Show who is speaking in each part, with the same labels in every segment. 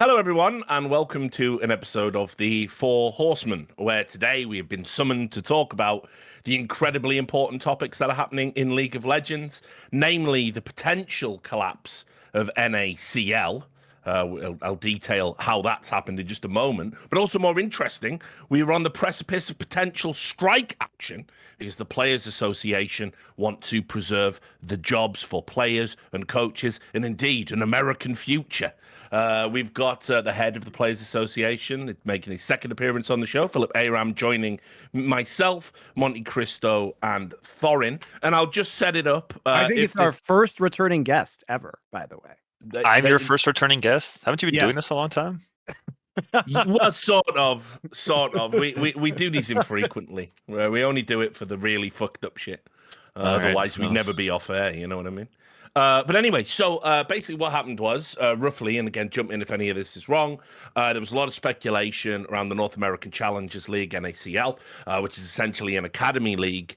Speaker 1: Hello, everyone, and welcome to an episode of the Four Horsemen, where today we have been summoned to talk about the incredibly important topics that are happening in League of Legends, namely the potential collapse of NACL. I'll detail how that's happened in just a moment. But also more interesting, we are on the precipice of potential strike action because the Players Association want to preserve the jobs for players and coaches and indeed an American future. We've got the head of the Players Association making his second appearance on the show, Phillip Aram, joining myself, MonteCristo, and Thorin. And I'll just set it up.
Speaker 2: I think it's our first returning guest ever, by the way.
Speaker 3: I'm your first returning guest. Haven't you been doing
Speaker 2: Yes.
Speaker 3: this a long time?
Speaker 1: Well, sort of. We do these infrequently, where we only do it for the really fucked up shit. Otherwise, we'd never be off air. You know what I mean? But anyway, so basically what happened was, roughly, and again, jump in if any of this is wrong, there was a lot of speculation around the North American Challengers League, NACL, which is essentially an academy league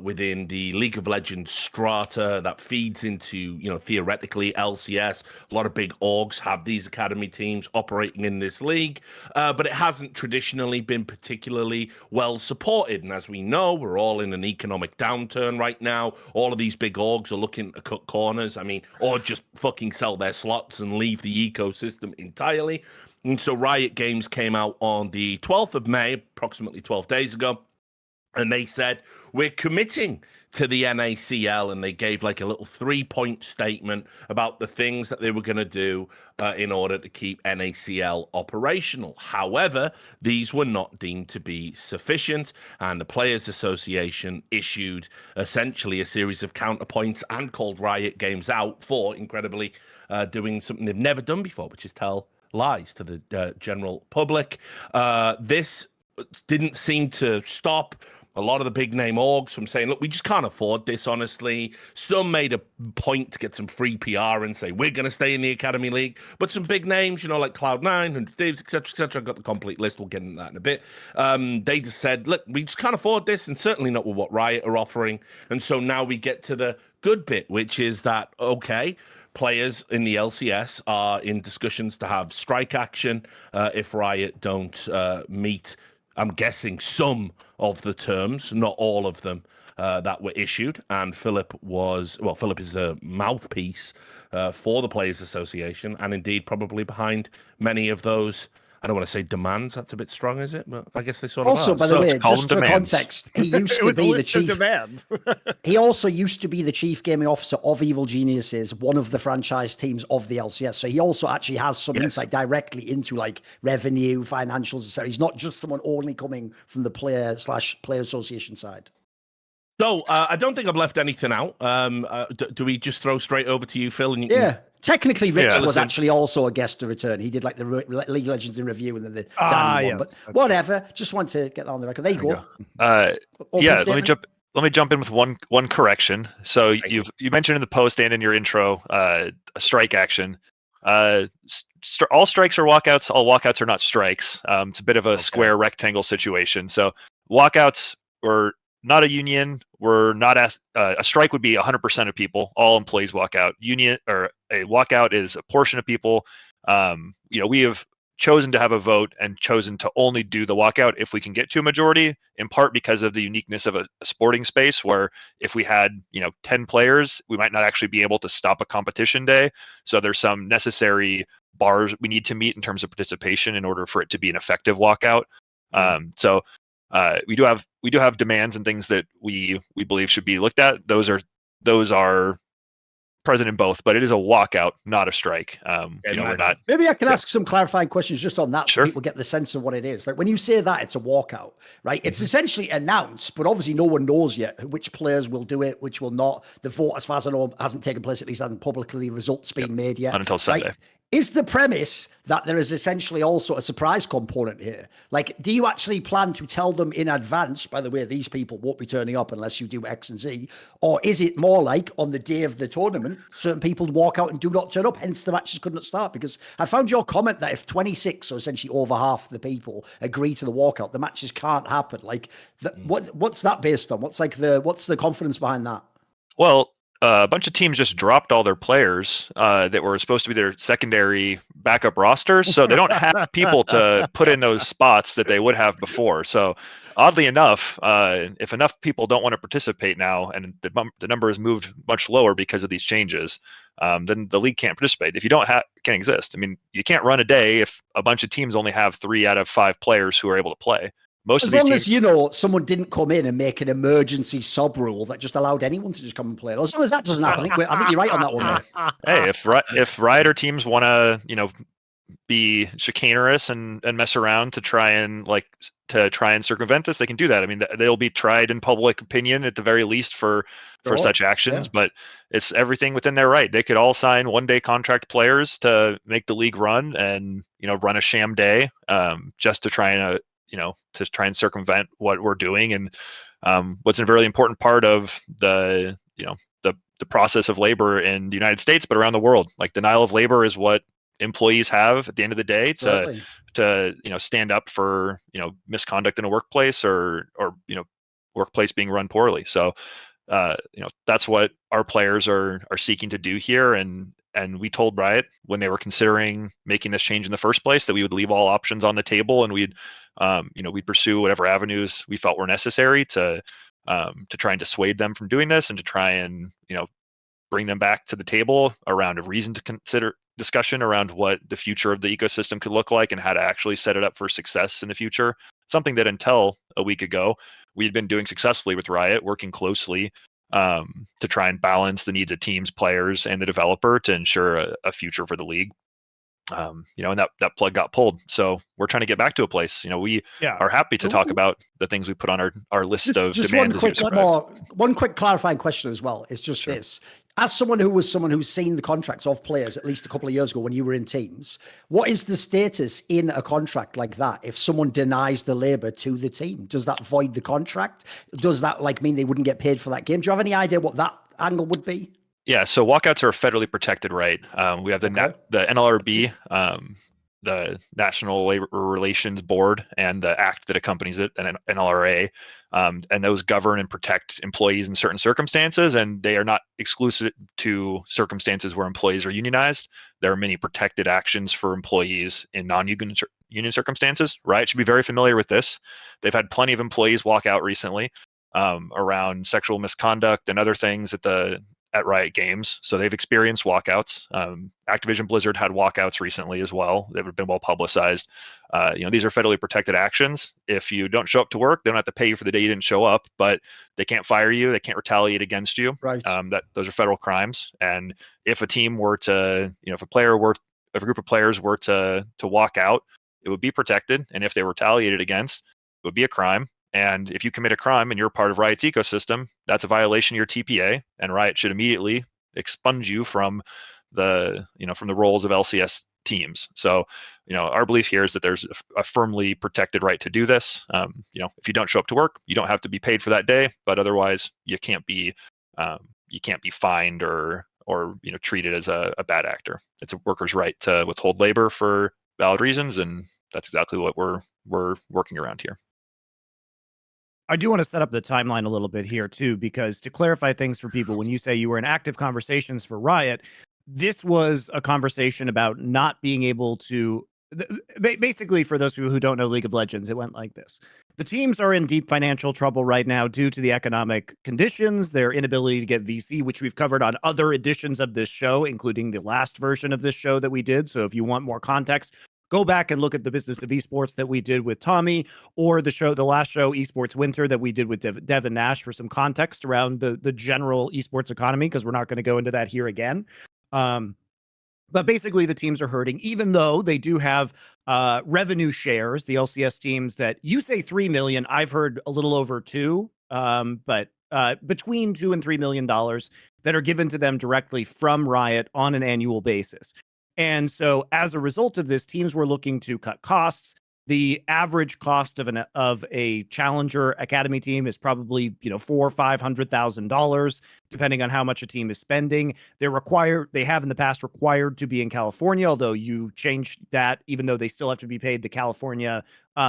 Speaker 1: within the League of Legends strata that feeds into, theoretically LCS. A lot of big orgs have these academy teams operating in this league, but it hasn't traditionally been particularly well supported. And as we know, we're all in an economic downturn right now. All of these big orgs are looking to cut corners, or just fucking sell their slots and leave the ecosystem entirely. And so Riot Games came out on the 12th of May, approximately 12 days ago, and they said, we're committing to the NACL, and they gave like a little 3-point statement about the things that they were going to do in order to keep NACL operational. However, these were not deemed to be sufficient, and the Players Association issued essentially a series of counterpoints and called Riot Games out for, incredibly, doing something they've never done before, which is tell lies to the general public. This didn't seem to stop a lot of the big name orgs from saying, look, we just can't afford this, honestly. Some made a point to get some free PR and say, we're going to stay in the Academy League. But some big names, like Cloud9, 100 Thieves, etc., I've got the complete list. We'll get into that in a bit. They just said, look, we just can't afford this, and certainly not with what Riot are offering. And so now we get to the good bit, which is that, okay, players in the LCS are in discussions to have strike action if Riot don't meet, I'm guessing, some of the terms, not all of them, that were issued. And Phillip is the mouthpiece for the Players Association, and indeed probably behind many of those. I don't want to say demands. That's a bit strong, is it? But I guess they sort of
Speaker 4: also,
Speaker 1: are.
Speaker 4: by the way, just for context, he used to be the chief. He also used to be the chief gaming officer of Evil Geniuses, one of the franchise teams of the LCS. So he also actually has some insight directly into like revenue, financials, etc. He's not just someone only coming from the player association side.
Speaker 1: So I don't think I've left anything out. Do we just throw straight over to you, Phil? And
Speaker 4: Technically, Rich was actually also a guest to return. He did like the League of Legends in review and then the Danny one. But whatever, just want to get that on the record. There you go.
Speaker 3: Let me jump in with one correction. So you mentioned in the post and in your intro a strike action. All strikes are walkouts. All walkouts are not strikes. It's a bit of a square rectangle situation. So walkouts were not a union. We're not a strike would be 100% of people. All employees walk out. Union or a walkout is a portion of people. We have chosen to have a vote and chosen to only do the walkout if we can get to a majority, in part because of the uniqueness of a sporting space where if we had 10 players, we might not actually be able to stop a competition day. So there's some necessary bars we need to meet in terms of participation in order for it to be an effective walkout. We do have demands and things that we believe should be looked at. Those are present in both, but it is a walkout, not a strike. We're not.
Speaker 4: Maybe I can ask some clarifying questions just on that, so people get the sense of what it is. Like when you say that it's a walkout, right? It's essentially announced, but obviously no one knows yet which players will do it, which will not. The vote, as far as I know, hasn't taken place. At least hasn't publicly results being made yet.
Speaker 3: Not until Sunday.
Speaker 4: Right? Is the premise that there is essentially also a surprise component here? Like, do you actually plan to tell them in advance, by the way, these people won't be turning up unless you do X and Z? Or is it more like on the day of the tournament, certain people walk out and do not turn up, hence the matches couldn't start? Because I found your comment that if 26, or essentially over half the people, agree to the walkout, the matches can't happen. Like, what's that based on? What's the confidence behind that?
Speaker 3: Well, a bunch of teams just dropped all their players that were supposed to be their secondary backup rosters, so they don't have people to put in those spots that they would have before. So oddly enough, if enough people don't want to participate now, and the number has moved much lower because of these changes, then the league can't participate. If you don't have, can't exist. I mean, you can't run a day if a bunch of teams only have 3 out of 5 players who are able to play. Most
Speaker 4: as
Speaker 3: of these
Speaker 4: long
Speaker 3: teams,
Speaker 4: as, you know, someone didn't come in and make an emergency sub rule that just allowed anyone to just come and play. As long as that doesn't happen, I think you're right on that one, mate.
Speaker 3: hey, if Riot or teams want to, be chicanerous and mess around to try and circumvent this, they can do that. I mean, they'll be tried in public opinion at the very least for such actions, but it's everything within their right. They could all sign 1-day contract players to make the league run and, run a sham day, just to try and circumvent what we're doing. And what's a very important part of the process of labor in the United States, but around the world. Like, denial of labor is what employees have at the end of the day to stand up for misconduct in a workplace or workplace being run poorly. So that's what our players are seeking to do here. And we told Riot when they were considering making this change in the first place that we would leave all options on the table, and we'd pursue whatever avenues we felt were necessary to try and dissuade them from doing this, and to try and bring them back to the table around a reason to consider discussion around what the future of the ecosystem could look like and how to actually set it up for success in the future. Something that until a week ago we had been doing successfully with Riot, working closely to try and balance the needs of teams, players, and the developer to ensure a future for the league. And that plug got pulled. So we're trying to get back to a place. We are happy to talk about the things we put on our list of demands.
Speaker 4: One quick clarifying question as well is just this. As someone who's seen the contracts of players at least a couple of years ago when you were in teams, what is the status in a contract like that if someone denies the labor to the team? Does that void the contract? Does that mean they wouldn't get paid for that game? Do you have any idea what that angle would be?
Speaker 3: Yeah, so walkouts are a federally protected right. We have the NLRB, the National Labor Relations Board, and the act that accompanies it, and NLRA, and those govern and protect employees in certain circumstances, and they are not exclusive to circumstances where employees are unionized. There are many protected actions for employees in non-union circumstances. Riot should be very familiar with this. They've had plenty of employees walk out recently around sexual misconduct and other things at Riot Games. So they've experienced walkouts. Activision Blizzard had walkouts recently as well. They've been well publicized. These are federally protected actions. If you don't show up to work, they don't have to pay you for the day you didn't show up, but they can't fire you. They can't retaliate against you.
Speaker 4: Right.
Speaker 3: Those are federal crimes. And if a team were to, if a group of players were to walk out, it would be protected. And if they were retaliated against, it would be a crime. And if you commit a crime and you're part of Riot's ecosystem, that's a violation of your TPA, and Riot should immediately expunge you from the roles of LCS teams. So, our belief here is that there's a firmly protected right to do this. If you don't show up to work, you don't have to be paid for that day, but otherwise you can't be fined or treated as a bad actor. It's a worker's right to withhold labor for valid reasons, and that's exactly what we're working around here.
Speaker 2: I do want to set up the timeline a little bit here too, because to clarify things for people, when you say you were in active conversations for Riot, this was a conversation about not being able to, basically for those people who don't know League of Legends, it went like this. The teams are in deep financial trouble right now due to the economic conditions, their inability to get VC, which we've covered on other editions of this show, including the last version of this show that we did. So if you want more context, go back and look at the Business of Esports that we did with Tommy, or the last show, Esports Winter, that we did with Devin Nash, for some context around the general esports economy, because we're not going to go into that here again. But basically, the teams are hurting, even though they do have revenue shares, the LCS teams, that you say 3 million. I've heard a little over 2, but between $2 and $3 million that are given to them directly from Riot on an annual basis. And so as a result of this, teams were looking to cut costs. The average cost of a challenger academy team is probably, $400,000 or $500,000, depending on how much a team is spending. They have in the past required to be in California, although you changed that, even though they still have to be paid the California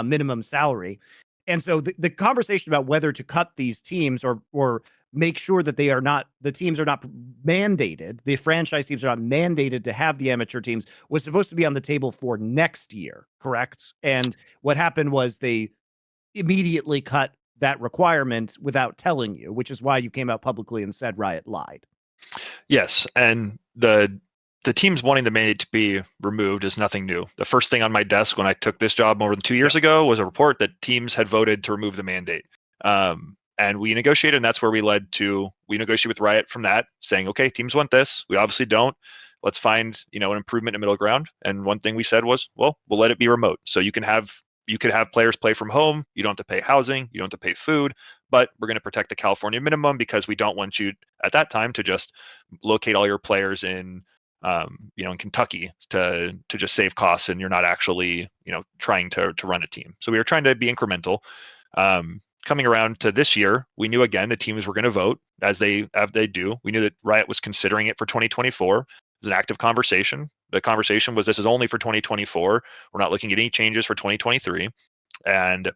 Speaker 2: minimum salary. And so the conversation about whether to cut these teams or make sure that the teams are not mandated, the franchise teams are not mandated to have the amateur teams, was supposed to be on the table for next year, correct? And what happened was they immediately cut that requirement without telling you, which is why you came out publicly and said Riot lied.
Speaker 3: Yes, and the teams wanting the mandate to be removed is nothing new. The first thing on my desk when I took this job more than 2 years ago was a report that teams had voted to remove the mandate. And we negotiated, and that's where we negotiated with Riot from that, saying, okay, teams want this. We obviously don't. Let's find, an improvement in middle ground. And one thing we said was, well, we'll let it be remote. So you could have players play from home. You don't have to pay housing. You don't have to pay food. But we're going to protect the California minimum because we don't want you at that time to just locate all your players in Kentucky to just save costs, and you're not actually, trying to run a team. So we were trying to be incremental. Coming around to this year, we knew again the teams were going to vote as they do. We knew that Riot was considering it for 2024. It was an active conversation. The conversation was, this is only for 2024. We're not looking at any changes for 2023. And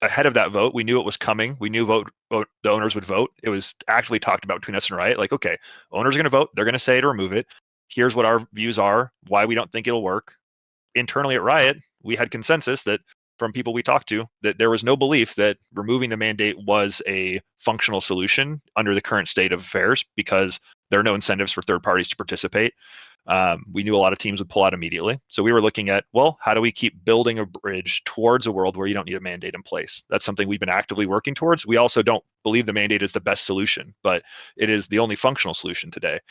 Speaker 3: ahead of that vote, we knew it was coming. We knew the owners would vote. It was actively talked about between us and Riot. Like, okay, owners are going to vote. They're going to say to remove it. Here's what our views are, why we don't think it'll work. Internally at Riot, we had consensus that from people we talked to, that there was no belief that removing the mandate was a functional solution under the current state of affairs, because there are no incentives for third parties to participate. We knew a lot of teams would pull out immediately. So we were looking at, well, how do we keep building a bridge towards a world where you don't need a mandate in place? That's something we've been actively working towards. We also don't believe the mandate is the best solution, but it is the only functional solution today.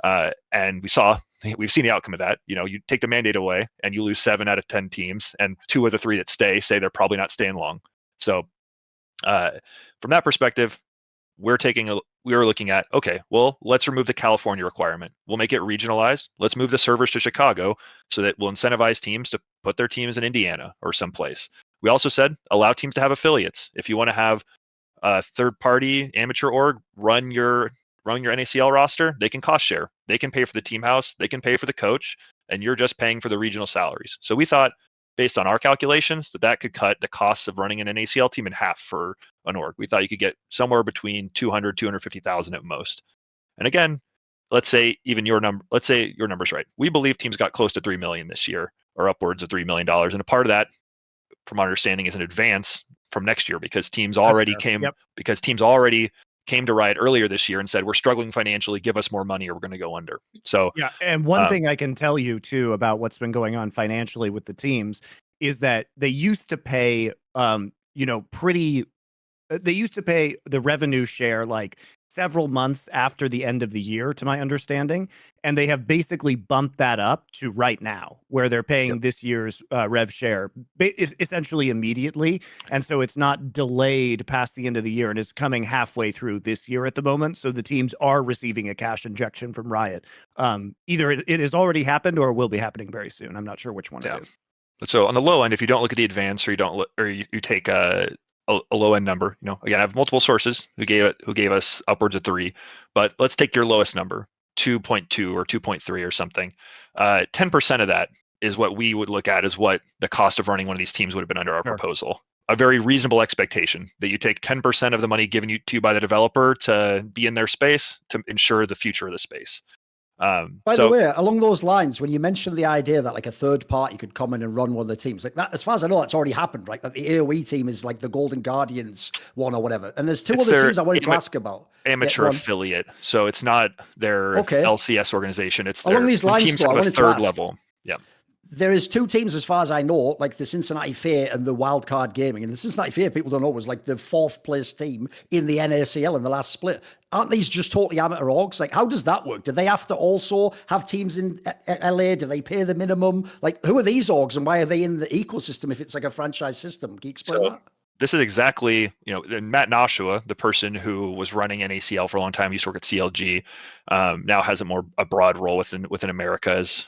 Speaker 3: And we've seen the outcome of that. You take the mandate away and you lose 7 out of 10 teams, and 2 of the 3 that say they're probably not staying long. So from that perspective, we were looking at, okay, well, let's remove the California requirement. We'll make it regionalized. Let's move the servers to Chicago so that we'll incentivize teams to put their teams in Indiana or someplace. We also said, allow teams to have affiliates. If you want to have a third-party amateur org run your NACL roster, they can cost share. They can pay for the team house. They can pay for the coach, and you're just paying for the regional salaries. So we thought, based on our calculations, that could cut the costs of running an NACL team in half for an org. We thought you could get somewhere between 200, 250,000 at most. And again, let's say your number's right. We believe teams got close to $3 million this year, or upwards of $3 million. And a part of that, from our understanding, is an advance from next year, because teams already came to Riot earlier this year and said, we're struggling financially, give us more money or we're going to go under. So
Speaker 2: yeah, and one thing I can tell you too about what's been going on financially with the teams is that they used to pay they used to pay the revenue share like several months after the end of the year, to my understanding, and they have basically bumped that up to right now, where they're paying this year's rev share essentially immediately, and so it's not delayed past the end of the year and is coming halfway through this year at the moment. So the teams are receiving a cash injection from Riot. Either it has already happened or will be happening very soon. I'm not sure which one it is.
Speaker 3: So on the low end, if you don't look at the advance, or you take a low end number, again, I have multiple sources who gave us upwards of 3, but let's take your lowest number, 2.2 or 2.3 or something. 10% of that is what we would look at as what the cost of running one of these teams would have been under our proposal. A very reasonable expectation that you take 10% of the money given to you by the developer to be in their space to ensure the future of the space.
Speaker 4: By the way, along those lines, when you mentioned the idea that like a third party could come in and run one of the teams, like that, as far as I know, that's already happened, right? That the AOE team is like the Golden Guardians one or whatever. And there's 2 other teams I wanted to ask about.
Speaker 3: Amateur affiliate, so it's not their LCS organization. It's
Speaker 4: along these lines.
Speaker 3: Teams
Speaker 4: Though,
Speaker 3: have
Speaker 4: I
Speaker 3: a
Speaker 4: wanted
Speaker 3: third
Speaker 4: to ask,
Speaker 3: level. Yeah.
Speaker 4: There is 2 teams, as far as I know, like the Cincinnati Fear and the Wildcard Gaming. And the Cincinnati Fear, people don't know, was like the 4th place team in the NACL in the last split. Aren't these just totally amateur orgs? Like, how does that work? Do they have to also have teams in LA? Do they pay the minimum? Like, who are these orgs and why are they in the ecosystem if it's like a franchise system? Can you explain that?
Speaker 3: This is exactly, Matt Nashua, the person who was running NACL for a long time, used to work at CLG, now has a broad role within Americas,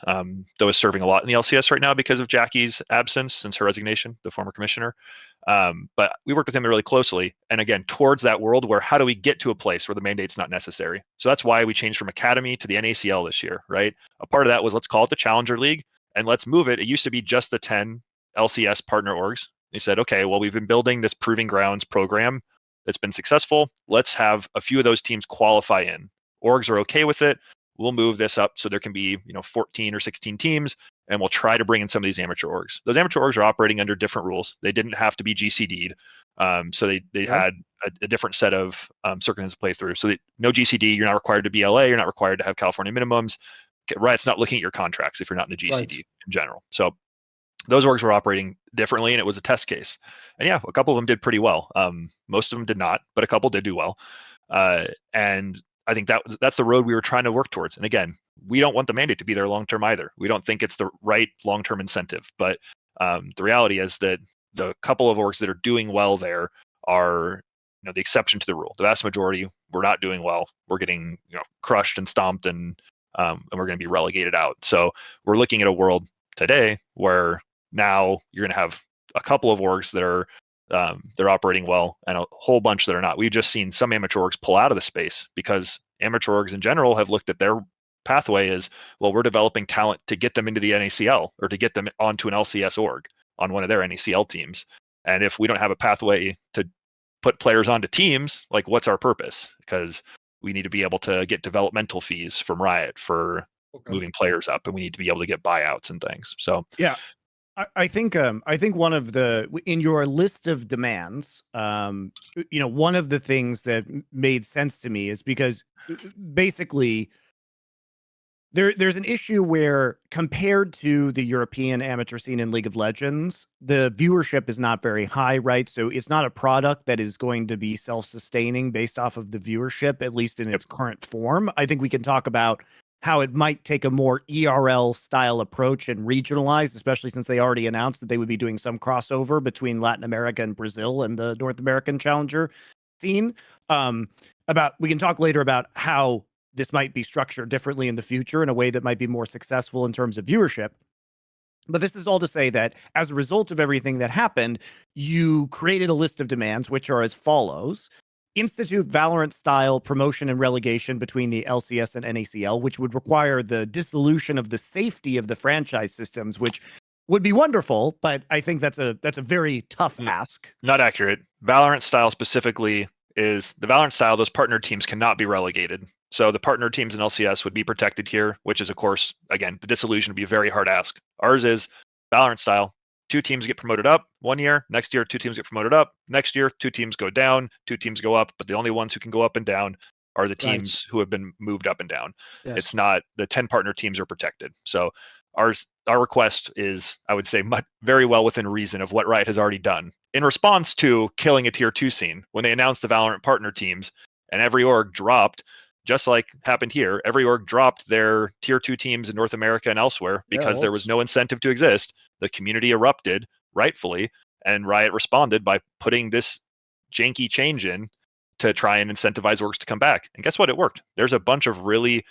Speaker 3: though is serving a lot in the LCS right now because of Jackie's absence since her resignation, the former commissioner. But we worked with him really closely. And again, towards that world where how do we get to a place where the mandate's not necessary? So that's why we changed from Academy to the NACL this year, right? A part of that was, let's call it the Challenger League and let's move it. It used to be just the 10 LCS partner orgs. They said, okay, well, we've been building this Proving Grounds program that's been successful. Let's have a few of those teams qualify in. Orgs are okay with it. We'll move this up so there can be 14 or 16 teams, and we'll try to bring in some of these amateur orgs. Those amateur orgs are operating under different rules. They didn't have to be GCD'd, so they had a different set of circumstances to play through. So no GCD, you're not required to be LA, you're not required to have California minimums. Riot's not looking at your contracts if you're not in the GCD in general. So those orgs were operating differently, and it was a test case. And yeah, a couple of them did pretty well. Most of them did not, but a couple did do well. And I think that's the road we were trying to work towards. And again, we don't want the mandate to be there long term either. We don't think it's the right long term incentive. But the reality is that the couple of orgs that are doing well there are the exception to the rule. The vast majority we're not doing well. We're getting crushed and stomped, and we're going to be relegated out. So we're looking at a world today where now you're going to have a couple of orgs that are they're operating well, and a whole bunch that are not. We've just seen some amateur orgs pull out of the space because amateur orgs in general have looked at their pathway as, well, we're developing talent to get them into the NACL or to get them onto an LCS org on one of their NACL teams. And if we don't have a pathway to put players onto teams, like, what's our purpose? Because we need to be able to get developmental fees from Riot for moving players up, and we need to be able to get buyouts and things. So
Speaker 2: yeah. I think one of the, in your list of demands, one of the things that made sense to me is because basically there's an issue where, compared to the European amateur scene in League of Legends, the viewership is not very high, right? So it's not a product that is going to be self-sustaining based off of the viewership, at least in its current form. I think we can talk about how it might take a more ERL style approach and regionalize, especially since they already announced that they would be doing some crossover between Latin America and Brazil and the North American challenger scene. We can talk later about how this might be structured differently in the future in a way that might be more successful in terms of viewership. But this is all to say that as a result of everything that happened, you created a list of demands, which are as follows: institute Valorant-style promotion and relegation between the LCS and NACL, which would require the dissolution of the safety of the franchise systems, which would be wonderful, but I think that's a very tough ask.
Speaker 3: Not accurate. Valorant-style specifically is the Valorant-style, those partner teams cannot be relegated. So the partner teams in LCS would be protected here, which is, of course, again, the dissolution would be a very hard ask. Ours is Valorant-style. 2 teams get promoted up 1 year. Next year, 2 teams get promoted up. Next year, 2 teams go down. 2 teams go up. But the only ones who can go up and down are the teams who have been moved up and down. Yes. It's not the 10 partner teams are protected. So our request is, I would say, very well within reason of what Riot has already done in response to killing a tier 2 scene. When they announced the Valorant partner teams and every org dropped, just like happened here, every org dropped their tier 2 teams in North America and elsewhere because there was no incentive to exist. The community erupted, rightfully, and Riot responded by putting this janky change in to try and incentivize orgs to come back. And guess what? It worked. There's a bunch of really,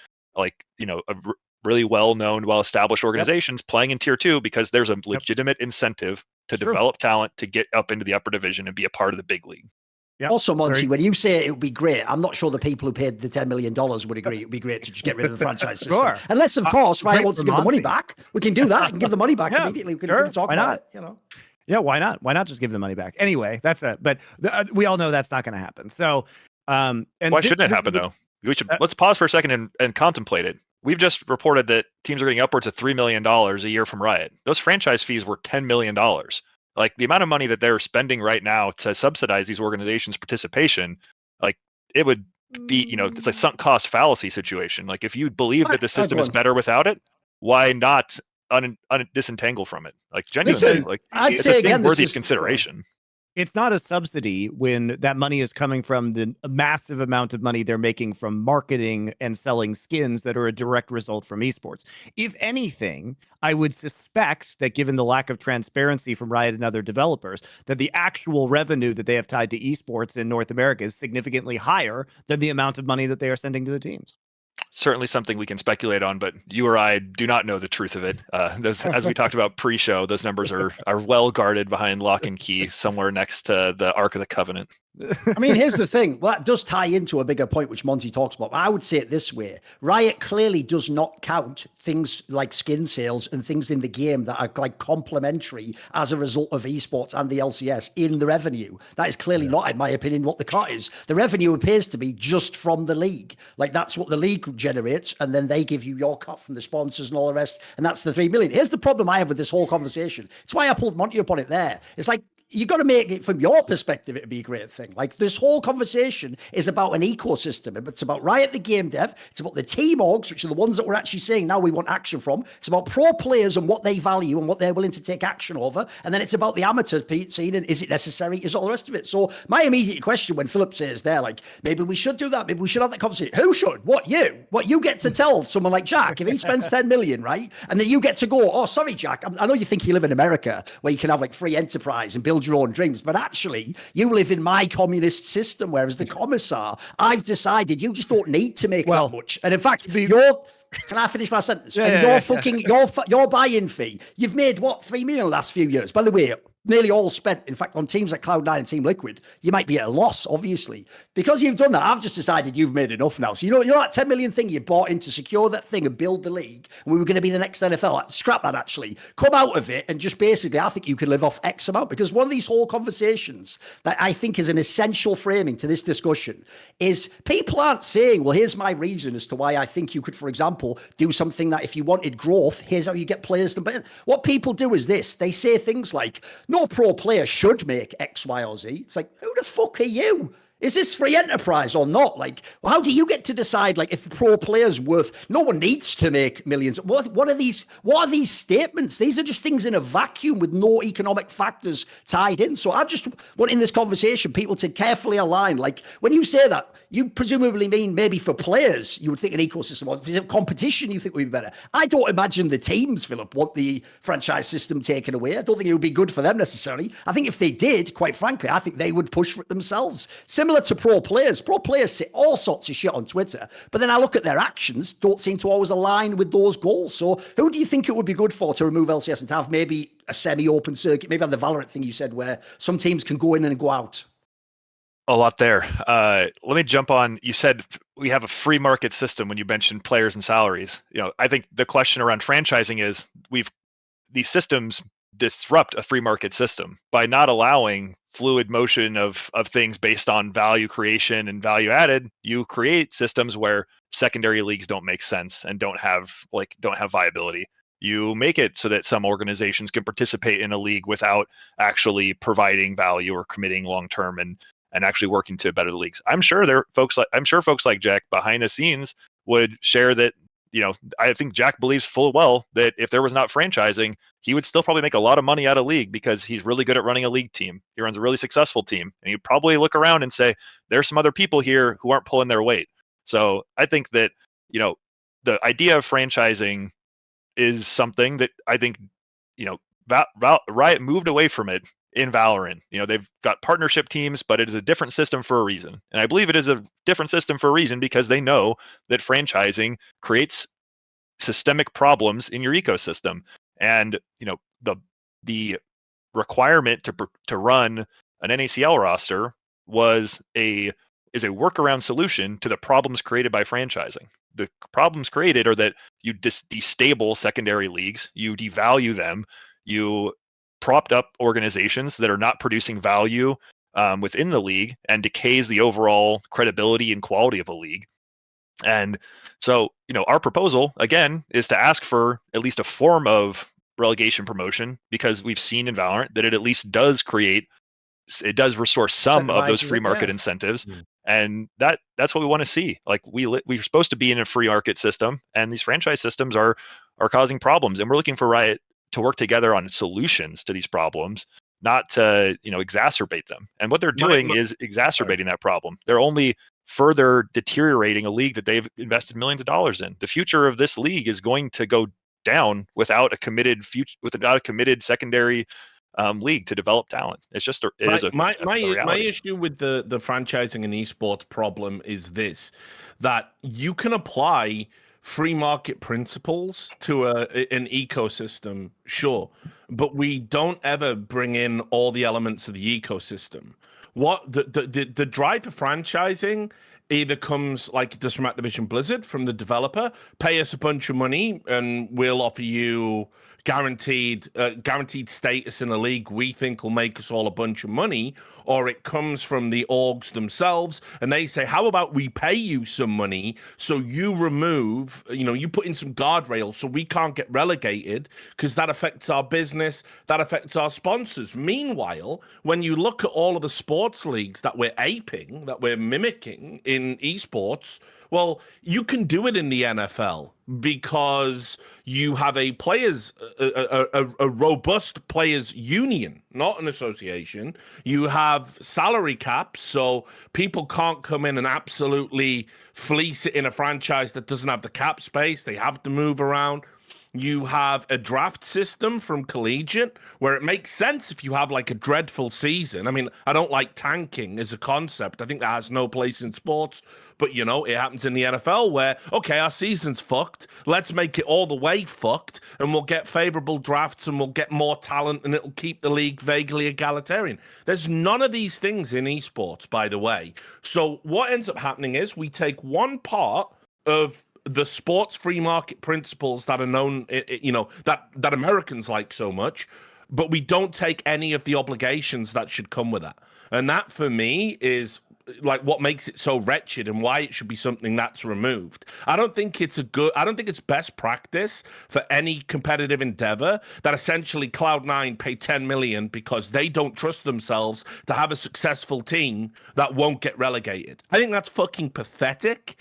Speaker 3: really well-known, well-established organizations playing in tier 2 because there's a legitimate incentive to develop talent to get up into the upper division and be a part of the big league.
Speaker 2: Yep.
Speaker 4: Also, Monty, when you say it would be great, I'm not sure the people who paid the $10 million would agree it would be great to just get rid of the franchise system.
Speaker 2: Sure.
Speaker 4: Unless, of course, Riot wants to give the money back. We can do that and give the money back immediately. We can talk about it,
Speaker 2: Yeah, why not? Why not just give the money back? Anyway, but we all know that's not going to happen. So, and
Speaker 3: why shouldn't it happen, though? We should let's pause for a second and contemplate it. We've just reported that teams are getting upwards of $3 million a year from Riot. Those franchise fees were $10 million. Like, the amount of money that they're spending right now to subsidize these organizations' participation, like, it would be, it's a sunk cost fallacy situation. Like, if you believe that the system is better without it, why not disentangle from it? Like, genuinely,
Speaker 4: I'd
Speaker 3: it's
Speaker 4: say
Speaker 3: a thing
Speaker 4: again,
Speaker 3: worthy of consideration.
Speaker 2: It's not a subsidy when that money is coming from the massive amount of money they're making from marketing and selling skins that are a direct result from esports. If anything, I would suspect that, given the lack of transparency from Riot and other developers, that the actual revenue that they have tied to esports in North America is significantly higher than the amount of money that they are sending to the teams.
Speaker 3: Certainly something we can speculate on, but you or I do not know the truth of it. As we talked about pre-show, those numbers are well guarded behind lock and key somewhere next to the Ark of the Covenant.
Speaker 4: I mean, here's the thing. Well, that does tie into a bigger point, which Monty talks about. I would say it this way. Riot clearly does not count things like skin sales and things in the game that are like complementary as a result of esports and the LCS in the revenue. That is clearly not, in my opinion, what the cut is. The revenue appears to be just from the league. Like that's what the league generates. And then they give you your cut from the sponsors and all the rest. And that's the 3 million. Here's the problem I have with this whole conversation. It's why I pulled Monty up on it there. It's like, you got to make it from your perspective, it'd be a great thing. Like this whole conversation is about an ecosystem. It's about Riot, the game dev. It's about the team orgs, which are the ones that we're actually saying now we want action from. It's about pro players and what they value and what they're willing to take action over. And then it's about the amateur scene and is it necessary? Is all the rest of it. So my immediate question when Phillip says there, like, maybe we should do that. Maybe we should have that conversation. Who should? What, you? What, you get to tell someone like Jack, if he spends 10 million, right? And then you get to go, oh, sorry, Jack. I know you think you live in America where you can have like free enterprise and build your own dreams, but actually you live in my communist system, whereas the commissar, I've decided you just don't need to make that much. And in fact, can I finish my sentence? Your buy-in fee, you've made what, 3 million in the last few years? By the way, nearly all spent, in fact, on teams like Cloud9 and Team Liquid, you might be at a loss, obviously. Because you've done that, I've just decided you've made enough now. So you know that 10 million thing you bought in to secure that thing and build the league, and we were going to be the next NFL, scrap that actually. Come out of it and just basically, I think you can live off X amount. Because one of these whole conversations that I think is an essential framing to this discussion is people aren't saying, well, here's my reason as to why I think you could, for example, do something that if you wanted growth, here's how you get players to bet. What people do is this. They say things like, no pro player should make X, Y, or Z. It's like, who the fuck are you? Is this free enterprise or not? Like, well, how do you get to decide, like, if pro players worth, no one needs to make millions. What are these statements? These are just things in a vacuum with no economic factors tied in. So I just want in this conversation, people to carefully align. Like, when you say that, you presumably mean maybe for players, you would think an ecosystem, or if it's a competition, you think would be better. I don't imagine the teams, Phillip, want the franchise system taken away. I don't think it would be good for them necessarily. I think if they did, quite frankly, I think they would push for it themselves. Similar to pro players say all sorts of shit on Twitter, but then I look at their actions, don't seem to always align with those goals. So who do you think it would be good for to remove LCS and to have maybe a semi-open circuit, maybe on the Valorant thing you said, where some teams can go in and go out?
Speaker 3: A lot there. Let me jump on. You said we have a free market system when you mentioned players and salaries. I think the question around franchising is these systems disrupt a free market system by not allowing fluid motion of things based on value creation and value added. You create systems where secondary leagues don't make sense and don't have viability. You make it so that some organizations can participate in a league without actually providing value or committing long term and actually working to better the leagues. I'm sure folks like Jack behind the scenes would share that. I think Jack believes full well that if there was not franchising, he would still probably make a lot of money out of league because he's really good at running a league team. He runs a really successful team, and you probably look around and say, there's some other people here who aren't pulling their weight. So I think that, the idea of franchising is something that I think, Riot moved away from it in Valorant. They've got partnership teams, but it is a different system for a reason. And I believe it is a different system for a reason because they know that franchising creates systemic problems in your ecosystem. And, the requirement to run an NACL roster is a workaround solution to the problems created by franchising. The problems created are that you destable secondary leagues, you devalue them, you propped up organizations that are not producing value within the league and decays the overall credibility and quality of a league. And so, our proposal, again, is to ask for at least a form of relegation promotion, because we've seen in Valorant that it at least does restore some of those free market incentives. And that's what we want to see. Like we're supposed to be in a free market system, and these franchise systems are causing problems. And we're looking for Riot to work together on solutions to these problems, not to exacerbate them. And what they're doing is exacerbating that problem. They're only further deteriorating a league that they've invested millions of dollars in. The future of this league is going to go down without a committed secondary league to develop talent. It's just
Speaker 1: my issue with the franchising and esports problem is this: that you can apply free market principles to an ecosystem, sure, but we don't ever bring in all the elements of the ecosystem. what the drive for franchising either comes like it does from Activision Blizzard, from the developer, pay us a bunch of money and we'll offer you guaranteed status in a league we think will make us all a bunch of money, or it comes from the orgs themselves and they say, how about we pay you some money so you remove, you put in some guardrails so we can't get relegated, because that affects our business, that affects our sponsors. Meanwhile, when you look at all of the sports leagues that we're aping, that we're mimicking in esports, well, you can do it in the NFL because you have a robust players union, not an association. You have salary caps, so people can't come in and absolutely fleece it in a franchise that doesn't have the cap space. They have to move around. You have a draft system from collegiate where it makes sense if you have like a dreadful season. I mean, I don't like tanking as a concept. I think that has no place in sports, but it happens in the NFL where, okay, our season's fucked. Let's make it all the way fucked and we'll get favorable drafts and we'll get more talent and it'll keep the league vaguely egalitarian. There's none of these things in esports, by the way. So what ends up happening is we take one part of the sports free market principles that are known, that Americans like so much, but we don't take any of the obligations that should come with that. And that, for me, is like what makes it so wretched and why it should be something that's removed. I don't think it's best practice for any competitive endeavor that essentially Cloud9 pay 10 million because they don't trust themselves to have a successful team that won't get relegated. I think that's fucking pathetic,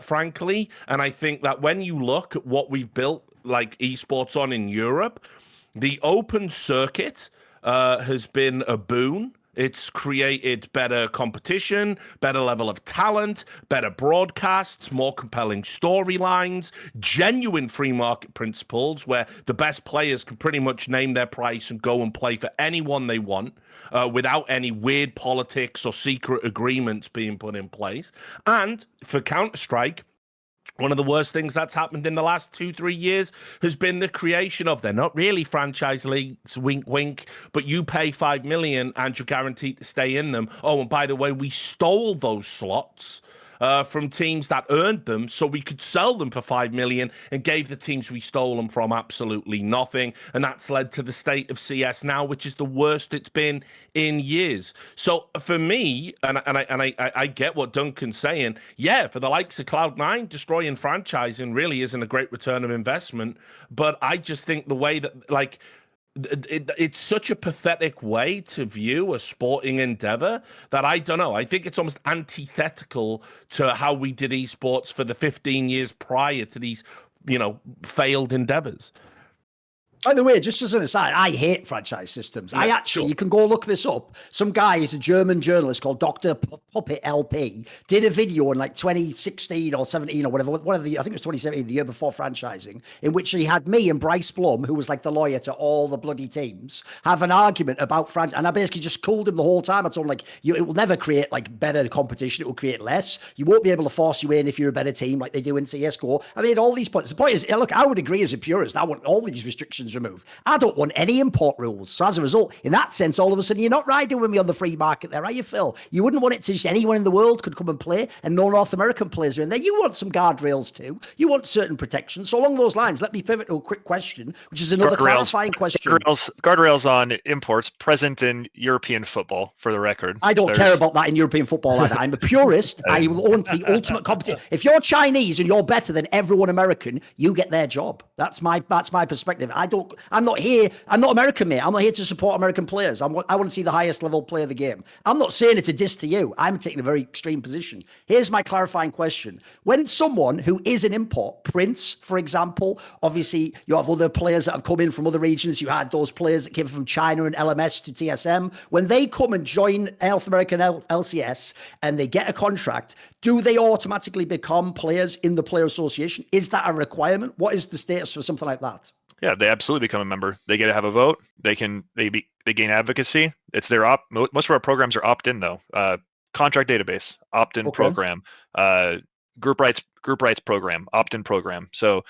Speaker 1: frankly. And I think that when you look at what we've built like esports on in Europe, the open circuit has been a boon. It's created better competition, better level of talent, better broadcasts, more compelling storylines, genuine free market principles where the best players can pretty much name their price and go and play for anyone they want without any weird politics or secret agreements being put in place. And for Counter-Strike, one of the worst things that's happened in the last 2-3 years has been the creation of, they're not really franchise leagues, wink, wink, but you pay 5 million and you're guaranteed to stay in them. Oh, and by the way, we stole those slots from teams that earned them so we could sell them for 5 million and gave the teams we stole them from absolutely nothing. And that's led to the state of CS now, which is the worst it's been in years. So for me, and I get what Duncan's saying, yeah, for the likes of Cloud9, destroying franchising really isn't a great return of investment. But I just think the way that, like, it's such a pathetic way to view a sporting endeavor that I don't know. I think it's almost antithetical to how we did esports for the 15 years prior to these, failed endeavors.
Speaker 4: By the way, just as an aside, I hate franchise systems.
Speaker 1: Yeah,
Speaker 4: You can go look this up. Some guy is a German journalist called Dr. Puppet LP, did a video in like 2016 or 17 or whatever, I think it was 2017, the year before franchising, in which he had me and Bryce Blum, who was like the lawyer to all the bloody teams, have an argument about franchise. And I basically just cooled him the whole time. I told him, like, it will never create like better competition. It will create less. You won't be able to force you in if you're a better team like they do in CSGO. I mean, all these points. The point is, look, I would agree as a purist. I want all these restrictions removed. I don't want any import rules. So as a result, in that sense, all of a sudden, you're not riding with me on the free market there, are you, Phil? You wouldn't want it to just anyone in the world could come and play, and no North American players are in there. You want some guardrails too. You want certain protections. So along those lines, let me pivot to a quick question, which is another clarifying question.
Speaker 3: Guardrails on imports present in European football, for the record.
Speaker 4: I don't care about that in European football either. I'm a purist. I want the ultimate competition. If you're Chinese and you're better than everyone American, you get their job. That's my perspective. I'm not here. I'm not American, mate. I'm not here to support American players. I want to see the highest level play of the game. I'm not saying it's a diss to you. I'm taking a very extreme position. Here's my clarifying question. When someone who is an import, Prince, for example, obviously you have other players that have come in from other regions. You had those players that came from China and LMS to TSM. When they come and join North American LCS and they get a contract, do they automatically become players in the Player Association? Is that a requirement? What is the status for something like that?
Speaker 3: Yeah, they absolutely become a member. They get to have a vote. They gain advocacy. It's their most of our programs are opt-in though. Contract database, opt-in program. group rights program, opt-in program. So,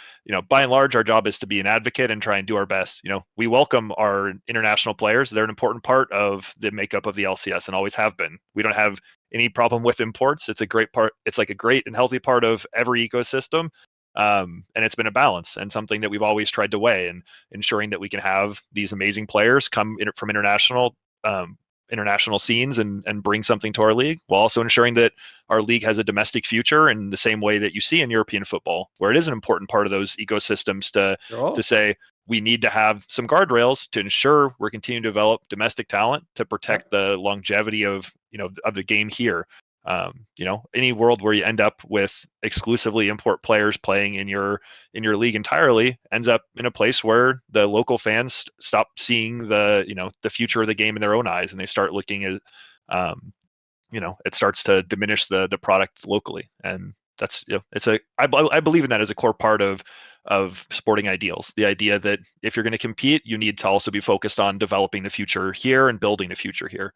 Speaker 3: by and large, our job is to be an advocate and try and do our best. We welcome our international players. They're an important part of the makeup of the LCS and always have been. We don't have any problem with imports. It's a great part. It's like a great and healthy part of every ecosystem. And it's been a balance and something that we've always tried to weigh, and ensuring that we can have these amazing players come from international scenes and bring something to our league, while also ensuring that our league has a domestic future in the same way that you see in European football, where it is an important part of those ecosystems to say we need to have some guardrails to ensure we're continuing to develop domestic talent to protect the longevity of the game here. Any world where you end up with exclusively import players playing in your league entirely ends up in a place where the local fans stop seeing the future of the game in their own eyes, and they start looking at it starts to diminish the product locally. And that's I believe in that as a core part of sporting ideals, the idea that if you're going to compete, you need to also be focused on developing the future here and building the future here.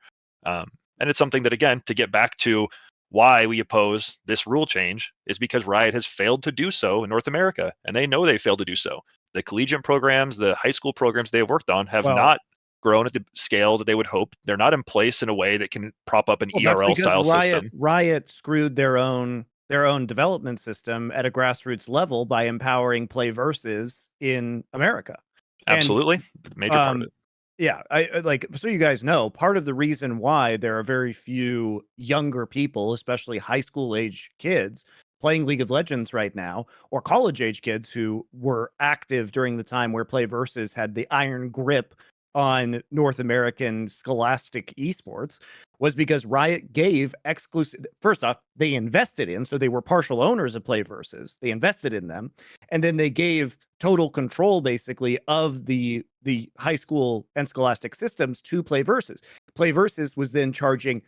Speaker 3: And it's something that, again, to get back to why we oppose this rule change, is because Riot has failed to do so in North America, and they know they failed to do so. The collegiate programs, the high school programs they have worked on have not grown at the scale that they would hope. They're not in place in a way that can prop up an ERL style system.
Speaker 2: Riot screwed their own development system at a grassroots level by empowering Play Versus in America.
Speaker 3: Absolutely, major part of it.
Speaker 2: Yeah, so you guys know, part of the reason why there are very few younger people, especially high school age kids, playing League of Legends right now, or college age kids who were active during the time where Play Versus had the iron grip on North American scholastic esports, was because Riot gave exclusive. First off, they invested in, so they were partial owners of Play Versus. They invested in them, and then they gave total control, basically, of the high school and scholastic systems to Play Versus. Play Versus was then charging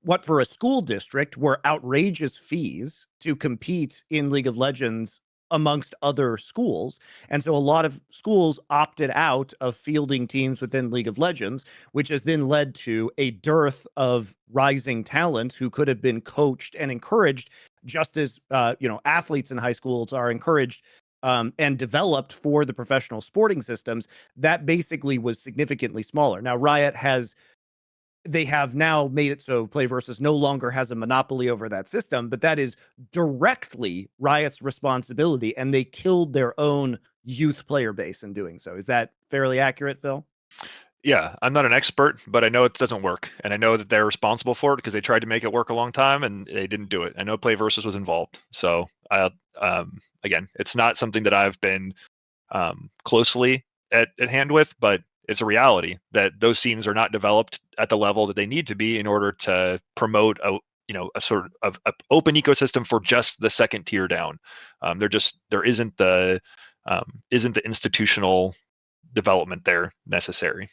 Speaker 2: what for a school district were outrageous fees to compete in League of Legends amongst other schools. And so a lot of schools opted out of fielding teams within League of Legends, which has then led to a dearth of rising talent who could have been coached and encouraged, just as athletes in high schools are encouraged and developed for the professional sporting systems. That basically was significantly smaller. Now, Riot they have now made it so Play Versus no longer has a monopoly over that system, but that is directly Riot's responsibility, and they killed their own youth player base in doing so. Is that fairly accurate, Phil?
Speaker 3: Yeah, I'm not an expert, but I know it doesn't work, and I know that they're responsible for it because they tried to make it work a long time and they didn't do it. I know Play Versus was involved, so again, it's not something that I've been closely at hand with, but it's a reality that those scenes are not developed at the level that they need to be in order to promote a sort of open ecosystem for just the second tier down. There isn't the institutional development there necessary.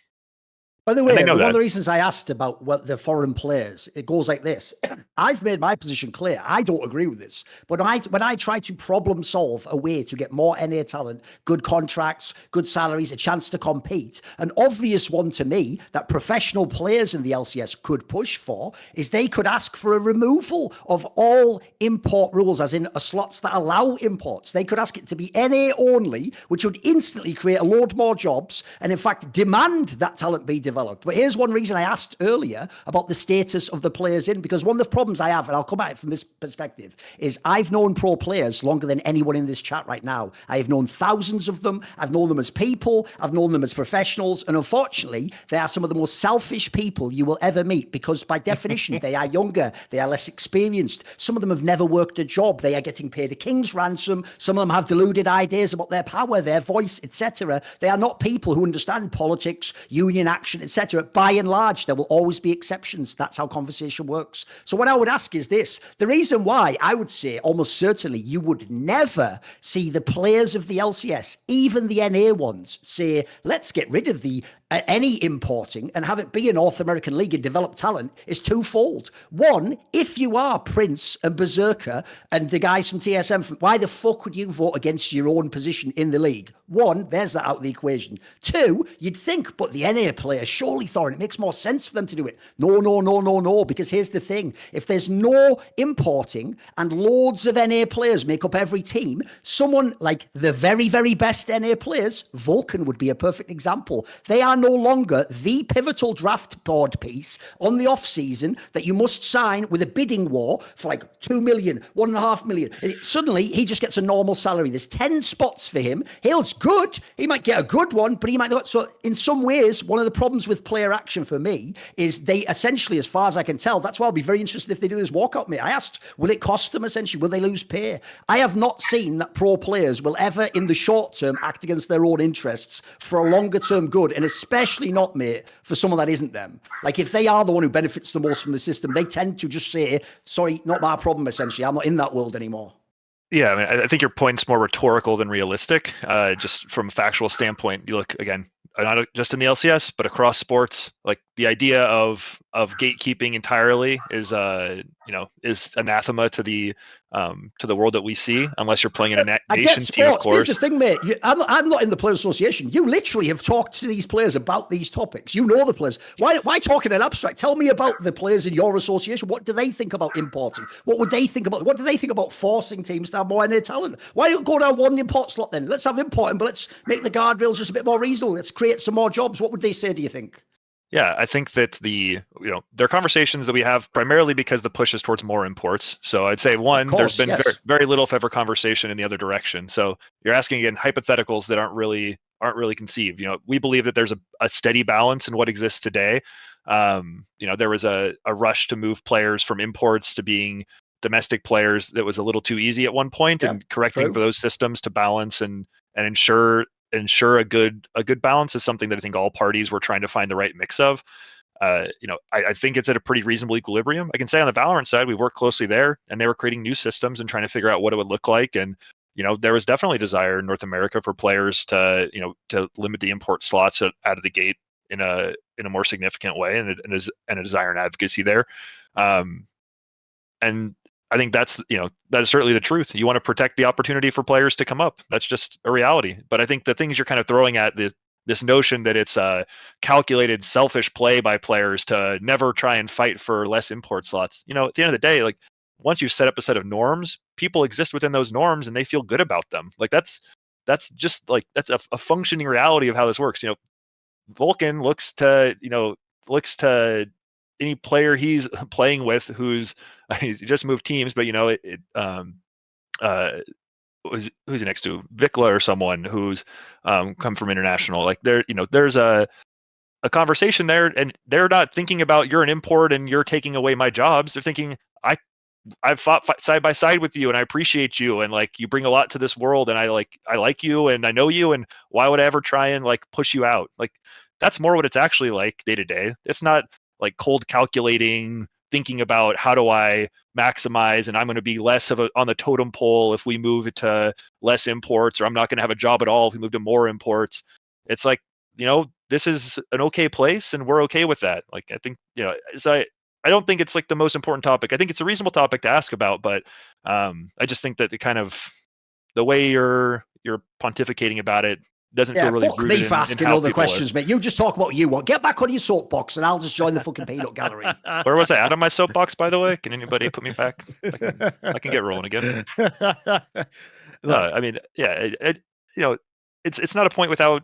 Speaker 4: By the way, one of the reasons I asked about what the foreign players, it goes like this. I've made my position clear. I don't agree with this. But when I try to problem solve a way to get more NA talent, good contracts, good salaries, a chance to compete, an obvious one to me that professional players in the LCS could push for is they could ask for a removal of all import rules, as in slots that allow imports. They could ask it to be NA only, which would instantly create a load more jobs and, in fact, demand that talent be developed. But here's one reason I asked earlier about the status of the players in, because one of the problems I have, and I'll come at it from this perspective, is I've known pro players longer than anyone in this chat right now. I have known thousands of them. I've known them as people. I've known them as professionals. And unfortunately, they are some of the most selfish people you will ever meet, because by definition, they are younger. They are less experienced. Some of them have never worked a job. They are getting paid a king's ransom. Some of them have deluded ideas about their power, their voice, etc. They are not people who understand politics, union action, etc. By and large, there will always be exceptions. That's how conversation works. So what I would ask is this. The reason why I would say almost certainly you would never see the players of the LCS, even the NA ones, say, let's get rid of any importing and have it be a North American league and develop talent, is twofold. One, if you are Prince and Berserker and the guys from TSM, why the fuck would you vote against your own position in the league? One, there's that out of the equation. Two, you'd think, but the NA players Surely, Thorin, it makes more sense for them to do it. No, because here's the thing. If there's no importing and loads of NA players make up every team, someone like the very, very best NA players, Vulcan would be a perfect example. They are no longer the pivotal draft board piece on the off season that you must sign with a bidding war for like 2 million, 1.5 million. Suddenly, he just gets a normal salary. There's 10 spots for him. Hill's good. He might get a good one, but he might not. So in some ways, one of the problems with player action for me is they essentially, as far as I can tell, that's why I'll be very interested if they do this walkout, mate. I asked, will it cost them essentially? Will they lose pay? I have not seen that pro players will ever in the short term act against their own interests for a longer term good, and especially not, mate, for someone that isn't them. Like if they are the one who benefits the most from the system, they tend to just say, sorry, not my problem, essentially. I'm not in that world anymore.
Speaker 3: Yeah, I mean, I think your point's more rhetorical than realistic. Just from a factual standpoint, you look again, not just in the LCS, but across sports. Like the idea of gatekeeping entirely is is anathema to the world that we see, unless you're playing in a nation team, of course.
Speaker 4: Here's the thing, mate. I'm not in the Players Association. You literally have talked to these players about these topics. You know the players. Why talk in an abstract? Tell me about the players in your association. What do they think about importing? What would they think about? What do they think about forcing teams to have more NA talent? Why don't go down one import slot then? Let's have importing, but let's make the guardrails just a bit more reasonable. Let's create some more jobs. What would they say, do you think?
Speaker 3: Yeah, I think that there are conversations that we have primarily because the push is towards more imports. So I'd say there's been very little, if ever, conversation in the other direction. So you're asking again hypotheticals that aren't really conceived. We believe that there's a steady balance in what exists today. There was a rush to move players from imports to being domestic players that was a little too easy at one point, and correcting for those systems to balance and ensure a good balance is something that I think all parties were trying to find the right mix of. I think it's at a pretty reasonable equilibrium. I can say on the Valorant side, we've worked closely there, and they were creating new systems and trying to figure out what it would look like. And there was definitely desire in North America for players to limit the import slots out of the gate in a more significant way, and a desire and advocacy there. And I think that is certainly the truth. You want to protect the opportunity for players to come up. That's just a reality. But I think the things you're kind of throwing at this notion that it's a calculated, selfish play by players to never try and fight for less import slots. At the end of the day, like once you set up a set of norms, people exist within those norms and they feel good about them. Like that's just like that's a functioning reality of how this works. Vulcan looks to any player he's playing with who's just moved teams, but who's he next to? Vikla or someone who's come from international. Like there's a conversation there, and they're not thinking about you're an import and you're taking away my jobs. They're thinking I've fought side by side with you, and I appreciate you, and like you bring a lot to this world, and I like you, and I know you, and why would I ever try and like push you out? Like that's more what it's actually like day to day. It's not like cold calculating, thinking about how do I maximize, and I'm going to be less on the totem pole if we move it to less imports, or I'm not going to have a job at all if we move to more imports. It's like, this is an okay place and we're okay with that. Like, I think, I don't think it's like the most important topic. I think it's a reasonable topic to ask about, but I just think that the way you're pontificating about it doesn't feel really rooted
Speaker 4: me for asking
Speaker 3: in how
Speaker 4: other questions, mate. You just talk about what you want. Get back on your soapbox, and I'll just join the fucking peanut gallery.
Speaker 3: Where was I out of my soapbox, by the way? Can anybody put me back? I can get rolling again. I mean, yeah, it's not a point without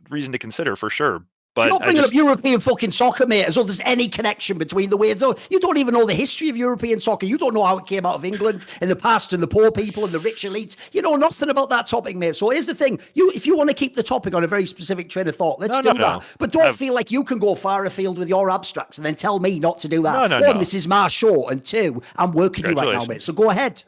Speaker 3: reason to consider for sure. But
Speaker 4: you're not bringing up European fucking soccer, mate, as though there's any connection between the way. You don't even know the history of European soccer. You don't know how it came out of England in the past, and the poor people and the rich elites. You know nothing about that topic, mate. So here's the thing: if you want to keep the topic on a very specific train of thought, let's do that. But don't feel like you can go far afield with your abstracts and then tell me not to do that. One, this is my show, and two, I'm working you right now, mate. So go ahead.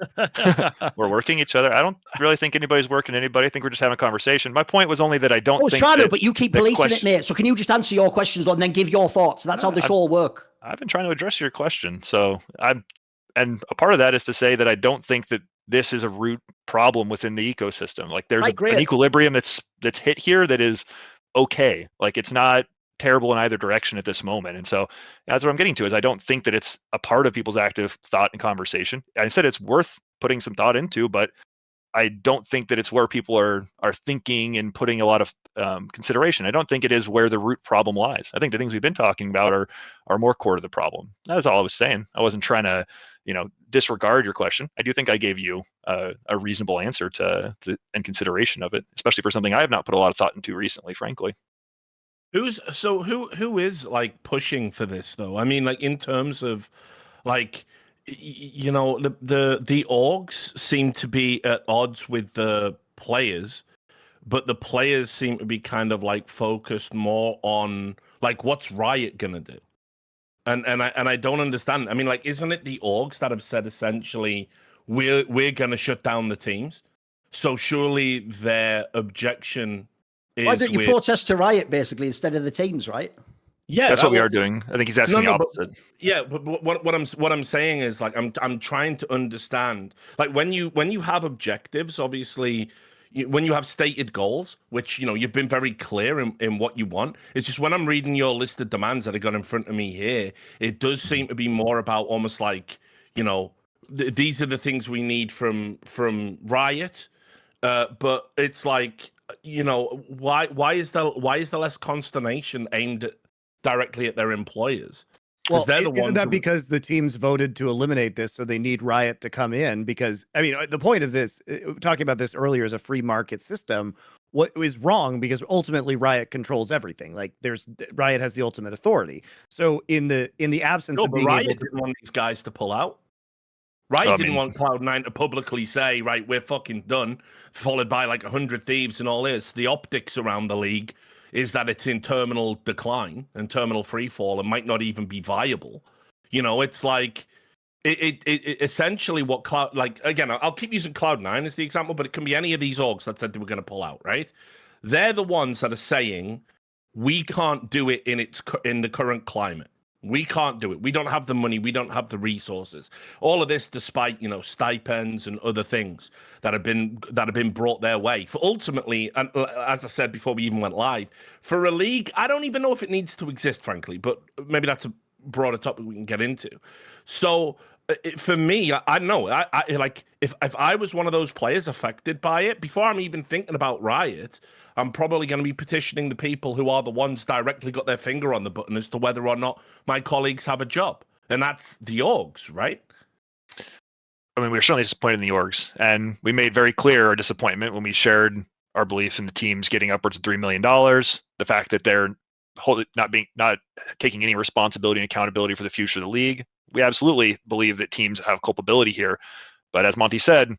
Speaker 3: We're working each other. I don't really think anybody's working anybody. I think we're just having a conversation. My point was only that I don't think.
Speaker 4: But you keep policing it, mate. So can you just answer your questions and then give your thoughts? That's how the show will work.
Speaker 3: I've been trying to address your question. So and a part of that is to say that I don't think that this is a root problem within the ecosystem. Like there's an equilibrium that's hit here that is okay. Like it's not terrible in either direction at this moment. And so that's what I'm getting to is I don't think that it's a part of people's active thought and conversation. I said it's worth putting some thought into, but I don't think that it's where people are thinking and putting a lot of consideration. I don't think it is where the root problem lies. I think the things we've been talking about are more core to the problem. That's all I was saying. I wasn't trying to, disregard your question. I do think I gave you a reasonable answer to and consideration of it, especially for something I have not put a lot of thought into recently, frankly.
Speaker 1: Who is like pushing for this though? I mean, like in terms of like the orgs seem to be at odds with the players, but the players seem to be kind of like focused more on like what's Riot gonna do, and I don't understand. I mean, like, isn't it the orgs that have said essentially we're gonna shut down the teams? So surely their objection is
Speaker 4: why don't you protest to Riot basically instead of the teams, right?
Speaker 3: Yeah, that's what we are doing. I think he's asking the opposite.
Speaker 1: But what I'm saying is like I'm trying to understand like when you have objectives, obviously when you have stated goals, which you've been very clear in what you want. It's just when I'm reading your list of demands that I got in front of me here, it does seem to be more about almost like these are the things we need from Riot, but it's like why is there less consternation aimed directly at their employers?
Speaker 2: Well, isn't that because the teams voted to eliminate this, so they need Riot to come in? Because, I mean, the point of this, talking about this earlier as a free market system, what is wrong, because ultimately Riot controls everything. Like, Riot has the ultimate authority. So in the absence of being
Speaker 1: Riot
Speaker 2: able to...
Speaker 1: didn't want these guys to pull out. Riot didn't want Cloud9 to publicly say, right, we're fucking done, followed by like 100 Thieves and all this. The optics around the league is that it's in terminal decline and terminal freefall and might not even be viable. It's like it essentially what Cloud, like, again, I'll keep using Cloud9 as the example, but it can be any of these orgs that said they were going to pull out, right? They're the ones that are saying we can't do it in the current climate. We can't do it. We don't have the money. We don't have the resources. All of this, despite stipends and other things that have been brought their way. For ultimately, and as I said before we even went live, for a league, I don't even know if it needs to exist, frankly. But maybe that's a broader topic we can get into. So for me, I know. I like if I was one of those players affected by it, before I'm even thinking about Riot, I'm probably going to be petitioning the people who are the ones directly got their finger on the button as to whether or not my colleagues have a job. And that's the orgs, right?
Speaker 3: I mean, we were certainly disappointed in the orgs, and we made very clear our disappointment when we shared our belief in the teams getting upwards of $3 million, the fact that they're not taking any responsibility and accountability for the future of the league. We absolutely believe that teams have culpability here. But as Monty said,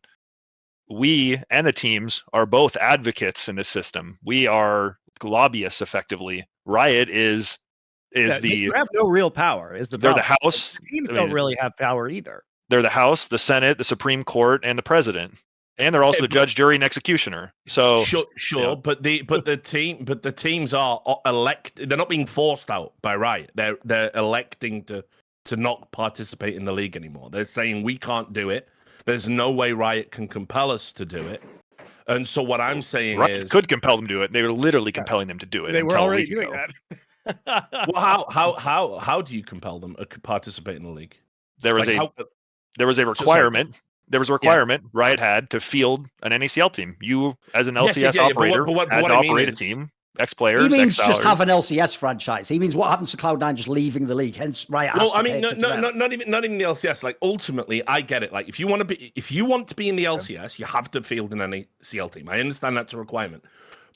Speaker 3: we and the teams are both advocates in this system. We are lobbyists, effectively. Riot is
Speaker 2: you have no real power. Is the
Speaker 3: they're
Speaker 2: problem.
Speaker 3: the House.
Speaker 2: The teams don't really have power either.
Speaker 3: They're the House, the Senate, the Supreme Court, and the President, and they're also the judge, jury, and executioner. So
Speaker 1: sure, but the teams are elected. They're not being forced out by Riot. They're electing to not participate in the league anymore. They're saying we can't do it. There's no way Riot can compel us to do it. And so what I'm saying
Speaker 3: Riot
Speaker 1: is,
Speaker 3: could compel them to do it. They were literally compelling them to do it.
Speaker 2: They were already doing that.
Speaker 1: Well, how do you compel them to participate in the league?
Speaker 3: There was a requirement. There was a requirement Riot had to field an NACL team. You, as an LCS operator, had to operate a team. X players.
Speaker 4: He means
Speaker 3: X
Speaker 4: just have an LCS franchise. He means what happens to Cloud9 just leaving the league. Hence, Riot.
Speaker 1: No, I mean, not even the LCS. Like ultimately, I get it. Like if you want to be in the LCS, you have to field an NACL team. I understand that's a requirement,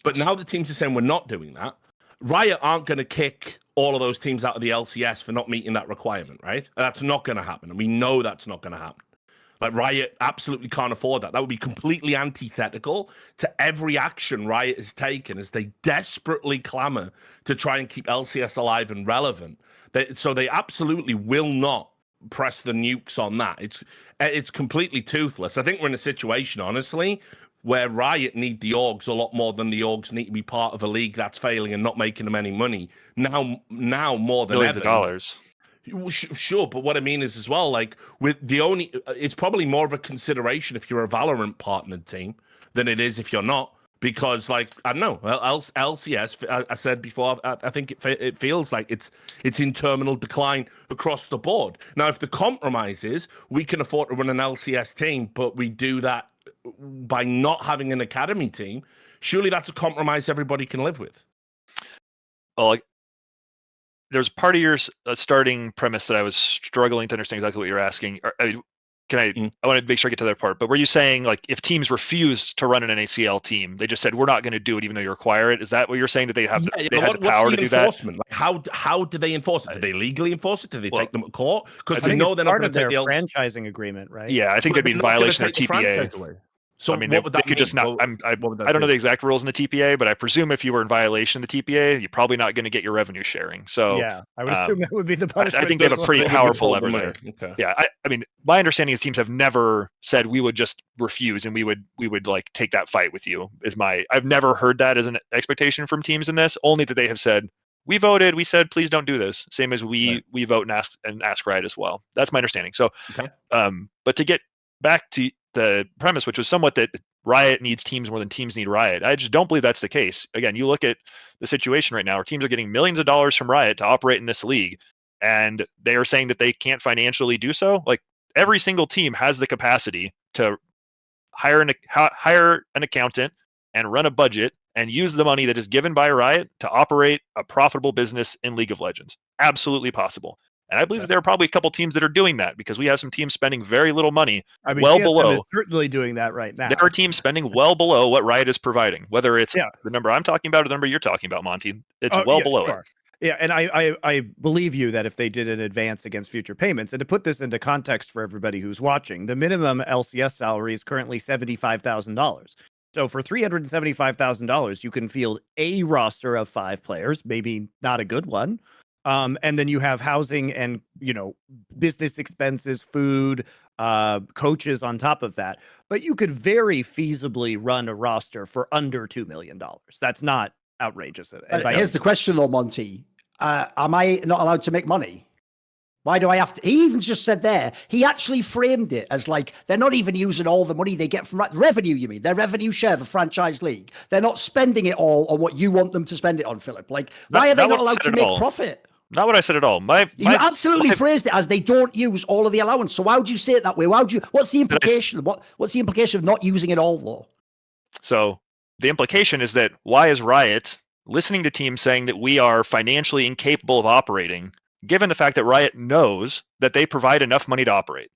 Speaker 1: but now the teams are saying we're not doing that. Riot aren't going to kick all of those teams out of the LCS for not meeting that requirement, right? That's not going to happen, and we know that's not going to happen. Like Riot absolutely can't afford that. That would be completely antithetical to every action Riot has taken as they desperately clamor to try and keep LCS alive and relevant. So they absolutely will not press the nukes on that. It's completely toothless. I think we're in a situation, honestly, where Riot need the orgs a lot more than the orgs need to be part of a league that's failing and not making them any money. Now more than
Speaker 3: millions
Speaker 1: ever.
Speaker 3: Of dollars.
Speaker 1: Sure, but what I mean is as well, like with it's probably more of a consideration if you're a Valorant partnered team than it is if you're not, because like I don't know, LCS. I said before, I think it feels like it's in terminal decline across the board. Now, if the compromise is we can afford to run an LCS team, but we do that by not having an academy team, surely that's a compromise everybody can live with.
Speaker 3: Well, there's part of your starting premise that I was struggling to understand exactly what you're asking. I want to make sure I get to that part, but were you saying like if teams refused to run an NACL team, they just said we're not going to do it even though you require it? Is that what you're saying, that they have they had the power to do that?
Speaker 1: Like how do they enforce it? Do they legally enforce it? Do they take them to court? Because
Speaker 2: I
Speaker 1: we
Speaker 2: think
Speaker 1: know
Speaker 2: it's
Speaker 1: they're not
Speaker 2: part
Speaker 1: going
Speaker 2: of
Speaker 1: to take
Speaker 2: their
Speaker 1: the
Speaker 2: franchising agreement, right?
Speaker 3: Yeah, I think they'd be in violation of TPA.
Speaker 1: So
Speaker 3: I mean,
Speaker 1: what would that
Speaker 3: they could
Speaker 1: mean?
Speaker 3: just not. I don't know the exact rules in the TPA, but I presume if you were in violation of the TPA, you're probably not going to get your revenue sharing. So
Speaker 2: yeah, I would assume that would be the punishment.
Speaker 3: I think they have a pretty powerful lever
Speaker 1: there.
Speaker 3: there.
Speaker 1: Okay.
Speaker 3: Yeah, I mean, my understanding is teams have never said we would just refuse and we would like take that fight with you. I've never heard that as an expectation from teams in this. Only that they have said we voted, we said please don't do this. Same as we vote and ask Riot as well. That's my understanding. So, but to get back to the premise, which was somewhat that Riot needs teams more than teams need Riot. I just don't believe that's the case. Again, you look at the situation right now where teams are getting millions of dollars from Riot to operate in this league, and they are saying that they can't financially do so. Like every single team has the capacity to hire an accountant and run a budget and use the money that is given by Riot to operate a profitable business in League of Legends. Absolutely possible. And I believe that there are probably a couple teams that are doing that, because we have some teams spending very little money,
Speaker 2: I mean,
Speaker 3: well
Speaker 2: TSM
Speaker 3: below.
Speaker 2: is certainly doing that right now.
Speaker 3: There are teams spending well below what Riot is providing, whether it's the number I'm talking about or the number you're talking about, Monty. It's well below it.
Speaker 2: Yeah, and I believe you that if they did an advance against future payments, and to put this into context for everybody who's watching, the minimum LCS salary is currently $75,000. So for $375,000, you can field a roster of 5 players, maybe not a good one. And then you have housing and, business expenses, food, coaches on top of that. But you could very feasibly run a roster for under $2 million. That's not outrageous.
Speaker 4: Here's the question though, Monty. Am I not allowed to make money? Why do I have to? He even just said there, he actually framed it as like, they're not even using all the money they get from revenue, you mean? Their revenue share, the franchise league. They're not spending it all on what you want them to spend it on, Philip. Like, why are they not allowed to make profit?
Speaker 3: Not what I said at all.
Speaker 4: You absolutely phrased it as they don't use all of the allowance. So why would you say it that way? What's the implication? What's the implication of not using it all though?
Speaker 3: So the implication is that why is Riot listening to teams saying that we are financially incapable of operating, given the fact that Riot knows that they provide enough money to operate?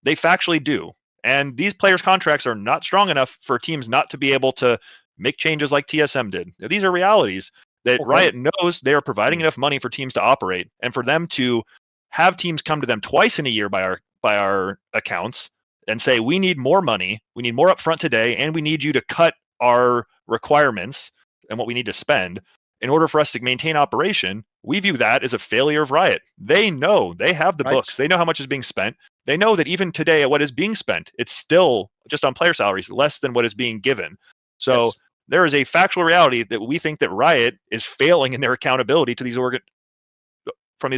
Speaker 3: They factually do. And these players' contracts are not strong enough for teams not to be able to make changes like TSM did. Now, these are realities that Riot knows they are providing enough money for teams to operate, and for them to have teams come to them twice in a year by our accounts and say, we need more money, we need more upfront today, and we need you to cut our requirements and what we need to spend in order for us to maintain operation. We view that as a failure of Riot. They know, they have the books, they know how much is being spent. They know that even today at what is being spent, it's still just on player salaries, less than what is being given. So there is a factual reality that we think that Riot is failing in their accountability to these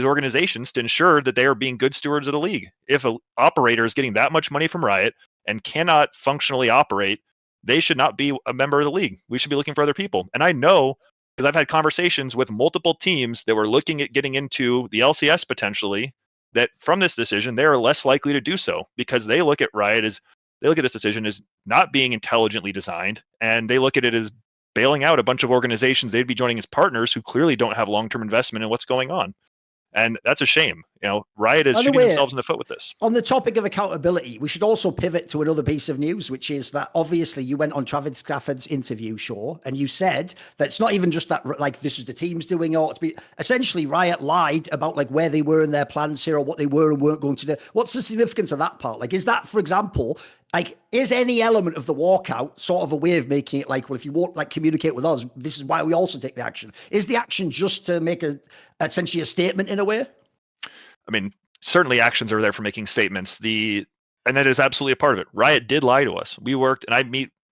Speaker 3: organizations to ensure that they are being good stewards of the league. If an operator is getting that much money from Riot and cannot functionally operate, they should not be a member of the league. We should be looking for other people. And I know, because I've had conversations with multiple teams that were looking at getting into the LCS potentially, that from this decision, they are less likely to do so, because they look at this decision as not being intelligently designed, and they look at it as bailing out a bunch of organizations they'd be joining as partners who clearly don't have long-term investment in what's going on. And that's a shame. Riot is shooting themselves in the foot with this.
Speaker 4: On the topic of accountability, we should also pivot to another piece of news, which is that obviously you went on Travis Stafford's interview show and you said that it's not even just that, like, this is the teams doing, or essentially Riot lied about like where they were in their plans here, or what they were and weren't going to do. What's the significance of that part? Like, is that, for example, like, is any element of the walkout sort of a way of making it like, well, if you won't like communicate with us, this is why we also take the action? Is the action just to make essentially a statement in a way?
Speaker 3: I mean, certainly actions are there for making statements. And that is absolutely a part of it. Riot did lie to us. We worked, and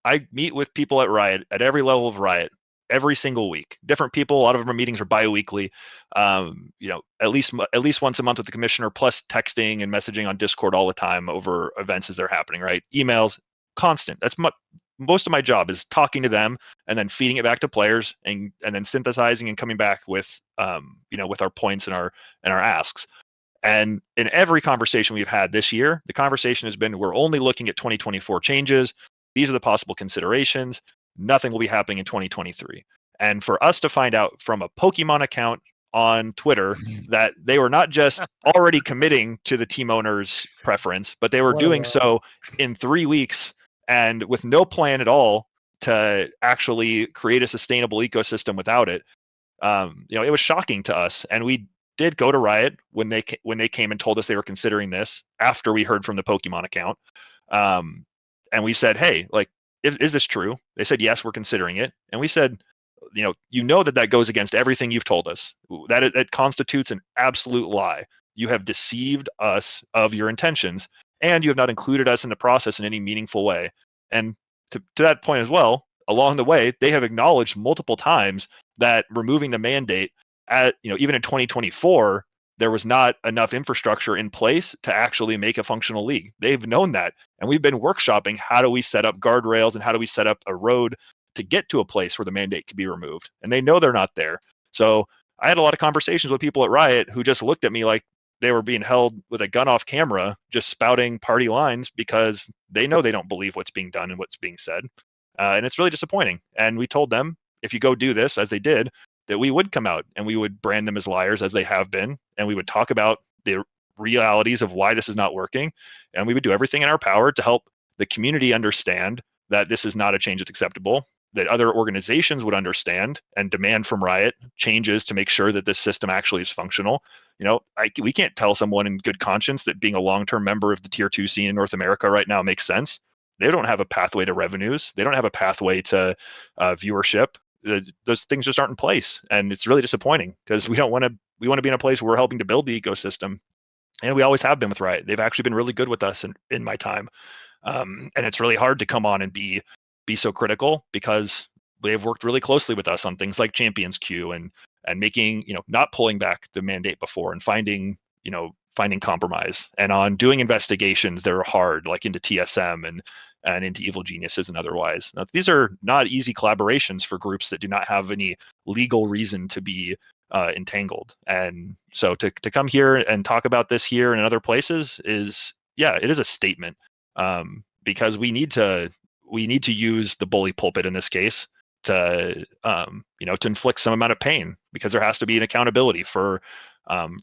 Speaker 3: I meet with people at Riot at every level of Riot every single week. Different people. A lot of them are meetings are bi-weekly. At least once a month with the commissioner, plus texting and messaging on Discord all the time over events as they're happening. Right? Emails, constant. That's most of my job, is talking to them and then feeding it back to players and then synthesizing and coming back with with our points and our asks. And in every conversation we've had this year, the conversation has been, we're only looking at 2024 changes. These are the possible considerations. Nothing will be happening in 2023. And for us to find out from a Pokemon account on Twitter that they were not just already committing to the team owner's preference, but they were doing so in 3 weeks and with no plan at all to actually create a sustainable ecosystem without it. It was shocking to us, and we did go to Riot when they came and told us they were considering this after we heard from the Pokemon account, and we said, "Hey, like, is this true?" They said, "Yes, we're considering it," and we said, that goes against everything you've told us. That it constitutes an absolute lie. You have deceived us of your intentions, and you have not included us in the process in any meaningful way. And to that point as well, along the way, they have acknowledged multiple times that removing the mandate even in 2024, there was not enough infrastructure in place to actually make a functional league. They've known that. And we've been workshopping how do we set up guardrails and how do we set up a road to get to a place where the mandate can be removed. And they know they're not there. So I had a lot of conversations with people at Riot who just looked at me like they were being held with a gun off camera, just spouting party lines because they know they don't believe what's being done and what's being said. And it's really disappointing. And we told them, if you go do this, as they did, that we would come out and we would brand them as liars, as they have been. And we would talk about the realities of why this is not working. And we would do everything in our power to help the community understand that this is not a change that's acceptable, that other organizations would understand and demand from Riot changes to make sure that this system actually is functional. We can't tell someone in good conscience that being a long-term member of the tier 2 scene in North America right now makes sense. They don't have a pathway to revenues. They don't have a pathway to viewership. Those things just aren't in place. And it's really disappointing because we want to be in a place where we're helping to build the ecosystem. And we always have been with Riot. They've actually been really good with us in my time. And it's really hard to come on and be so critical because they've worked really closely with us on things like Champions Queue and making, not pulling back the mandate before and finding compromise, and on doing investigations that are hard, like into TSM and into Evil Geniuses and otherwise. Now, these are not easy collaborations for groups that do not have any legal reason to be entangled. And so to come here and talk about this here and in other places it is a statement, because we need to use the bully pulpit in this case to inflict some amount of pain, because there has to be an accountability for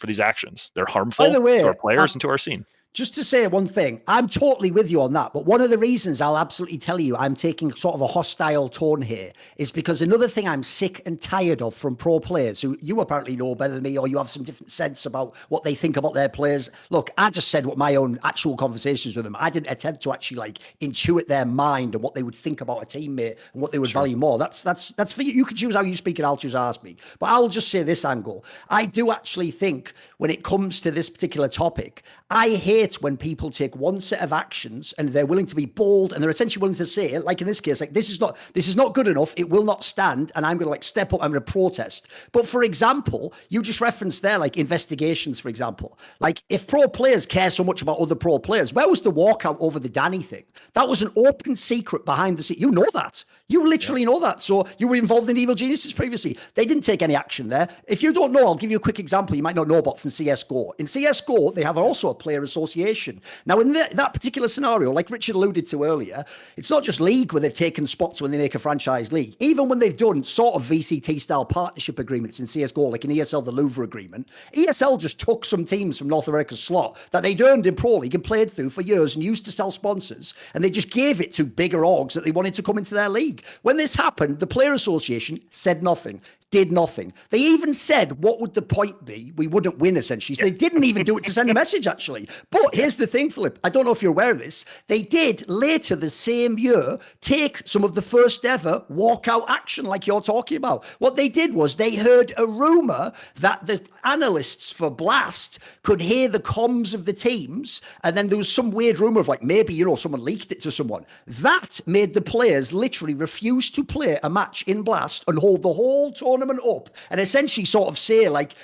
Speaker 3: these actions. They're harmful to our players and to our scene.
Speaker 4: Just to say one thing, I'm totally with you on that. But one of the reasons I'll absolutely tell you I'm taking sort of a hostile tone here is because another thing I'm sick and tired of from pro players who you apparently know better than me, or you have some different sense about what they think about their players. Look, I just said what my own actual conversations with them. I didn't attempt to actually intuit their mind and what they would think about a teammate and what they would value more. That's for you. You can choose how you speak and I'll choose how I speak. But I'll just say this angle. I do actually think when it comes to this particular topic, I hate when people take one set of actions and they're willing to be bold and they're essentially willing to say, like in this case, this is not good enough. It will not stand. And I'm going to step up. I'm going to protest. But for example, you just referenced there, investigations, for example, if pro players care so much about other pro players, where was the walkout over the Danny thing? That was an open secret behind the scene. You know that. You literally know that. So you were involved in Evil Geniuses previously. They didn't take any action there. If you don't know, I'll give you a quick example you might not know about from CSGO. In CSGO, they have also a player association. Now, in that particular scenario, like Richard alluded to earlier, it's not just league where they've taken spots when they make a franchise league. Even when they've done sort of VCT-style partnership agreements in CSGO, like in ESL, the Louvre agreement, ESL just took some teams from North America's slot that they'd earned in Pro League and played through for years and used to sell sponsors, and they just gave it to bigger orgs that they wanted to come into their league. When this happened, the Player Association said nothing, did nothing. They even said, what would the point be? We wouldn't win, essentially. So they didn't even do it to send a message, actually. But here's the thing, Philip. I don't know if you're aware of this. They did later the same year take some of the first ever walkout action like you're talking about. What they did was they heard a rumor that the analysts for Blast could hear the comms of the teams, and then there was some weird rumor of maybe, someone leaked it to someone. That made the players literally refuse to play a match in Blast and hold the whole tournament tournament up and essentially sort of say like,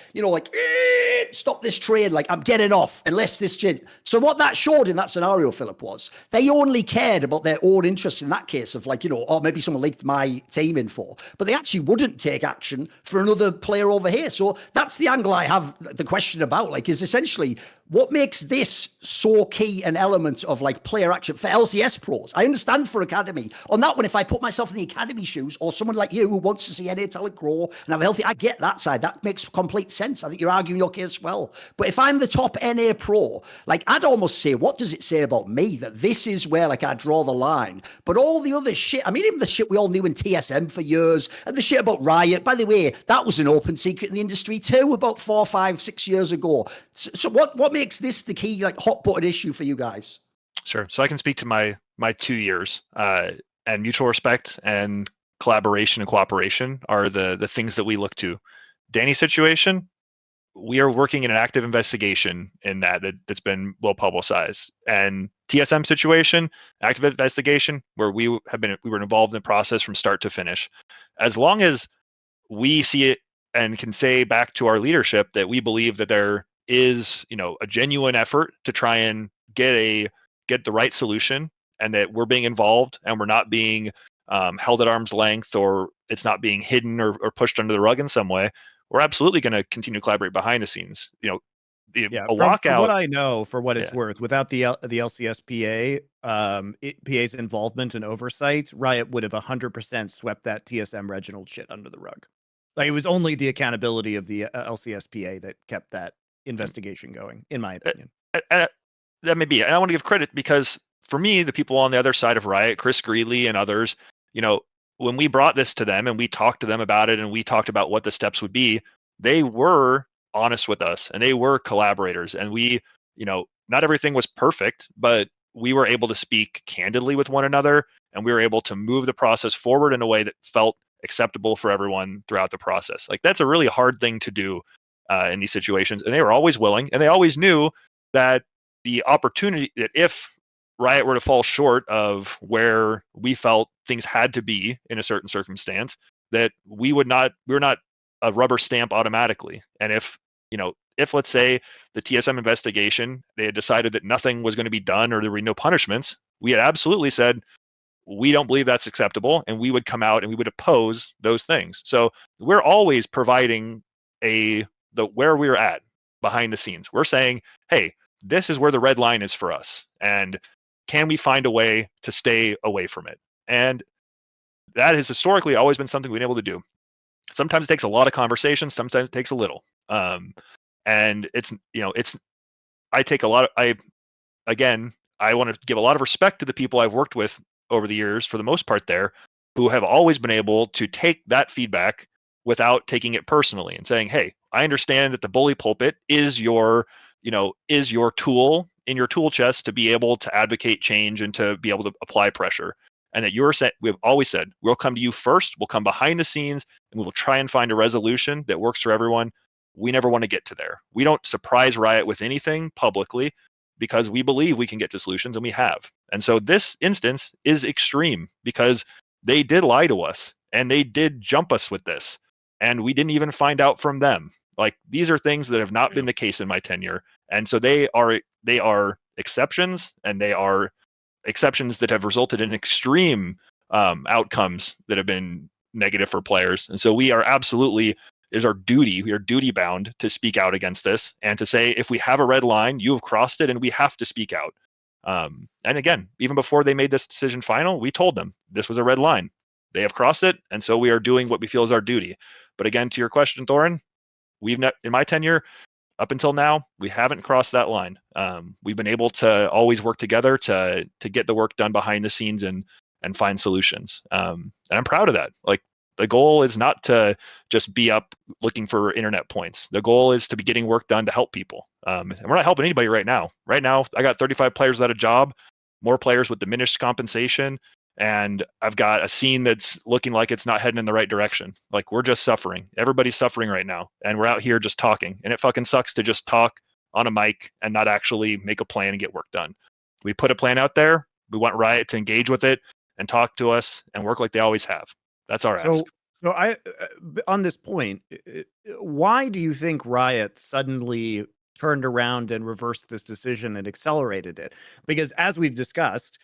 Speaker 4: stop this train, like I'm getting off unless this shit. So what that showed in that scenario, Philip, was they only cared about their own interests in that case of like, or maybe someone leaked my team info, but they actually wouldn't take action for another player over here. So that's the angle I have the question about, like, is essentially what makes this so key an element of like player action for LCS pros. I understand for academy. On that one, if I put myself in the academy shoes or someone like you who wants to see NA talent grow and have a healthy, I get that side. That makes complete sense. I think you're arguing your case well. But if I'm the top NA pro, like I'd almost say, what does it say about me that this is where like I draw the line? But all the other shit, I mean, even the shit we all knew in TSM for years and the shit about Riot, by the way, that was an open secret in the industry too about 4, 5, 6 years ago. So what makes this the key like hot button issue for you guys?
Speaker 3: Sure. So I can speak to my 2 years, and mutual respect and collaboration and cooperation are the things that we look to. Danny's situation, we are working in an active investigation in that's been well publicized. And TSM situation, active investigation, where we were involved in the process from start to finish. As long as we see it and can say back to our leadership that we believe that there is, a genuine effort to try and get the right solution, and that we're being involved and we're not being held at arm's length, or it's not being hidden or pushed under the rug in some way, we're absolutely going to continue to collaborate behind the scenes. A walkout.
Speaker 2: From what I know, for what it's worth, without the LCSPA, PA's involvement and oversight, Riot would have 100% swept that TSM Reginald shit under the rug. Like it was only the accountability of the LCSPA that kept that investigation going, in my opinion.
Speaker 3: That may be, and I want to give credit because for me, the people on the other side of Riot, Chris Greeley and others, when we brought this to them and we talked to them about it and we talked about what the steps would be, they were honest with us and they were collaborators. And we, not everything was perfect, but we were able to speak candidly with one another, and we were able to move the process forward in a way that felt acceptable for everyone throughout the process. Like that's a really hard thing to do in these situations. And they were always willing, and they always knew that the opportunity that if Riot were to fall short of where we felt things had to be in a certain circumstance, that we're not a rubber stamp automatically. And if let's say the TSM investigation, they had decided that nothing was going to be done or there were no punishments, we had absolutely said, we don't believe that's acceptable, and we would come out and we would oppose those things. So we're always providing where we're at behind the scenes. We're saying, hey, this is where the red line is for us, and can we find a way to stay away from it? And that has historically always been something we've been able to do. Sometimes it takes a lot of conversation, sometimes it takes a little. And I want to give a lot of respect to the people I've worked with over the years, for the most part there, who have always been able to take that feedback without taking it personally and saying, hey, I understand that the bully pulpit is your tool in your tool chest to be able to advocate change and to be able to apply pressure. And that we've always said, we'll come to you first, we'll come behind the scenes, and we will try and find a resolution that works for everyone. We never want to get to there. We don't surprise Riot with anything publicly because we believe we can get to solutions, and we have. And so this instance is extreme because they did lie to us and they did jump us with this, and we didn't even find out from them. Like, these are things that have not been the case in my tenure. And so they are exceptions, and they are exceptions that have resulted in extreme outcomes that have been negative for players. And so we are absolutely, we are duty bound to speak out against this and to say, if we have a red line, you have crossed it and we have to speak out. And again, even before they made this decision final, we told them this was a red line. They have crossed it, and so we are doing what we feel is our duty. But again, to your question, Thorin, in my tenure, up until now, we haven't crossed that line. We've been able to always work together to get the work done behind the scenes and find solutions. And I'm proud of that. Like, the goal is not to just be up looking for internet points. The goal is to be getting work done to help people. And we're not helping anybody right now. Right now, I got 35 players without a job, more players with diminished compensation, and I've got a scene that's looking like it's not heading in the right direction. Like, we're just suffering. Everybody's suffering right now, and we're out here just talking. And it fucking sucks to just talk on a mic and not actually make a plan and get work done. We put a plan out there. We want Riot to engage with it and talk to us and work like they always have. That's our ask.
Speaker 2: So on this point, why do you think Riot suddenly turned around and reversed this decision and accelerated it? Because as we've discussed,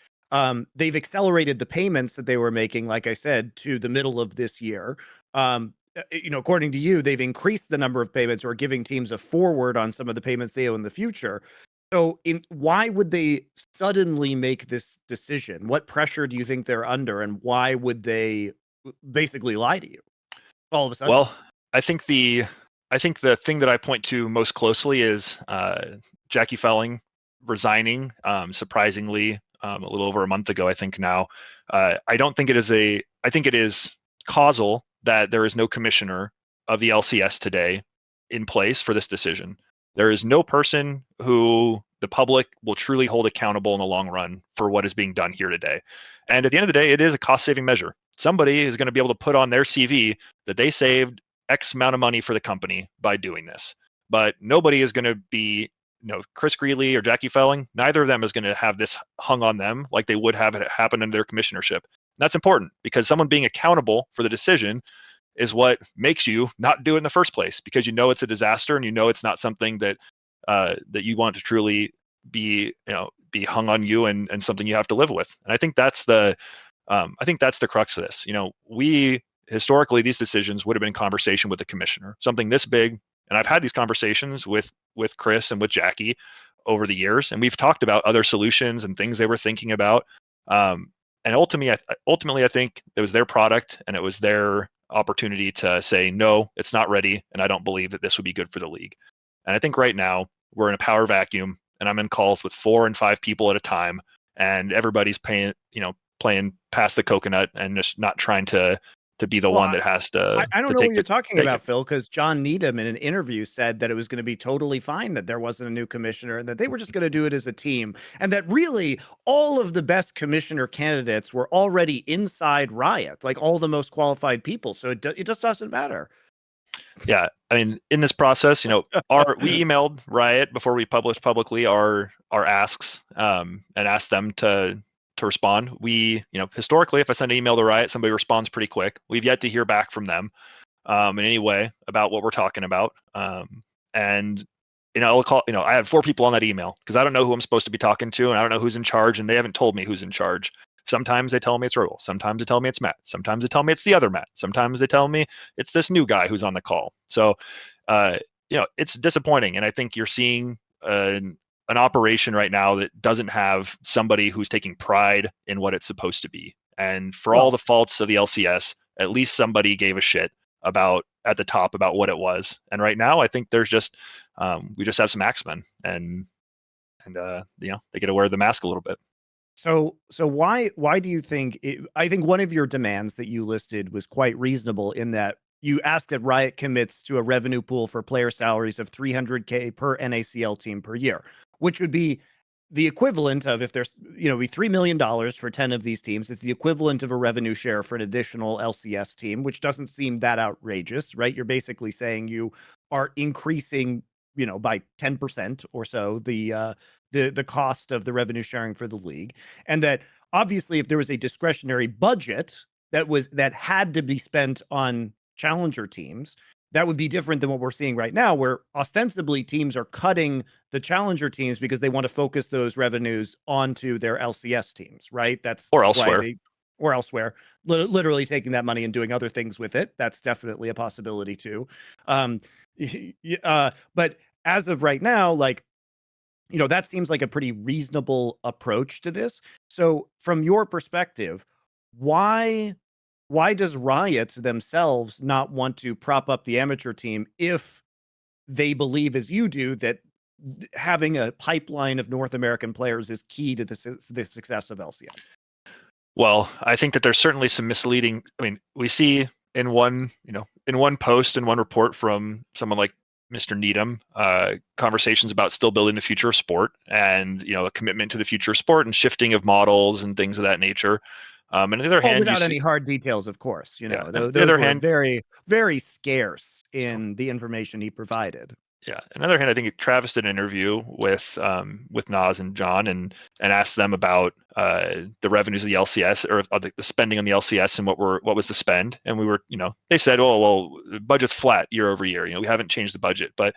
Speaker 2: they've accelerated the payments that they were making, like I said, to the middle of this year. According to you, they've increased the number of payments or giving teams a forward on some of the payments they owe in the future. So why would they suddenly make this decision? What pressure do you think they're under, and why would they basically lie to you all of a sudden?
Speaker 3: Well, I think the thing that I point to most closely is Jackie Felling resigning, surprisingly, a little over a month ago, I think now. I don't think it is I think it is causal that there is no commissioner of the LCS today in place for this decision. There is no person who the public will truly hold accountable in the long run for what is being done here today. And at the end of the day, it is a cost-saving measure. Somebody is going to be able to put on their CV that they saved X amount of money for the company by doing this. But nobody is going to be, Chris Greeley or Jackie Felling, neither of them is going to have this hung on them like they would have it happen under their commissionership. And that's important because someone being accountable for the decision is what makes you not do it in the first place, because it's a disaster and it's not something that that you want to truly be hung on you and something you have to live with. And I think that's the crux of this. We historically, these decisions would have been in conversation with the commissioner, something this big. And I've had these conversations with Chris and with Jackie over the years, and we've talked about other solutions and things they were thinking about. And ultimately, I think it was their product and it was their opportunity to say, no, it's not ready, and I don't believe that this would be good for the league. And I think right now we're in a power vacuum, and I'm in calls with 4 and 5 people at a time, and everybody's playing past the coconut and just not trying to be the one that has to.
Speaker 2: I don't know what you're talking about, Phil, because John Needham in an interview said that it was going to be totally fine that there wasn't a new commissioner and that they were just going to do it as a team, and that really all of the best commissioner candidates were already inside Riot, like all the most qualified people. So it just doesn't matter.
Speaker 3: Yeah, I mean, in this process, we emailed Riot before we published publicly our asks, and asked them to respond. We, historically, if I send an email to Riot, somebody responds pretty quick. We've yet to hear back from them in any way about what we're talking about. And I'll call, I have 4 people on that email because I don't know who I'm supposed to be talking to, and I don't know who's in charge, and they haven't told me who's in charge. Sometimes they tell me it's Rogel. Sometimes they tell me it's Matt. Sometimes they tell me it's the other Matt. Sometimes they tell me it's this new guy who's on the call. So, it's disappointing. And I think you're seeing an operation right now that doesn't have somebody who's taking pride in what it's supposed to be. And for all the faults of the LCS, at least somebody gave a shit at the top about what it was. And right now, I think there's just we just have some axemen, and they get to wear the mask a little bit.
Speaker 2: So why do you think I think one of your demands that you listed was quite reasonable in that you asked that Riot commits to a revenue pool for player salaries of $300K per NACL team per year, which would be the equivalent of, if there's, be $3 million for 10 of these teams. It's the equivalent of a revenue share for an additional LCS team, which doesn't seem that outrageous, right? You're basically saying you are increasing, by 10% or so the cost of the revenue sharing for the league. And that obviously if there was a discretionary budget that had to be spent on challenger teams, that would be different than what we're seeing right now, where ostensibly teams are cutting the challenger teams because they want to focus those revenues onto their LCS teams, right? That's
Speaker 3: or elsewhere.
Speaker 2: Or elsewhere, literally taking that money and doing other things with it. That's definitely a possibility too. But as of right now, that seems like a pretty reasonable approach to this. So from your perspective, why does Riot themselves not want to prop up the amateur team if they believe, as you do, that having a pipeline of North American players is key to the success of LCS?
Speaker 3: Well, I think that there's certainly some misleading. I mean, we see in one post and one report from someone like Mr. Needham, conversations about still building the future of sport and, a commitment to the future of sport and shifting of models and things of that nature. And on the other hand,
Speaker 2: without any hard details, of course,
Speaker 3: Yeah.
Speaker 2: those
Speaker 3: the other
Speaker 2: were
Speaker 3: hand,
Speaker 2: very, very scarce in the information he provided.
Speaker 3: yeah. On the other hand, I think Travis did an interview with Nas and John and asked them about the revenues of the LCS or the spending on the LCS and what was the spend. And we were, they said, oh, well, the budget's flat year over year. We haven't changed the budget, but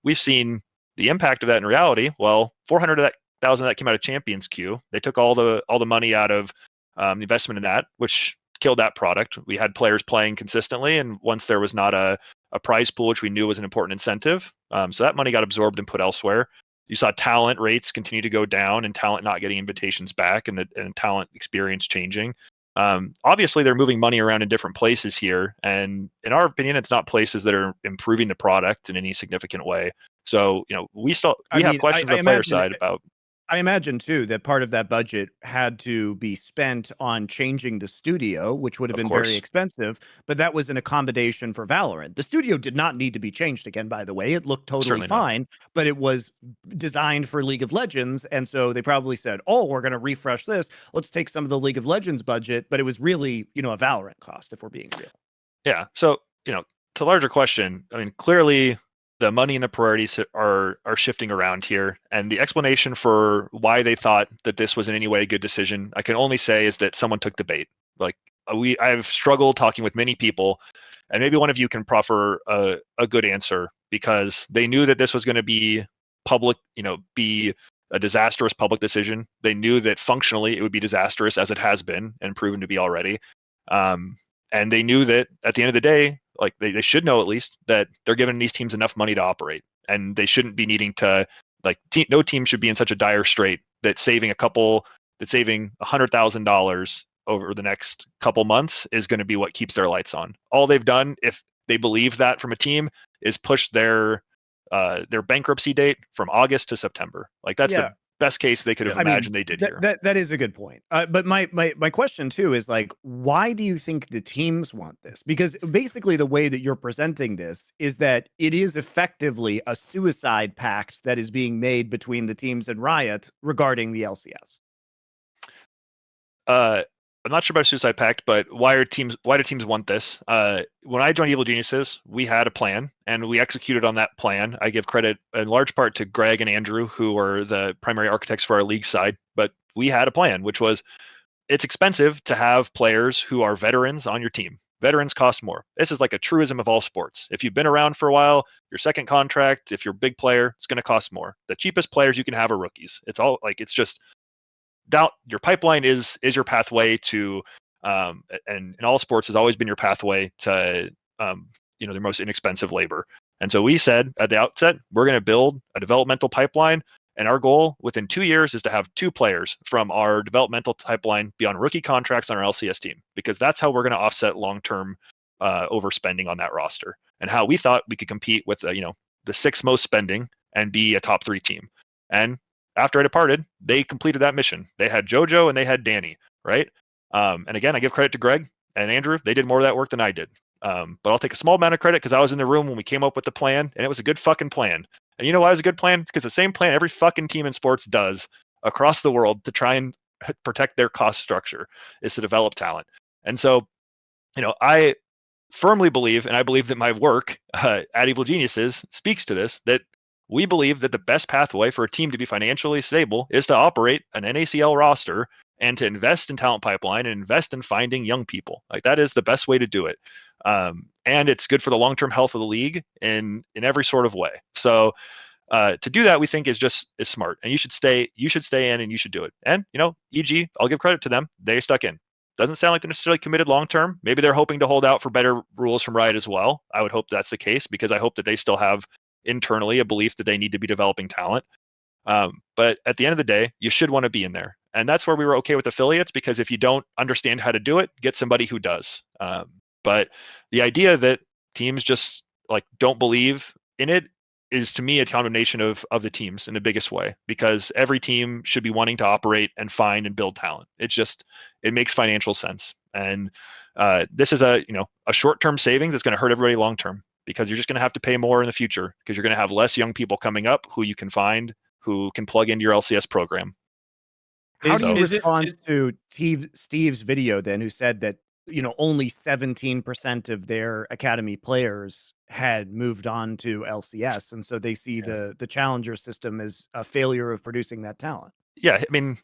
Speaker 3: we've seen the impact of that in reality. Well, 400,000 that came out of Champions Queue. They took all the money out of the investment in that, which killed that product. We had players playing consistently, and once there was not a prize pool, which we knew was an important incentive, so that money got absorbed and put elsewhere. You saw talent rates continue to go down and talent not getting invitations back, and talent experience changing. Obviously, they're moving money around in different places here, and in our opinion, it's not places that are improving the product in any significant way. So, we have questions on the player side about.
Speaker 2: I imagine, too, that part of that budget had to be spent on changing the studio, which would have been very expensive, but that was an accommodation for Valorant. The studio did not need to be changed again, by the way. It looked totally fine, but it was designed for League of Legends, and so they probably said, oh, we're going to refresh this. Let's take some of the League of Legends budget, but it was really, a Valorant cost, if we're being real.
Speaker 3: Yeah, so, to larger question, I mean, clearly the money and the priorities are shifting around here, and the explanation for why they thought that this was in any way a good decision, I can only say, is that someone took the bait. Like I've struggled talking with many people, and maybe one of you can proffer a good answer, because they knew that this was going to be public, be a disastrous public decision. They knew that functionally it would be disastrous, as it has been and proven to be already. And they knew that at the end of the day, like they should know at least that they're giving these teams enough money to operate, and they shouldn't be needing to, no team should be in such a dire strait that saving $100,000 over the next couple months is going to be what keeps their lights on. All they've done, if they believe that from a team, is push their bankruptcy date from August to September. Like that's the best case they could have imagined they did here.
Speaker 2: That is a good point. But my question too is, like, why do you think the teams want this? Because basically the way that you're presenting this is that it is effectively a suicide pact that is being made between the teams and Riot regarding the LCS.
Speaker 3: I'm not sure about a suicide pact, but why do teams want this? When I joined Evil Geniuses, we had a plan and we executed on that plan. I give credit in large part to Greg and Andrew, who were the primary architects for our league side, but we had a plan, which was, it's expensive to have players who are veterans on your team. Veterans cost more. This is like a truism of all sports. If you've been around for a while, your second contract, if you're a big player, it's going to cost more. The cheapest players you can have are rookies. It's just your pipeline is your pathway to, and in all sports has always been your pathway to, the most inexpensive labor. And so we said at the outset, we're going to build a developmental pipeline, and our goal within 2 years is to have 2 players from our developmental pipeline be on rookie contracts on our LCS team, because that's how we're going to offset long-term overspending on that roster, and how we thought we could compete with the 6th most spending and be a top 3 team. And after I departed, they completed that mission. They had JoJo and they had Danny, right? And again, I give credit to Greg and Andrew. They did more of that work than I did. But I'll take a small amount of credit because I was in the room when we came up with the plan, and it was a good fucking plan. And you know why it was a good plan? It's because the same plan every fucking team in sports does across the world to try and protect their cost structure is to develop talent. And so, I firmly believe, and I believe that my work at Evil Geniuses speaks to this, that we believe that the best pathway for a team to be financially stable is to operate an NACL roster and to invest in talent pipeline and invest in finding young people. Like, that is the best way to do it. And it's good for the long-term health of the league in every sort of way. So to do that, we think is smart, and you should stay in and you should do it. And, EG, I'll give credit to them. They stuck in. Doesn't sound like they're necessarily committed long-term. Maybe they're hoping to hold out for better rules from Riot as well. I would hope that's the case, because I hope that they still have internally a belief that they need to be developing talent. But at the end of the day, you should want to be in there. And that's where we were okay with affiliates, because if you don't understand how to do it, get somebody who does. But the idea that teams just don't believe in it is, to me, a condemnation of the teams in the biggest way, because every team should be wanting to operate and find and build talent. It makes financial sense. And this is a short-term savings that's going to hurt everybody long-term, because you're just going to have to pay more in the future, because you're going to have less young people coming up who you can find who can plug into your LCS program.
Speaker 2: How do you
Speaker 1: Is it-
Speaker 2: respond
Speaker 1: is-
Speaker 2: to Steve's video then, who said that, you know, only 17% of their academy players had moved on to LCS, and so they see the challenger system as a failure of producing that talent?
Speaker 3: Yeah, I mean,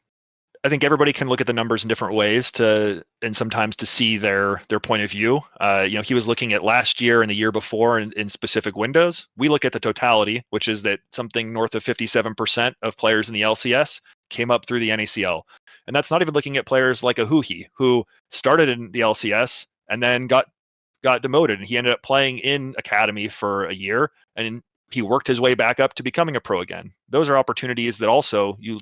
Speaker 3: I think everybody can look at the numbers in different ways and sometimes to see their point of view. He was looking at last year and the year before in specific windows. We look at the totality, which is that something north of 57% of players in the LCS came up through the NACL. And that's not even looking at players like a Huhi, who started in the LCS and then got demoted, and he ended up playing in academy for a year, and he worked his way back up to becoming a pro again. Those are opportunities that also you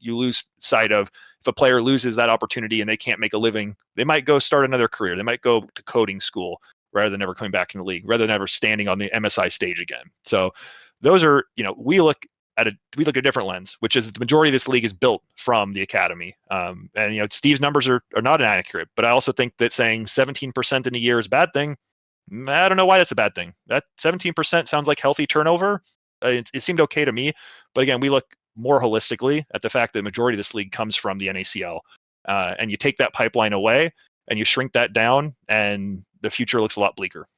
Speaker 3: lose sight of. If a player loses that opportunity and they can't make a living, they might go start another career. They might go to coding school rather than ever coming back in the league, rather than ever standing on the MSI stage again. So those are, we look at a different lens, which is the majority of this league is built from the academy. And Steve's numbers are not inaccurate, but I also think that saying 17% in a year is a bad thing. I don't know why that's a bad thing. That 17% sounds like healthy turnover. It seemed okay to me, but again, we look more holistically at the fact that the majority of this league comes from the NACL, and you take that pipeline away and you shrink that down, and the future looks a lot bleaker.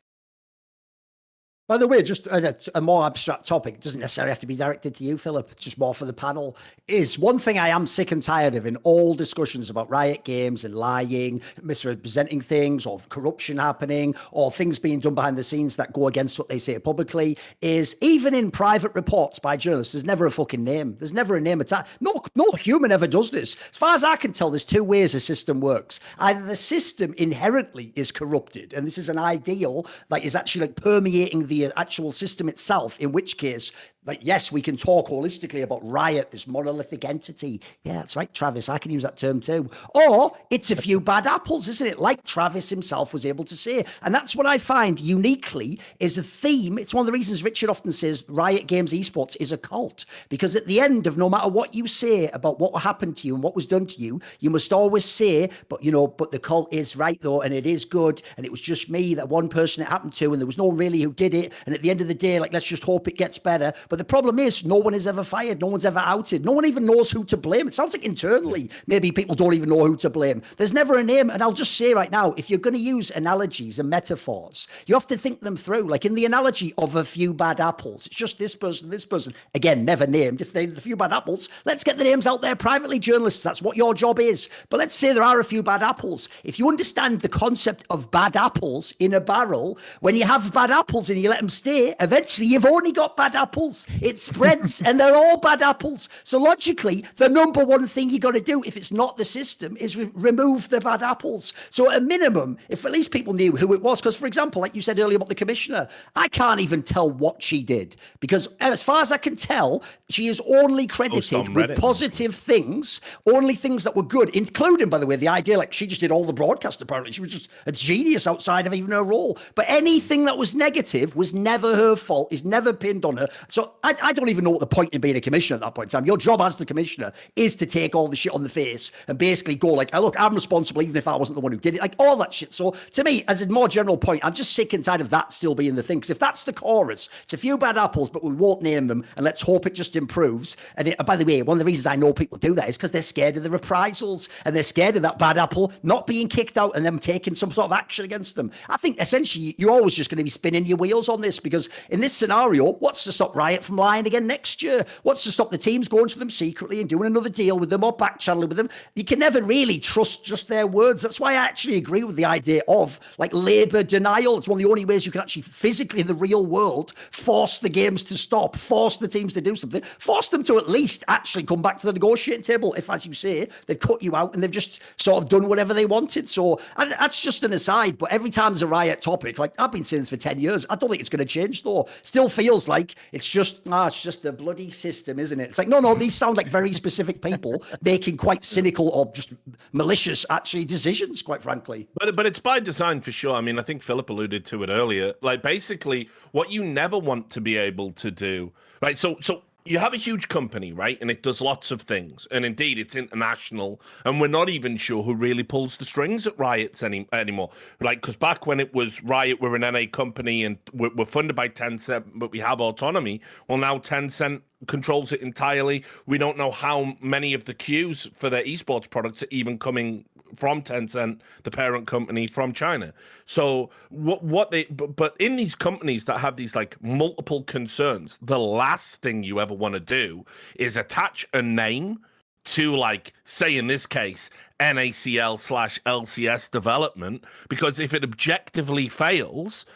Speaker 4: By the way, just a more abstract topic, it doesn't necessarily have to be directed to you, Philip, it's just more for the panel, is one thing I am sick and tired of in all discussions about Riot Games and lying, misrepresenting things, or corruption happening, or things being done behind the scenes that go against what they say publicly, is even in private reports by journalists, there's never a fucking name. There's never a name attached. No human ever does this. As far as I can tell, there's two ways a system works. Either the system inherently is corrupted, and this is an ideal that is actually like permeating the actual system itself, in which case, like, yes, we can talk holistically about Riot, this monolithic entity. Yeah, that's right, Travis. I can use that term too. Or it's a few bad apples, isn't it? Like Travis himself was able to say. And that's what I find uniquely is a theme. It's one of the reasons Richard often says Riot Games Esports is a cult. Because at the end of no matter what you say about what happened to you and what was done to you, you must always say, but the cult is right though, and it is good. And it was just me, that one person it happened to, and there was no really who did it. And at the end of the day, like, let's just hope it gets better. But the problem is no one is ever fired. No one's ever outed. No one even knows who to blame. It sounds like internally, maybe people don't even know who to blame. There's never a name. And I'll just say right now, if you're going to use analogies and metaphors, you have to think them through. Like in the analogy of a few bad apples, it's just this person, again, never named. If they're a few bad apples, let's get the names out there privately, journalists. That's what your job is. But let's say there are a few bad apples. If you understand the concept of bad apples in a barrel, when you have bad apples and you let them stay, eventually you've only got bad apples. It spreads and they're all bad apples. So logically, the number one thing you got to do, if it's not the system, is remove the bad apples. So at a minimum, if at least people knew who it was, because for example, like you said earlier about the commissioner, I can't even tell what she did, because as far as I can tell, she is only credited with positive things, only things that were good, including, by the way, the idea like she just did all the broadcast. Apparently she was just a genius outside of even her role, but anything that was negative was never her fault, is never pinned on her. So I don't even know what the point in being a commissioner at that point in time. Your job as the commissioner is to take all the shit on the face and basically go like, oh, look, I'm responsible even if I wasn't the one who did it, like all that shit. So to me, as a more general point, I'm just sick and tired of that still being the thing, because if that's the chorus, it's a few bad apples, but we won't name them, and let's hope it just improves. And by the way, one of the reasons I know people do that is because they're scared of the reprisals, and they're scared of that bad apple not being kicked out and them taking some sort of action against them. I think essentially you're always just going to be spinning your wheels on this, because in this scenario, what's to stop Riot from lying again next year? What's to stop the teams going to them secretly and doing another deal with them or back channeling with them? You can never really trust just their words. That's why I actually agree with the idea of like labor denial. It's one of the only ways you can actually physically in the real world force the games to stop, force the teams to do something, force them to at least actually come back to the negotiating table if, as you say, they've cut you out and they've just sort of done whatever they wanted. So that's just an aside, but every time there's a Riot topic, like I've been saying this for 10 years, I don't think it's going to change though. Still feels like it's just the bloody system, isn't it? It's like, no, these sound like very specific people making quite cynical or just malicious actually decisions, quite frankly.
Speaker 1: But it's by design for sure. I mean, I think Philip alluded to it earlier. Like basically what you never want to be able to do, right? So you have a huge company, right? And it does lots of things. And indeed, it's international. And we're not even sure who really pulls the strings at Riot's anymore. Like, because back when it was Riot, we're an NA company and we're funded by Tencent, but we have autonomy. Well, now Tencent controls it entirely. We don't know how many of the queues for their esports products are even coming from Tencent, the parent company from China. So but in these companies that have these like multiple concerns, the last thing you ever want to do is attach a name to, like, say in this case, NACL/LCS development, because if it objectively fails,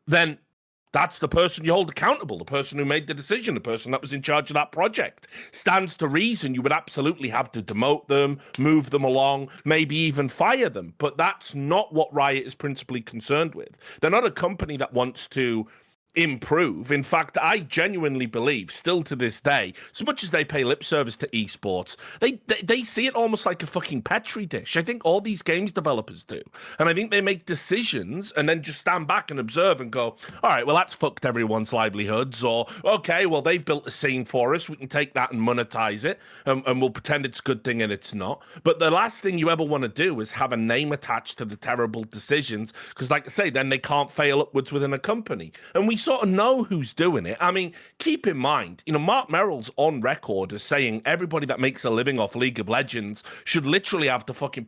Speaker 1: then that's the person you hold accountable, the person who made the decision, the person that was in charge of that project. Stands to reason you would absolutely have to demote them, move them along, maybe even fire them. But that's not what Riot is principally concerned with. They're not a company that wants to improve. In fact, I genuinely believe, still to this day, as much as they pay lip service to esports, they see it almost like a fucking petri dish. I think all these games developers do. And I think they make decisions and then just stand back and observe and go, all right, well, that's fucked everyone's livelihoods. Or, okay, well, they've built a scene for us. We can take that and monetize it. And we'll pretend it's a good thing and it's not. But the last thing you ever want to do is have a name attached to the terrible decisions. Because like I say, then they can't fail upwards within a company. And we sort of know who's doing it. I mean, keep in mind, Mark Merrill's on record as saying everybody that makes a living off League of Legends should literally have to fucking,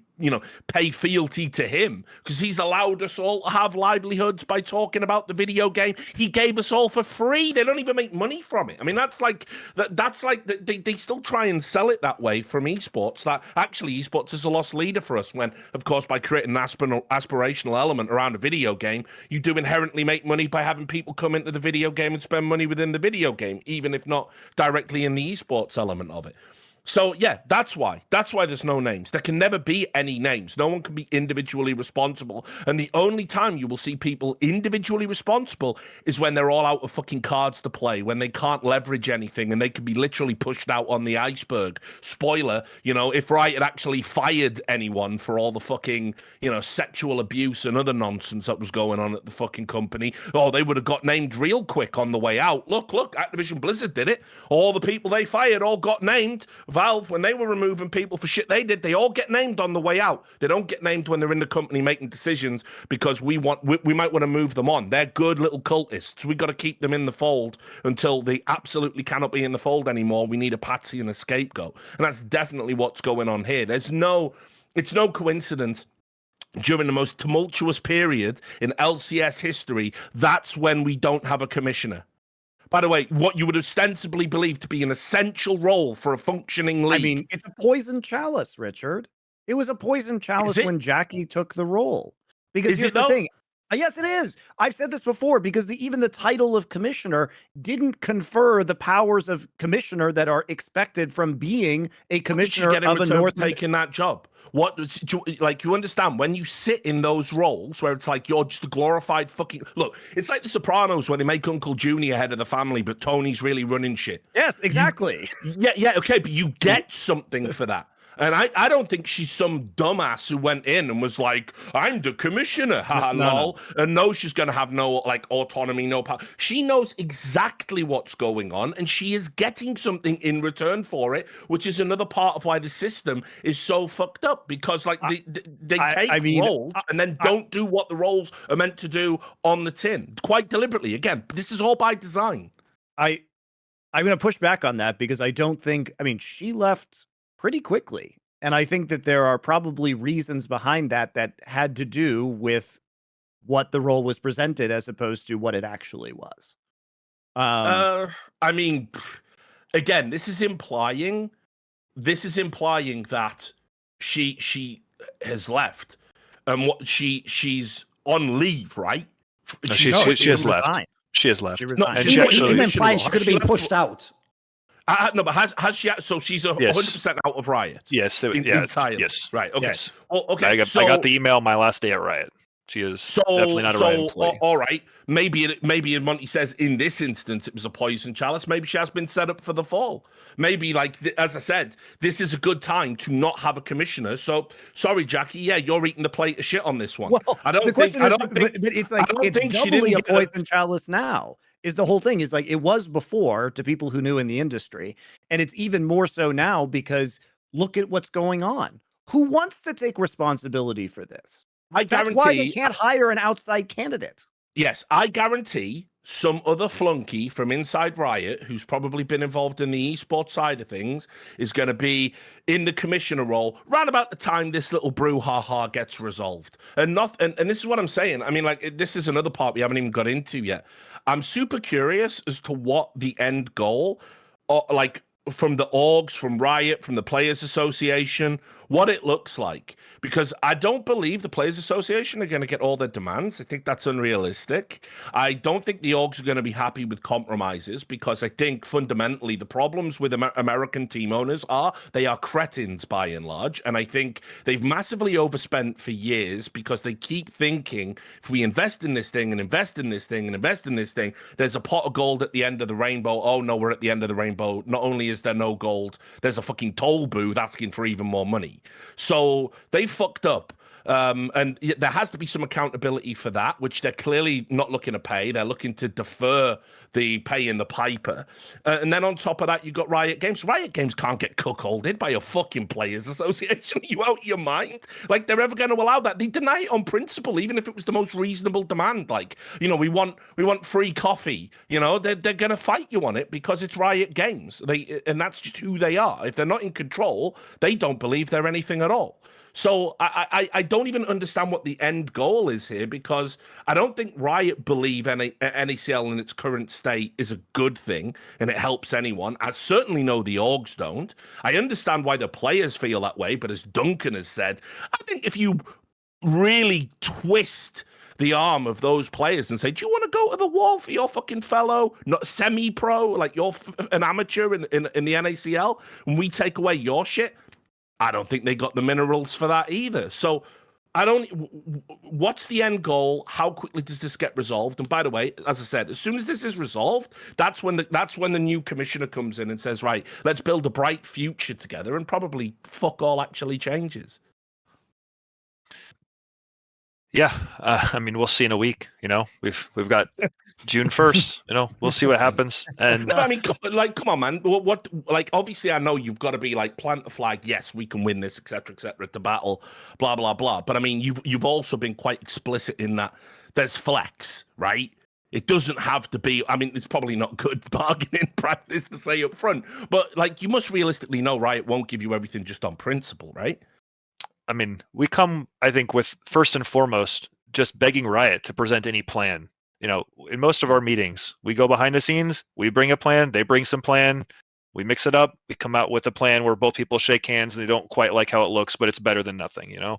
Speaker 1: pay fealty to him because he's allowed us all to have livelihoods by talking about the video game he gave us all for free. They don't even make money from it. I mean, that's like they still try and sell it that way from esports, that actually esports is a lost leader for us when, of course, by creating an aspirational element around a video game, you do inherently make money by having people come into the video game and spend money within the video game, even if not directly in the esports element of it. So, yeah, that's why there's no names. There can never be any names. No one can be individually responsible. And the only time you will see people individually responsible is when they're all out of fucking cards to play, when they can't leverage anything and they can be literally pushed out on the iceberg. Spoiler, if Riot had actually fired anyone for all the fucking, sexual abuse and other nonsense that was going on at the fucking company, they would have got named real quick on the way out. Look, Activision Blizzard did it. All the people they fired all got named. Valve, when they were removing people for shit they did, they all get named on the way out. They don't get named when they're in the company making decisions because we might want to move them on. They're good little cultists. We got to keep them in the fold until they absolutely cannot be in the fold anymore. We need a patsy and a scapegoat. And that's definitely what's going on here. It's no coincidence. During the most tumultuous period in LCS history, that's when we don't have a commissioner. By the way, what you would ostensibly believe to be an essential role for a functioning league.
Speaker 2: I mean, it's a poison chalice, Richard. It was a poison chalice when Jackie took the role. Because here's the thing. Yes, it is. I've said this before because even the title of commissioner didn't confer the powers of commissioner that are expected from being a commissioner of a North
Speaker 1: taking that job. You understand when you sit in those roles where it's like you're just a glorified fucking look. It's like The Sopranos where they make Uncle Junior head of the family, but Tony's really running shit.
Speaker 2: Yes, exactly.
Speaker 1: Okay, but you get something for that. And I don't think she's some dumbass who went in and was like, I'm the commissioner, haha, lol. And knows she's going to have no, autonomy, no power. She knows exactly what's going on, and she is getting something in return for it, which is another part of why the system is so fucked up, because, they take roles and then don't do what the roles are meant to do on the tin, quite deliberately. Again, this is all by design.
Speaker 2: I'm going to push back on that because I don't think, she left pretty quickly. And I think that there are probably reasons behind that had to do with what the role was presented as opposed to what it actually was.
Speaker 1: Again, this is implying that she has left and what she's on leave, right?
Speaker 3: She has left. She has left.
Speaker 2: She resigned.
Speaker 3: And
Speaker 4: she implied she could have been pushed out.
Speaker 1: No, but has she? So she's 100% out of Riot.
Speaker 3: Yes,
Speaker 1: entirely.
Speaker 3: Yes,
Speaker 1: right. Okay.
Speaker 3: Yes.
Speaker 1: Well, okay.
Speaker 3: I got the email my last day at Riot. She is definitely not a Riot employee.
Speaker 1: All right. Maybe Monty says in this instance it was a poison chalice. Maybe she has been set up for the fall. Maybe, as I said, this is a good time to not have a commissioner. So sorry, Jackie. Yeah, you're eating the plate of shit on this one.
Speaker 2: Well, it's doubly a poison chalice now. is the whole thing. Is like, it was before to people who knew in the industry, and it's even more so now because look at what's going on. Who wants to take responsibility for this?
Speaker 1: I
Speaker 2: That's
Speaker 1: guarantee,
Speaker 2: why they can't hire an outside candidate.
Speaker 1: Yes, I guarantee some other flunky from inside Riot, who's probably been involved in the esports side of things, is going to be in the commissioner role round about the time this little brouhaha gets resolved. And this is what I'm saying. I mean, like, this is another part we haven't even got into yet. I'm super curious as to what the end goal, like, from the orgs, from Riot, from the Players Association, what it looks like. Because I don't believe the Players Association are going to get all their demands. I think that's unrealistic. I don't think the orgs are going to be happy with compromises, because I think fundamentally the problems with American team owners are they are cretins by and large. And I think they've massively overspent for years because they keep thinking if we invest in this thing and invest in this thing and invest in this thing, there's a pot of gold at the end of the rainbow. Oh no, we're at the end of the rainbow. Not only is there no gold, there's a fucking toll booth asking for even more money. So they fucked up. And there has to be some accountability for that, which they're clearly not looking to pay. They're looking to defer the pay in the piper. And then on top of that, you got Riot Games. Riot Games can't get cuckolded by a fucking Players Association. Are you out of your mind? Like, they're ever going to allow that? They deny it on principle, even if it was the most reasonable demand. Like, you know, we want free coffee. You know, they're going to fight you on it because it's Riot Games. And that's just who they are. If they're not in control, they don't believe they're anything at all. So I don't even understand what the end goal is here, because I don't think Riot believe NACL in its current state is a good thing and it helps anyone. I certainly know the orgs don't. I understand why the players feel that way, but as Duncan has said, I think if you really twist the arm of those players and say, do you want to go to the wall for your fucking fellow, not semi-pro, like you're an amateur in the NACL, and we take away your shit? I don't think they got the minerals for that either. So what's the end goal? How quickly does this get resolved? And by the way, as I said, as soon as this is resolved, that's when the new commissioner comes in and says, right, let's build a bright future together, and probably fuck all actually changes.
Speaker 3: Yeah, I mean, we'll see in a week. You know, we've got June 1st. You know, we'll see what happens. And
Speaker 1: I mean, like, come on, man. What? Like, obviously, I know you've got to be like, plant the flag. Yes, we can win this, etc., to battle, blah blah blah. But I mean, you've also been quite explicit in that there's flex, right? It doesn't have to be. I mean, it's probably not good bargaining practice to say up front, but like, you must realistically know Riot won't give you everything just on principle, right?
Speaker 3: I mean, we come, I think, with first and foremost just begging Riot to present any plan. You know, in most of our meetings, we go behind the scenes, we bring a plan, they bring some plan, we mix it up, we come out with a plan where both people shake hands and they don't quite like how it looks, but it's better than nothing, you know?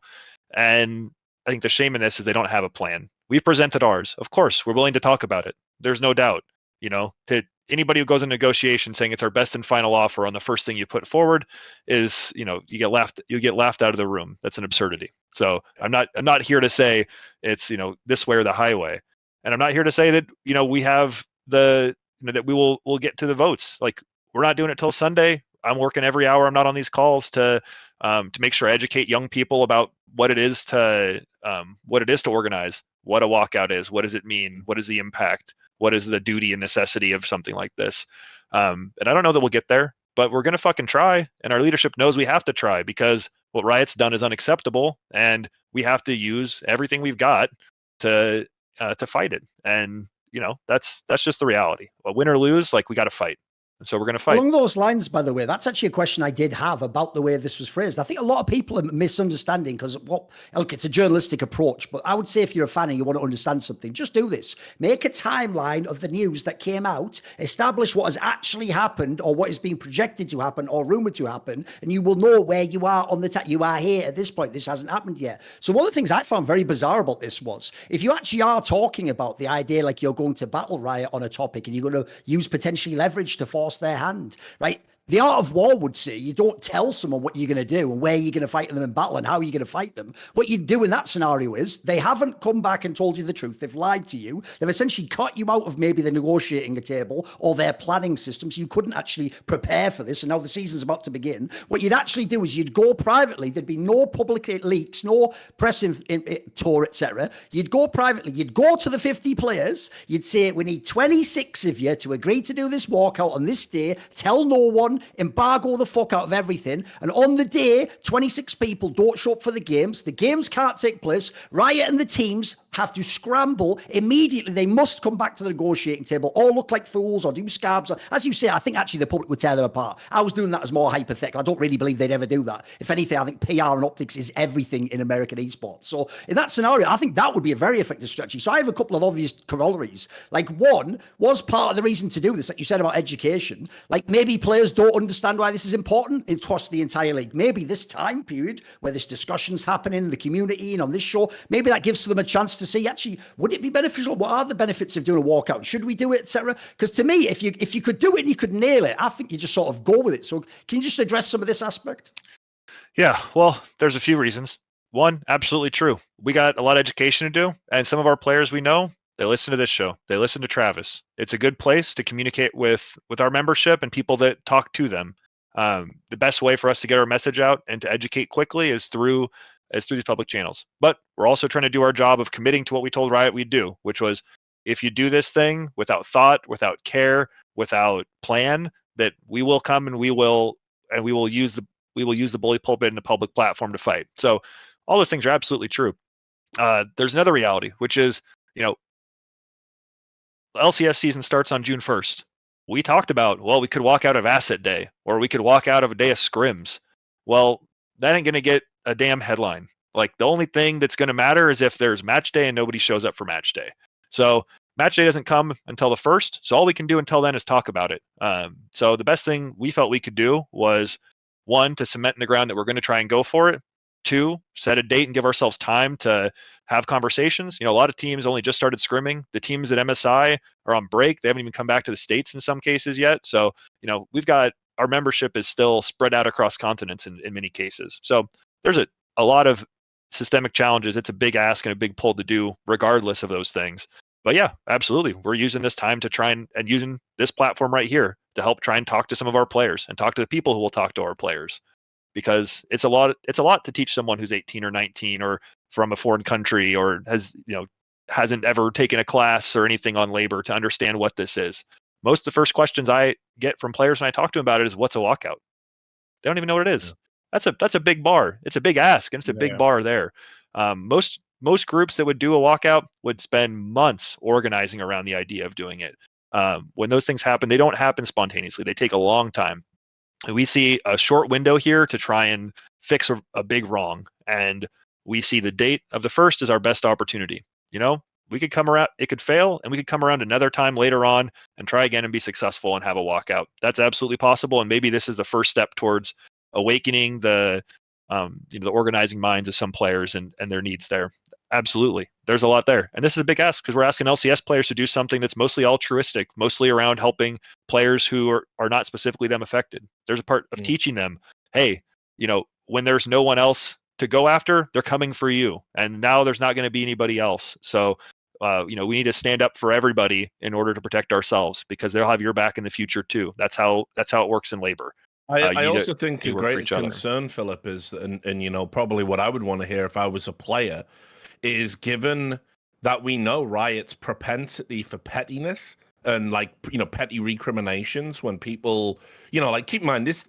Speaker 3: And I think the shame in this is they don't have a plan. We've presented ours. Of course, we're willing to talk about it. There's no doubt, you know, to anybody who goes in negotiation saying it's our best and final offer on the first thing you put forward is, you know, you get laughed out of the room. That's an absurdity. So I'm not here to say it's, you know, this way or the highway. And I'm not here to say that, you know, we have the, you know, that we'll get to the votes. Like, we're not doing it till Sunday. I'm working every hour. I'm not on these calls to make sure I educate young people about what it is to organize, what a walkout is, what does it mean, what is the impact, what is the duty and necessity of something like this. And I don't know that we'll get there, but we're going to fucking try. And our leadership knows we have to try, because what Riot's done is unacceptable. And we have to use everything we've got to fight it. And, you know, that's just the reality. Well, win or lose, like, we got to fight. And so we're going to fight.
Speaker 4: Along those lines, by the way, that's actually a question I did have about the way this was phrased. I think a lot of people are misunderstanding, because look, it's a journalistic approach, but I would say if you're a fan and you want to understand something, just do this. Make a timeline of the news that came out, establish what has actually happened or what is being projected to happen or rumored to happen, and you will know where you are on the you are here at this point. This hasn't happened yet. So one of the things I found very bizarre about this was, if you actually are talking about the idea like you're going to battle Riot on a topic and you're going to use potentially leverage to force their hand, right? The art of war would say you don't tell someone what you're going to do and where you're going to fight them in battle and how you're going to fight them. What you do in that scenario is they haven't come back and told you the truth. They've lied to you. They've essentially cut you out of maybe the negotiating table or their planning system, so you couldn't actually prepare for this. And now the season's about to begin. What you'd actually do is you'd go privately. There'd be no public leaks, no press tour, etc. You'd go privately. You'd go to the 50 players. You'd say, we need 26 of you to agree to do this walkout on this day. Tell no one. Embargo the fuck out of everything. And on the day, 26 people don't show up for the games. The games can't take place. Riot and the teams have to scramble immediately. They must come back to the negotiating table or look like fools or do scabs. As you say, I think actually the public would tear them apart. I was doing that as more hypothetical. I don't really believe they'd ever do that. If anything, I think PR and optics is everything in American esports. So in that scenario, I think that would be a very effective strategy. So I have a couple of obvious corollaries. Like, one was part of the reason to do this, like you said about education. Like, maybe players don't understand why this is important across the entire league. Maybe this time period where this discussion's happening in the community and on this show, maybe that gives them a chance to see, actually, would it be beneficial? What are the benefits of doing a walkout? Should we do it, etc.? Because to me, if you could do it and you could nail it, I think you just sort of go with it. So can you just address some of this aspect?
Speaker 3: Yeah, well, there's a few reasons. One, absolutely true. We got a lot of education to do, and some of our players we know, they listen to this show. They listen to Travis. It's a good place to communicate with our membership and people that talk to them. The best way for us to get our message out and to educate quickly is through these public channels. But we're also trying to do our job of committing to what we told Riot we'd do, which was, if you do this thing without thought, without care, without plan, that we will come and we will use the bully pulpit and the public platform to fight. So all those things are absolutely true. There's another reality, which is, LCS season starts on June 1st. We talked about, well, we could walk out of Asset Day, or we could walk out of a day of scrims. Well, that ain't going to get a damn headline. Like, the only thing that's going to matter is if there's match day and nobody shows up for match day. So match day doesn't come until the 1st. So all we can do until then is talk about it. So the best thing we felt we could do was, one, to cement in the ground that we're going to try and go for it. Two, set a date and give ourselves time to have conversations. A lot of teams only just started scrimming. The teams at MSI are on break. They haven't even come back to the States in some cases yet. So, we've got, our membership is still spread out across continents in many cases. So there's a lot of systemic challenges. It's a big ask and a big pull to do regardless of those things. But yeah, absolutely. We're using this time to try and using this platform right here to help try and talk to some of our players and talk to the people who will talk to our players. Because it's a lot to teach someone who's 18 or 19 or from a foreign country or hasn't ever taken a class or anything on labor to understand what this is. Most of the first questions I get from players when I talk to them about it is, what's a walkout? They don't even know what it is. Yeah. That's a big bar. It's a big ask, and it's a big bar there. Most groups that would do a walkout would spend months organizing around the idea of doing it. When those things happen, they don't happen spontaneously. They take a long time. We see a short window here to try and fix a big wrong. And we see the date of the 1st as our best opportunity. We could come around, it could fail, and we could come around another time later on and try again and be successful and have a walkout. That's absolutely possible. And maybe this is the first step towards awakening the organizing minds of some players and their needs there. Absolutely. There's a lot there. And this is a big ask because we're asking LCS players to do something that's mostly altruistic, mostly around helping players who are not specifically them affected. There's a part of teaching them, hey, when there's no one else to go after, they're coming for you. And now there's not going to be anybody else. So, we need to stand up for everybody in order to protect ourselves because they'll have your back in the future too. That's how it works in labor.
Speaker 1: I also think a great concern, Phillip, is, and probably what I would want to hear if I was a player, is given that we know Riot's propensity for pettiness and petty recriminations when people, keep in mind this,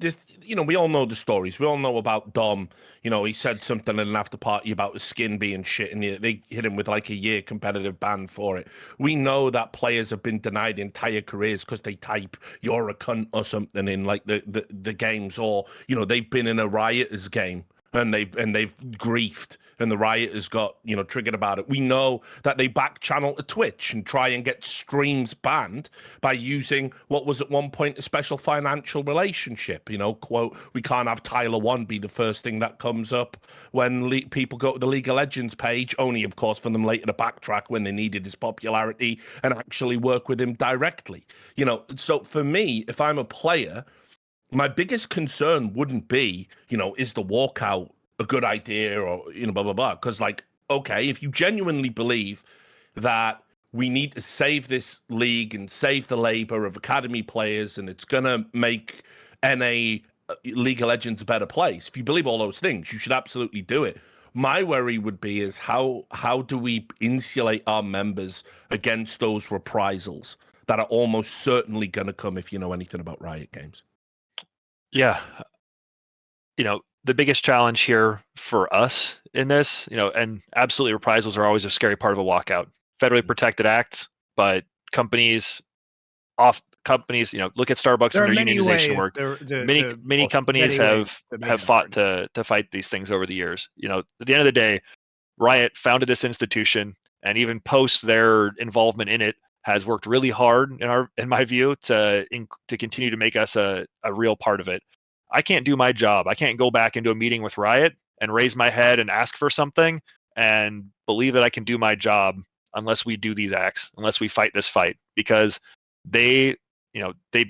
Speaker 1: we all know the stories. We all know about Dom. He said something in an after party about his skin being shit, and they hit him with a year competitive ban for it. We know that players have been denied entire careers because they type "you're a cunt" or something in the games, or they've been in a Rioters game and they've griefed, and the Rioters got triggered about it. We know that they back channel to Twitch and try and get streams banned by using what was at one point a special financial relationship. Quote, we can't have Tyler 1 be the first thing that comes up when people go to the League of Legends page, only of course for them later to backtrack when they needed his popularity and actually work with him directly. So for me, if I'm a player, my biggest concern wouldn't be, is the walkout a good idea or, blah, blah, blah. Because, like, okay, if you genuinely believe that we need to save this league and save the labor of academy players and it's going to make NA League of Legends a better place, if you believe all those things, you should absolutely do it. My worry would be is how do we insulate our members against those reprisals that are almost certainly going to come if you know anything about Riot Games?
Speaker 3: Yeah. The biggest challenge here for us in this, and absolutely reprisals are always a scary part of a walkout. Federally protected acts, but companies, look at Starbucks and their unionization work. Many companies have fought to fight these things over the years. At the end of the day, Riot founded this institution, and even post their involvement in it, has worked really hard in my view to continue to make us a real part of it. I can't do my job. I can't go back into a meeting with Riot and raise my head and ask for something and believe that I can do my job unless we do these acts, unless we fight this fight, because they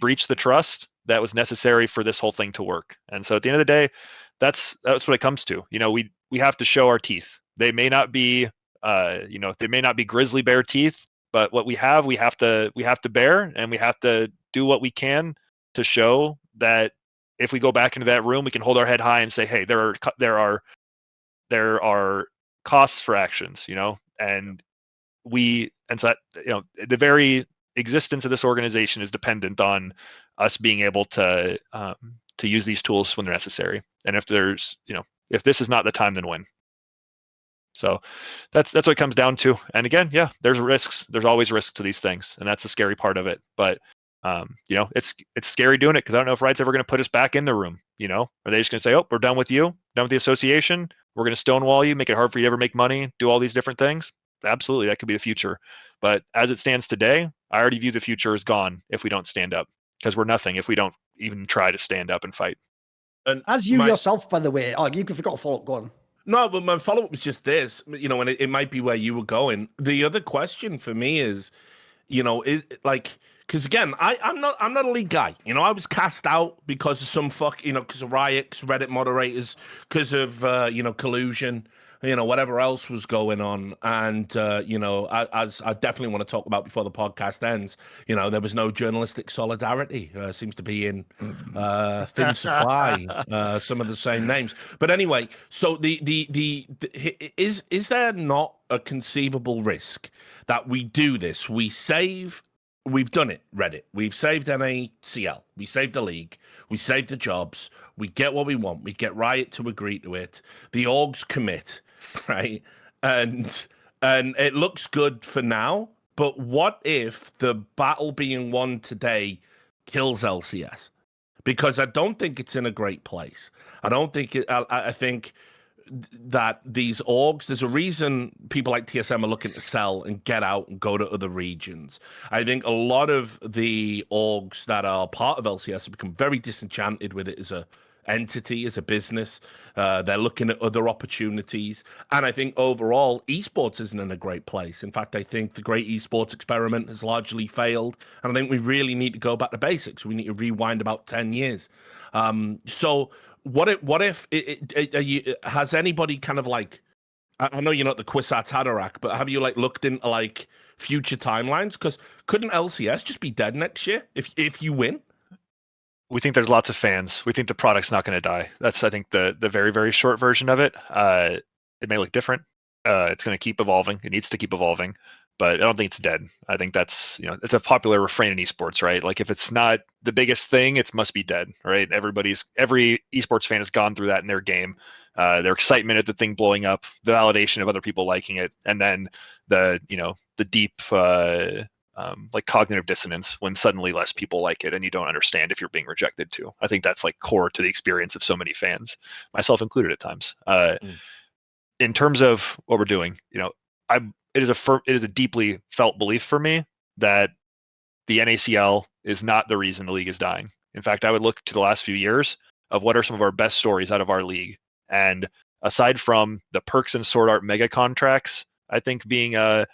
Speaker 3: breached the trust that was necessary for this whole thing to work. And so at the end of the day, that's what it comes to. We have to show our teeth. They may not be grizzly bear teeth, but what we have to bear, and we have to do what we can to show that if we go back into that room, we can hold our head high and say, hey, there are costs for actions, and so that, the very existence of this organization is dependent on us being able to use these tools when they're necessary. And if if this is not the time, then when? So that's what it comes down to. And again, yeah, there's risks. There's always risks to these things, and that's the scary part of it. But it's scary doing it because I don't know if Riot's ever going to put us back in the room. Are they just going to say, "Oh, we're done with you, done with the association. We're going to stonewall you, make it hard for you to ever make money, do all these different things"? Absolutely, that could be the future. But as it stands today, I already view the future as gone if we don't stand up, because we're nothing if we don't even try to stand up and fight.
Speaker 4: And as you yourself, by the way, you forgot to follow up. Go on.
Speaker 1: No, but my follow-up was just this, and it might be where you were going. The other question for me is, is like, because again, I'm not a league guy. I was cast out because of some because of Riot, Reddit moderators, because of collusion, whatever else was going on. And as I definitely want to talk about before the podcast ends, there was no journalistic solidarity. Seems to be in thin supply, some of the same names. But anyway, so is there not a conceivable risk that we do this? We've done it, Reddit. We've saved NACL. We saved the league. We saved the jobs. We get what we want. We get Riot to agree to it. The orgs commit, right? And it looks good for now. But what if the battle being won today kills LCS? Because I don't think it's in a great place. I think that these orgs, there's a reason people like TSM are looking to sell and get out and go to other regions. I think a lot of the orgs that are part of LCS have become very disenchanted with it as a entity, as a business. They're looking at other opportunities. And I think overall, esports isn't in a great place. In fact, I think the great esports experiment has largely failed. And I think we really need to go back to basics. We need to rewind about 10 years. So what if has anybody kind of like, I know you're not the Kwisatz Haderach, but have you looked into future timelines? Because couldn't LCS just be dead next year if you win?
Speaker 3: We think there's lots of fans. We think the product's not going to die. That's, I think, the very, very short version of it. It may look different. It's going to keep evolving. It needs to keep evolving, but I don't think it's dead. I think that's, it's a popular refrain in esports, right? Like, if it's not the biggest thing, it must be dead, right? Every esports fan has gone through that in their game. Their excitement at the thing blowing up, the validation of other people liking it, and then the deep cognitive dissonance when suddenly less people like it and you don't understand if you're being rejected too. I think that's core to the experience of so many fans, myself included at times. In terms of what we're doing, it is a deeply felt belief for me that the NACL is not the reason the league is dying. In fact, I would look to the last few years of what are some of our best stories out of our league. And aside from the Perks and Sword Art mega contracts, I think being a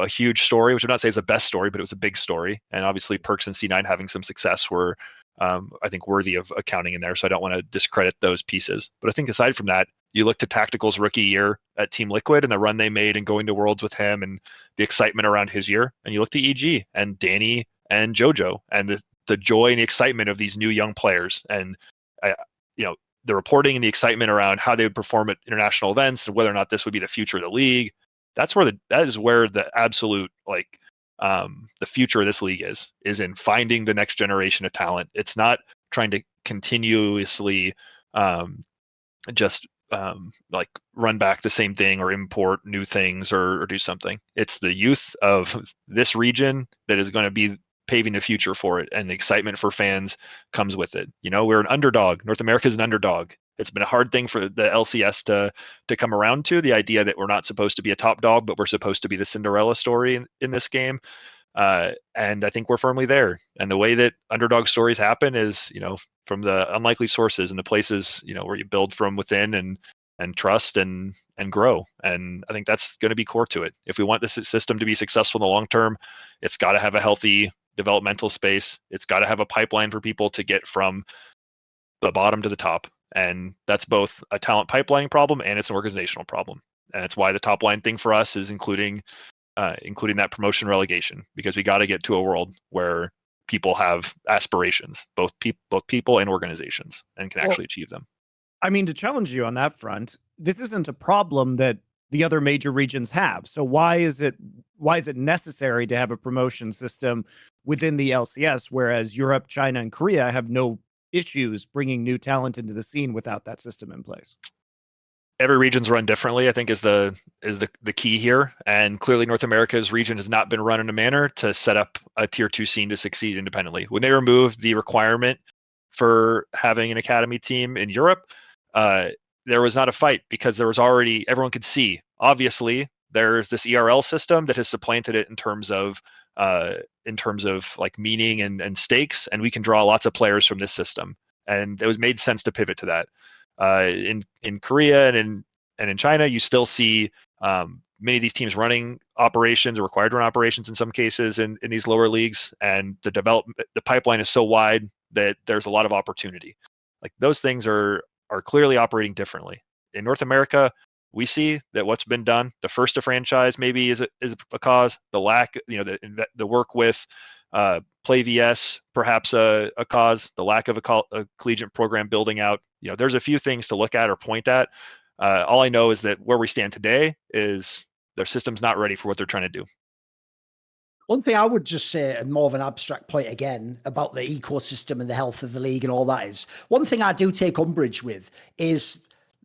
Speaker 3: huge story, which I would not say is the best story, but it was a big story. And obviously Perks and C9 having some success were I think worthy of accounting in there. So I don't want to discredit those pieces. But I think aside from that, you look to Tactical's rookie year at Team Liquid and the run they made and going to Worlds with him and the excitement around his year. And you look to EG and Danny and JoJo and the joy and the excitement of these new young players. And, the reporting and the excitement around how they would perform at international events and whether or not this would be the future of the league. That is where the absolute, the future of this league is in finding the next generation of talent. It's not trying to continuously run back the same thing or import new things or do something. It's the youth of this region that is going to be paving the future for it, and the excitement for fans comes with it. We're an underdog. North America is an underdog. It's been a hard thing for the LCS to come around to, the idea that we're not supposed to be a top dog, but we're supposed to be the Cinderella story in this game. And I think we're firmly there. And the way that underdog stories happen is, from the unlikely sources and the places, where you build from within and trust and grow. And I think that's going to be core to it. If we want this system to be successful in the long term, it's got to have a healthy developmental space. It's got to have a pipeline for people to get from the bottom to the top. And that's both a talent pipeline problem and it's an organizational problem. And it's why the top line thing for us is including that promotion relegation, because we got to get to a world where people have aspirations, both people and organizations, and can actually achieve them.
Speaker 2: I mean, to challenge you on that front, this isn't a problem that the other major regions have. So why is it necessary to have a promotion system within the LCS, whereas Europe, China, and Korea have no issues bringing new talent into the scene without that system in place?
Speaker 3: Every region's run differently, I think, is the key here. And clearly North America's region has not been run in a manner to set up a tier 2 scene to succeed independently. When they removed the requirement for having an academy team in Europe, there was not a fight, because there was already, everyone could see, obviously there's this ERL system that has supplanted it in terms of like meaning and stakes, and we can draw lots of players from this system. And it was made sense to pivot to that. In Korea and in China, you still see many of these teams running operations, or required to run operations in some cases in these lower leagues, and the pipeline is so wide that there's a lot of opportunity. Like, those things are clearly operating differently. In North America, we see that what's been done, the first to franchise maybe is a cause. The lack, the work with Play VS, perhaps a cause. The lack of a collegiate program building out. There's a few things to look at or point at. All I know is that where we stand today is their system's not ready for what they're trying to do.
Speaker 4: One thing I would just say, and more of an abstract point again, about the ecosystem and the health of the league and all that, is one thing I do take umbrage with is,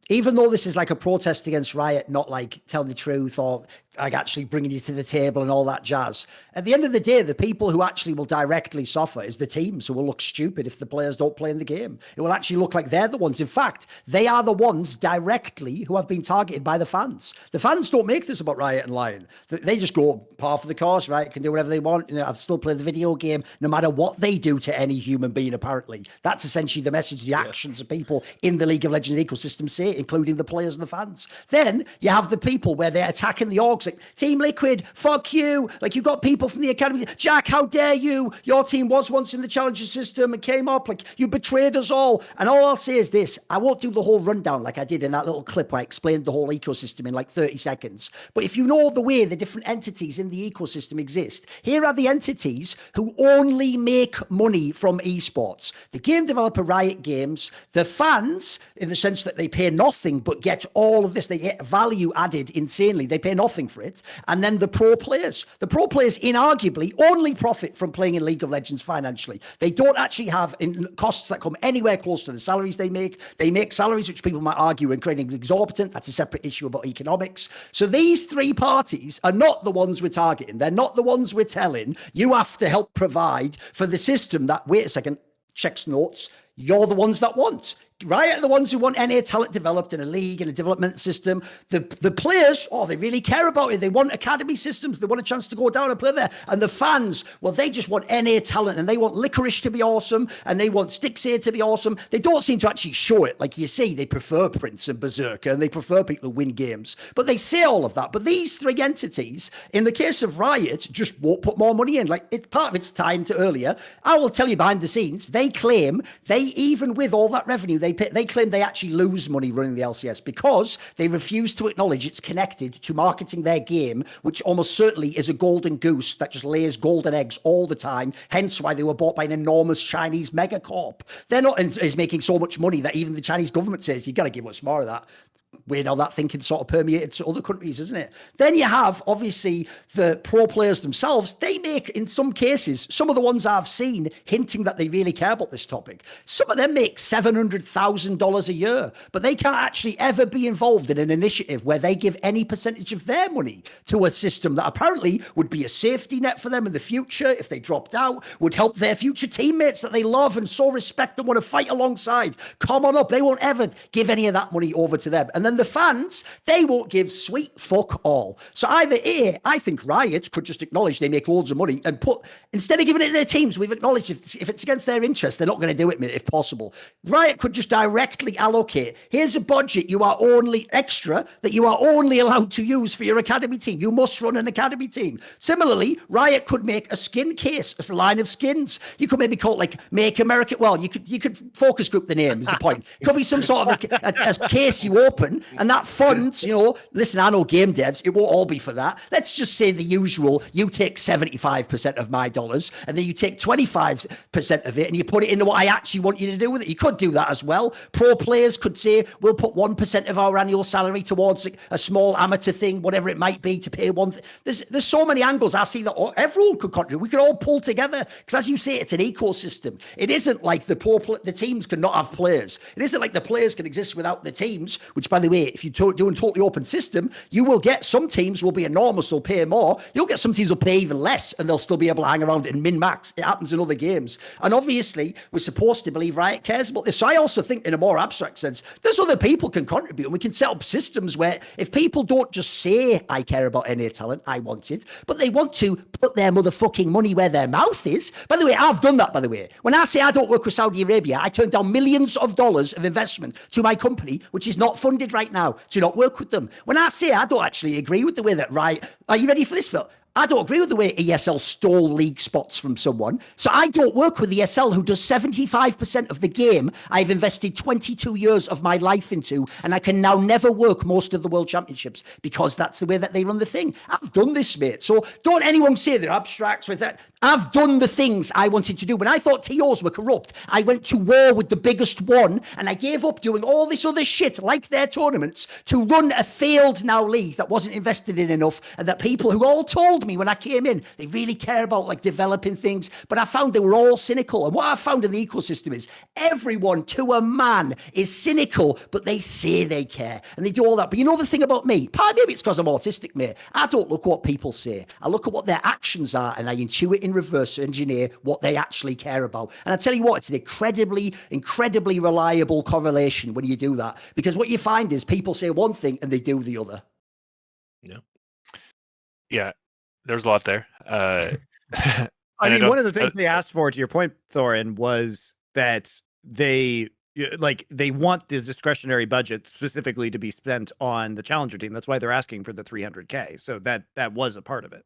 Speaker 4: even though this is like a protest against Riot, not like telling the truth or like actually bringing you to the table and all that jazz, at the end of the day, the people who actually will directly suffer is the teams, who will look stupid if the players don't play in the game. It will actually look like they're the ones. In fact, they are the ones directly who have been targeted by the fans. The fans don't make this about Riot and Lion. They just go par for the course, right? Can do whatever they want. I've still played the video game, no matter what they do to any human being, apparently. That's essentially the message, the actions of people in the League of Legends ecosystem say, including the players and the fans. Then you have the people where they're attacking the orgs, like, Team Liquid, fuck you. Like, you've got people from the academy, Jack, how dare you? Your team was once in the challenger system and came up, like, you betrayed us all. And all I'll say is this: I won't do the whole rundown like I did in that little clip where I explained the whole ecosystem in like 30 seconds. But if you know the way the different entities in the ecosystem exist, here are the entities who only make money from esports. The game developer Riot Games, the fans, in the sense that they pay nothing but get all of this, they get value added insanely, they pay nothing for it. And then the pro players. The pro players inarguably only profit from playing in League of Legends financially. They don't actually have costs that come anywhere close to the salaries they make. They make salaries which people might argue are incredibly exorbitant. That's a separate issue about economics. So these three parties are not the ones we're targeting. They're not the ones we're telling, you have to help provide for the system that, wait a second, checks notes, You're the ones that want. Riot are the ones who want NA talent developed in a league and a development system. The players, they really care about it. They want academy systems. They want a chance to go down and play there. And the fans, well, they just want NA talent, and they want Licorice to be awesome, and they want Stixay to be awesome. They don't seem to actually show it. Like you see, they prefer Prince and Berserker, and they prefer people who win games. But they say all of that. But these three entities, in the case of Riot, just won't put more money in. Like part of it's tied to earlier. I will tell you behind the scenes, they claim even with all that revenue, they claim they actually lose money running the LCS because they refuse to acknowledge it's connected to marketing their game, which almost certainly is a golden goose that just lays golden eggs all the time. Hence why they were bought by an enormous Chinese megacorp. They're not is making so much money that even the Chinese government says, you got to give us more of that. Weird how that thinking sort of permeated to other countries, isn't it? Then you have, obviously, the pro players themselves. They make, in some cases, some of the ones I've seen hinting that they really care about this topic. Some of them make $700,000 a year, but they can't actually ever be involved in an initiative where they give any percentage of their money to a system that apparently would be a safety net for them in the future if they dropped out, would help their future teammates that they love and so respect and want to fight alongside. Come on up. They won't ever give any of that money over to them. And then the fans, they won't give sweet fuck all. So either A, I think Riot could just acknowledge they make loads of money and instead of giving it to their teams, we've acknowledged if it's against their interest, they're not going to do it if possible. Riot could just directly allocate, here's a budget you are only extra that you are only allowed to use for your academy team. You must run an academy team. Similarly, Riot could make a skin case, a line of skins. You could maybe call it like Make America, well, you could focus group the name is the point. It could be some sort of a case you open. And that fund, listen, I know game devs, it won't all be for that. Let's just say the usual, you take 75% of my dollars, and then you take 25% of it, and you put it into what I actually want you to do with it. You could do that as well. Pro players could say, we'll put 1% of our annual salary towards a small amateur thing, whatever it might be, to pay one thing. There's so many angles I see that everyone could contribute. We could all pull together, because as you say, it's an ecosystem. It isn't like the teams can not have players. It isn't like the players can exist without the teams, which, by the way, if you do a totally open system, you will get some teams will be enormous, they'll pay more. You'll get some teams will pay even less, and they'll still be able to hang around and min-max. It happens in other games. And obviously, we're supposed to believe Riot cares about this. So I also think, in a more abstract sense, there's other people can contribute, and we can set up systems where if people don't just say, I care about NA talent, I want it, but they want to put their motherfucking money where their mouth is. By the way, I've done that, by the way. When I say I don't work with Saudi Arabia, I turn down millions of dollars of investment to my company, which is not funded right now, to not work with them. When I say I don't actually agree with the way that are you ready for this, Phil? I don't agree with the way ESL stole league spots from someone. So I don't work with ESL, who does 75% of the game I've invested 22 years of my life into, and I can now never work most of the World Championships because that's the way that they run the thing. I've done this, mate. So don't anyone say they're abstract or that. I've done the things I wanted to do. When I thought TOs were corrupt, I went to war with the biggest one, and I gave up doing all this other shit like their tournaments to run a failed now league that wasn't invested in enough, and that people who all told me when I came in, they really care about like developing things, but I found they were all cynical. And what I found in the ecosystem is everyone to a man is cynical, but they say they care and they do all that. But you know the thing about me, maybe it's because I'm autistic, mate. I don't look at what people say. I look at what their actions are, and I intuit in reverse engineer what they actually care about. And I tell you what, it's an incredibly reliable correlation when you do that, because what you find is people say one thing and they do the other.
Speaker 3: Yeah. There's a lot there.
Speaker 2: I mean, one of the things they asked for, to your point, Thorin, was that they want this discretionary budget specifically to be spent on the challenger team. That's why they're asking for the 300K. So that was a part of it.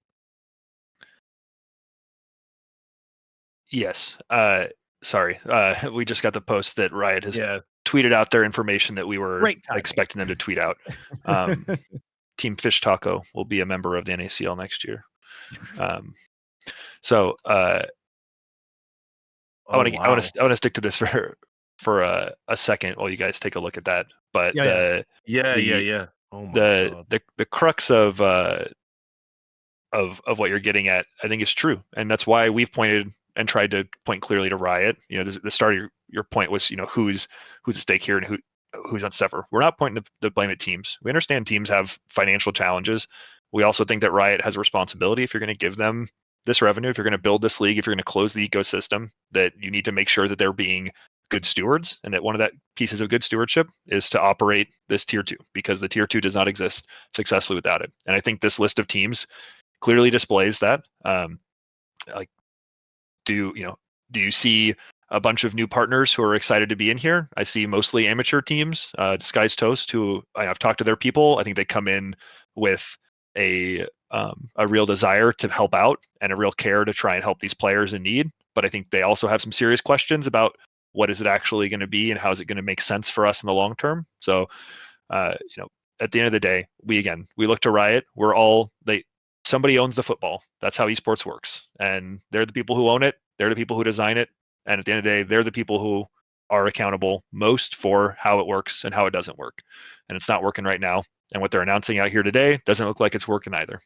Speaker 3: Yes. Sorry. We just got the post that Riot has tweeted out their information that we were expecting them to tweet out. Team Fish Taco will be a member of the NACL next year. I want to stick to this for a second while you guys take a look at that. But
Speaker 1: Oh
Speaker 3: the crux of what you're getting at, I think, is true, and that's why we've pointed and tried to point clearly to Riot. The start of your point was, who's at stake here and who's on suffer. We're not pointing to blame at teams. We understand teams have financial challenges. We also think that Riot has a responsibility. If you're going to give them this revenue, if you're going to build this league, if you're going to close the ecosystem, that you need to make sure that they're being good stewards, and that one of that pieces of good stewardship is to operate this tier 2, because the tier 2 does not exist successfully without it. And I think this list of teams clearly displays that. Like, do you see a bunch of new partners who are excited to be in here? I see mostly amateur teams. Disguised Toast, who I've talked to their people. I think they come in with a real desire to help out and a real care to try and help these players in need. But I think they also have some serious questions about what is it actually going to be and how is it going to make sense for us in the long term. So, at the end of the day, we look to Riot. Somebody owns the football. That's how esports works, and they're the people who own it. They're the people who design it, and at the end of the day, they're the people who are accountable most for how it works and how it doesn't work. And it's not working right now. And what they're announcing out here today doesn't look like it's working either.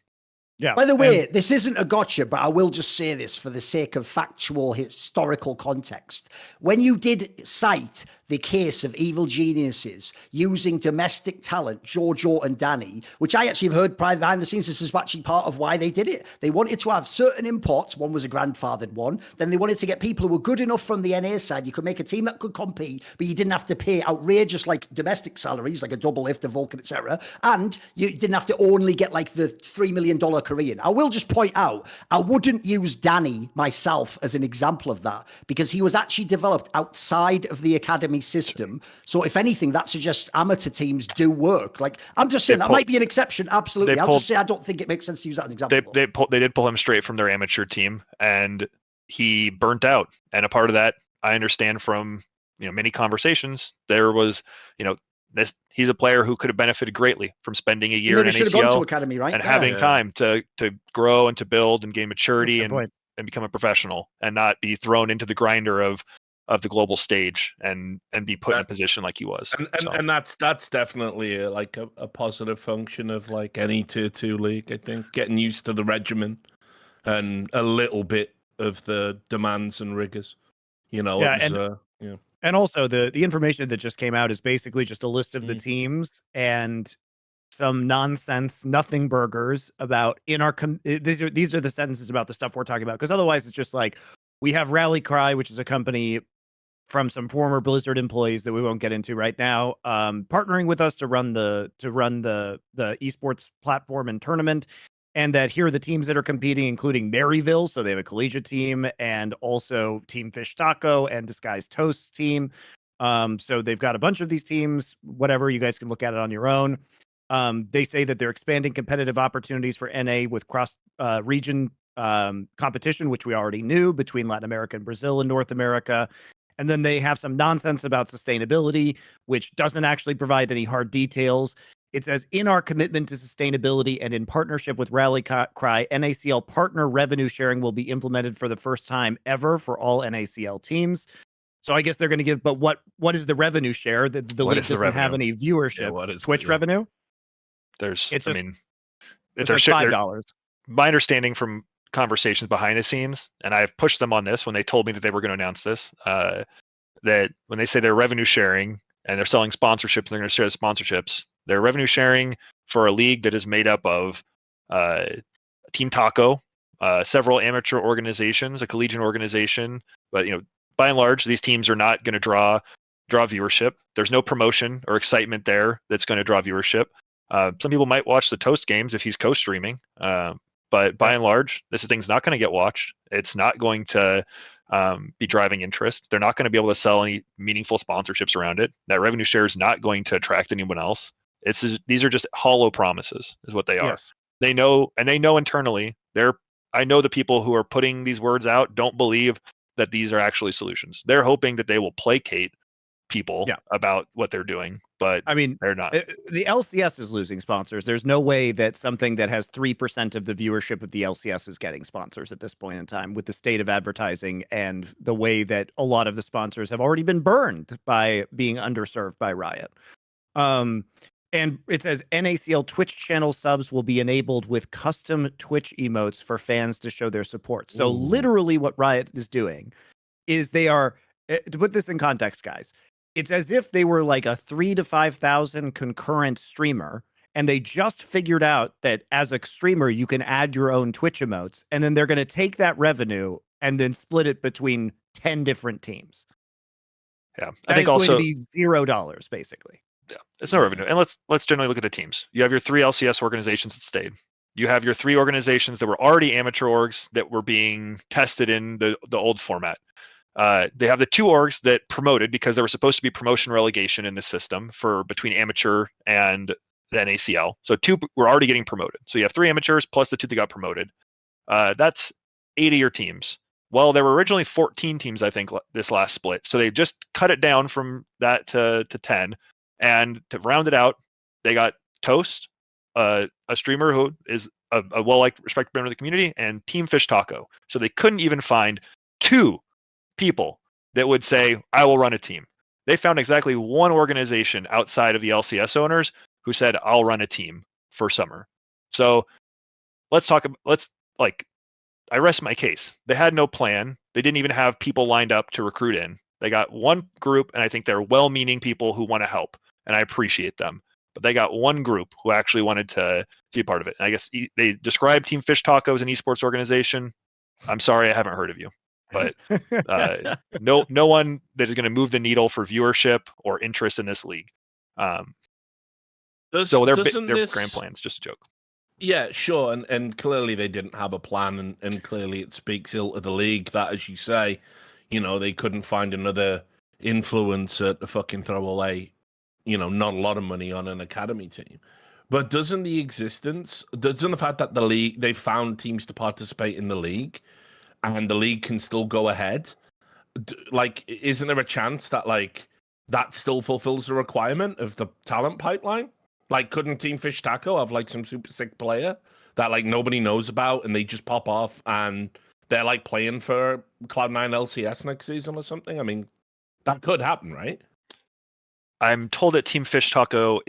Speaker 2: Yeah.
Speaker 4: By the way, this isn't a gotcha, but I will just say this for the sake of factual historical context. When you did cite the case of evil geniuses using domestic talent, Jojo and Danny, which I actually have heard behind the scenes, this is actually part of why they did it. They wanted to have certain imports. One was a grandfathered one. Then they wanted to get people who were good enough from the NA side. You could make a team that could compete, but you didn't have to pay outrageous like domestic salaries, like a double lift, a Vulcan, etc. And you didn't have to only get like the $3 million Korean. I will just point out, I wouldn't use Danny myself as an example of that, because he was actually developed outside of the academy system. So if anything, that suggests amateur teams do work. Like, I'm just saying that might be an exception. Absolutely. I'll just say I don't think it makes sense to use that as an example.
Speaker 3: They did pull him straight from their amateur team, and he burnt out. And a part of that, I understand from many conversations, there was he's a player who could have benefited greatly from spending a year in NACL,
Speaker 4: should have gone to academy, right?
Speaker 3: And having time to grow and to build and gain maturity and become a professional, and not be thrown into the grinder of the global stage and be put in a position like he was.
Speaker 1: And that's definitely a positive function of like any tier 2 league. I think getting used to the regimen and a little bit of the demands and rigors.
Speaker 2: And also the information that just came out is basically just a list of the teams and some nonsense, nothing burgers about these are the sentences about the stuff we're talking about. Because otherwise it's just like, we have Rally Cry, which is a company from some former Blizzard employees that we won't get into right now, partnering with us to run the esports platform and tournament. And that here are the teams that are competing, including Maryville. So they have a collegiate team, and also Team Fish Taco and Disguised Toast's team. So they've got a bunch of these teams, whatever. You guys can look at it on your own. They say that they're expanding competitive opportunities for NA with cross region competition, which we already knew, between Latin America and Brazil and North America. And then they have some nonsense about sustainability, which doesn't actually provide any hard details. It says, in our commitment to sustainability and in partnership with Rally Cry, NACL partner revenue sharing will be implemented for the first time ever for all NACL teams. So I guess they're going to give, but what is the revenue share? The league doesn't have any viewership.
Speaker 1: Yeah, what is
Speaker 2: Twitch revenue?
Speaker 3: It's
Speaker 2: $5.
Speaker 3: My understanding from conversations behind the scenes, and I've pushed them on this when they told me that they were going to announce this, that when they say they're revenue sharing and they're selling sponsorships and they're going to share the sponsorships, they're revenue sharing for a league that is made up of Team Taco, several amateur organizations, a collegiate organization. But by and large, these teams are not going to draw viewership. There's no promotion or excitement there that's going to draw viewership. Some people might watch the Toast games if he's co-streaming, but by and large, this thing's not going to get watched. It's not going to be driving interest. They're not going to be able to sell any meaningful sponsorships around it. That revenue share is not going to attract anyone else. These are just hollow promises, is what they are.
Speaker 2: Yes.
Speaker 3: They know internally. I know the people who are putting these words out don't believe that these are actually solutions. They're hoping that they will placate people about what they're doing, but
Speaker 2: I mean,
Speaker 3: they're not.
Speaker 2: The LCS is losing sponsors. There's no way that something that has 3% of the viewership of the LCS is getting sponsors at this point in time, with the state of advertising and the way that a lot of the sponsors have already been burned by being underserved by Riot. And it says NACL Twitch channel subs will be enabled with custom Twitch emotes for fans to show their support. So literally what Riot is doing is they are, to put this in context, guys, it's as if they were like a 3,000 to 5,000 concurrent streamer, and they just figured out that as a streamer, you can add your own Twitch emotes, and then they're going to take that revenue and then split it between 10 different teams.
Speaker 3: Yeah,
Speaker 2: That
Speaker 3: I think
Speaker 2: is
Speaker 3: also
Speaker 2: going to be $0 basically.
Speaker 3: yeah, it's no revenue. And let's generally look at the teams. You have your 3 LCS organizations that stayed. You have your 3 organizations that were already amateur orgs that were being tested in the old format. They have the 2 orgs that promoted because there was supposed to be promotion relegation in the system for between amateur and the NACL. So 2 were already getting promoted. So you have 3 amateurs plus the 2 that got promoted. That's 8 of your teams. Well, there were originally 14 teams, I think, this last split. So they just cut it down from that to 10. And to round it out, they got Toast, a streamer who is a well-liked, respected member of the community, and Team Fish Taco. So they couldn't even find 2 people that would say, I will run a team. They found exactly 1 organization outside of the LCS owners who said, I'll run a team for summer. So I rest my case. They had no plan. They didn't even have people lined up to recruit in. They got 1 group, and I think they're well-meaning people who want to help, and I appreciate them. But they got 1 group who actually wanted to be part of it. And I guess they described Team Fish Taco as an esports organization. I'm sorry, I haven't heard of you. But no one that is going to move the needle for viewership or interest in this league. So their grand plan's just a joke.
Speaker 1: Yeah, sure, and clearly they didn't have a plan, and clearly it speaks ill of the league that, as you say, they couldn't find another influencer to fucking throw away, not a lot of money on an academy team. But doesn't the fact that the league, they found teams to participate in the league, and the league can still go ahead, isn't there a chance that that still fulfills the requirement of the talent pipeline? Couldn't Team Fish Taco have some super sick player that nobody knows about, and they just pop off and they're playing for Cloud9 LCS next season or something? I mean, that could happen, right?
Speaker 3: I'm told that Team Fish Taco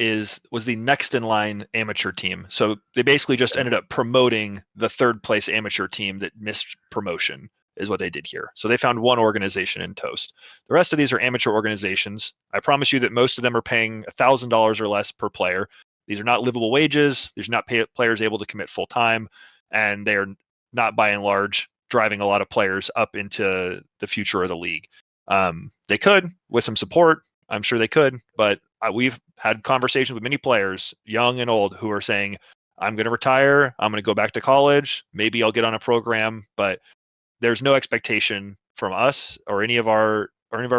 Speaker 3: was the next in line amateur team. So they basically just ended up promoting the 3rd place amateur team that missed promotion, is what they did here. So they found 1 organization in Toast. The rest of these are amateur organizations. I promise you that most of them are paying $1,000 or less per player. These are not livable wages. These are not players able to commit full time, and they are not, by and large, driving a lot of players up into the future of the league. They could, with some support, I'm sure they could, but we've had conversations with many players, young and old, who are saying, I'm going to retire. I'm going to go back to college. Maybe I'll get on a program, but there's no expectation from us or any of our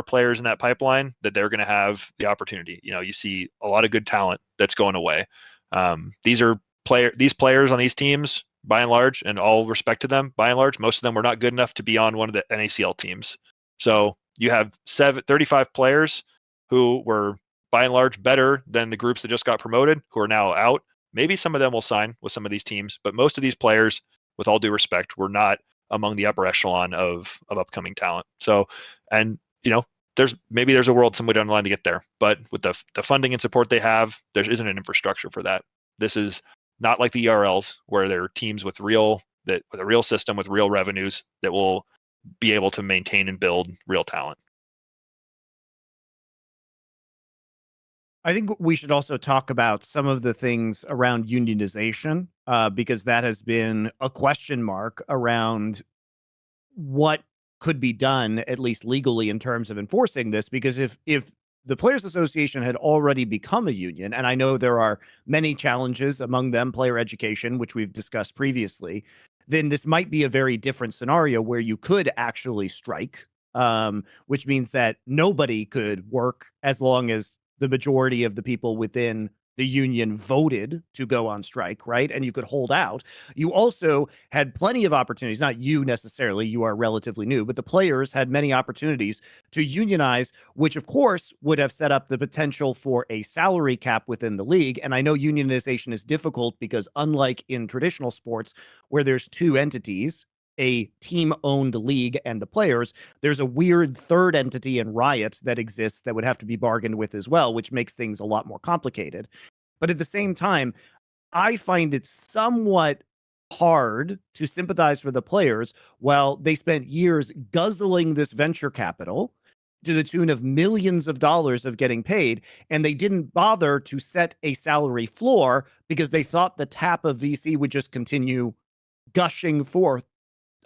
Speaker 3: players in that pipeline that they're going to have the opportunity. You see a lot of good talent that's going away. These players on these teams, by and large, and all respect to them, by and large, most of them were not good enough to be on one of the NACL teams. So you have 35 players who were, by and large, better than the groups that just got promoted, who are now out. Maybe some of them will sign with some of these teams, but most of these players, with all due respect, were not among the upper echelon of upcoming talent. So, and there's a world somewhere down the line to get there, but with the funding and support they have, there isn't an infrastructure for that. This is not like the ERLs, where there are teams with a real system with real revenues that will be able to maintain and build real talent.
Speaker 2: I think we should also talk about some of the things around unionization, because that has been a question mark around what could be done, at least legally, in terms of enforcing this. Because if the Players Association had already become a union, and I know there are many challenges, among them player education, which we've discussed previously, then this might be a very different scenario where you could actually strike, which means that nobody could work as long as the majority of the people within the union voted to go on strike, right? And you could hold out. You also had plenty of opportunities, not you necessarily, you are relatively new, but the players had many opportunities to unionize, which of course would have set up the potential for a salary cap within the league. And I know unionization is difficult because, unlike in traditional sports where there's 2 entities, a team-owned league and the players, there's a weird 3rd entity in Riot that exists that would have to be bargained with as well, which makes things a lot more complicated. But at the same time, I find it somewhat hard to sympathize for the players while they spent years guzzling this venture capital to the tune of millions of dollars of getting paid, and they didn't bother to set a salary floor because they thought the tap of VC would just continue gushing forth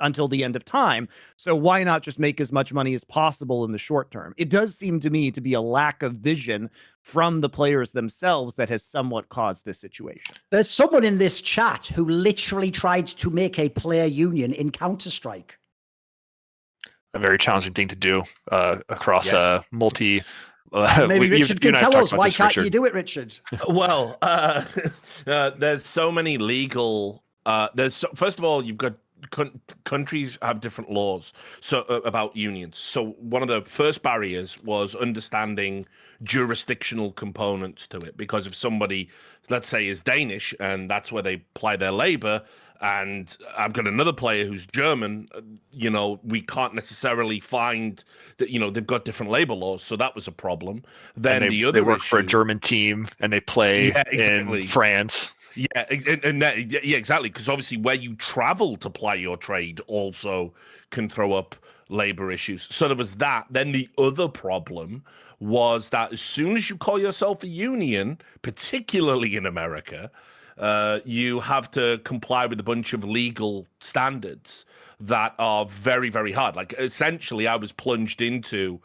Speaker 2: until the end of time. So why not just make as much money as possible in the short term? It does seem to me to be a lack of vision from the players themselves that has somewhat caused this situation.
Speaker 4: There's someone in this chat who literally tried to make a player union in Counter-Strike.
Speaker 3: A very challenging thing to do across multi.
Speaker 4: Maybe Richard can tell us, why can't you do it, Richard?
Speaker 1: Well, there's so many legal. First of all, you've got countries have different laws about unions. So one of the first barriers was understanding jurisdictional components to it, because if somebody, let's say, is Danish and that's where they apply their labor, and I've got another player who's German, we can't necessarily find that, they've got different labor laws. So that was a problem. Then they
Speaker 3: work for a German team and they play in France.
Speaker 1: Yeah, exactly. Because obviously where you travel to ply your trade also can throw up labor issues. So there was that. Then the other problem was that as soon as you call yourself a union, particularly in America, you have to comply with a bunch of legal standards that are very, very hard. Like, essentially, I was plunged into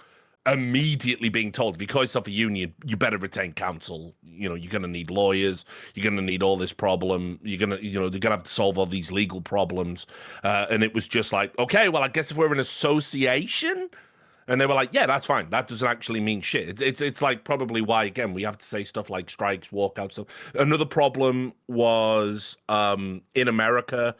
Speaker 1: immediately being told, if you call yourself a union, you better retain counsel. You're going to need lawyers. You're going to need all this problem. You're going to, they're going to have to solve all these legal problems. And it was just like, okay, well, I guess if we're an association. And they were like, yeah, that's fine. That doesn't actually mean shit. It's like probably why, again, we have to say stuff like strikes, walkouts. Stuff. Another problem was in America,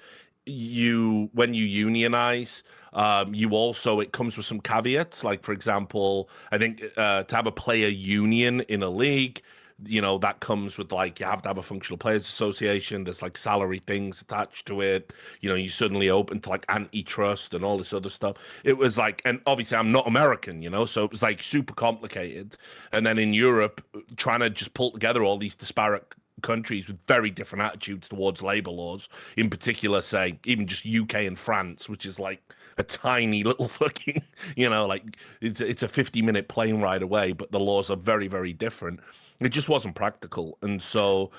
Speaker 1: when you unionize, it comes with some caveats. Like, for example, I think to have a player union in a league, that comes with, like, you have to have a functional players association. There's like salary things attached to it. You suddenly open to like antitrust and all this other stuff. It was like, and obviously I'm not American, so it was like super complicated. And then in Europe, trying to just pull together all these disparate countries with very different attitudes towards labor laws, in particular, say, even just UK and France, which is like a tiny little fucking, like it's a 50-minute plane ride away, but the laws are very, very different. It just wasn't practical. And so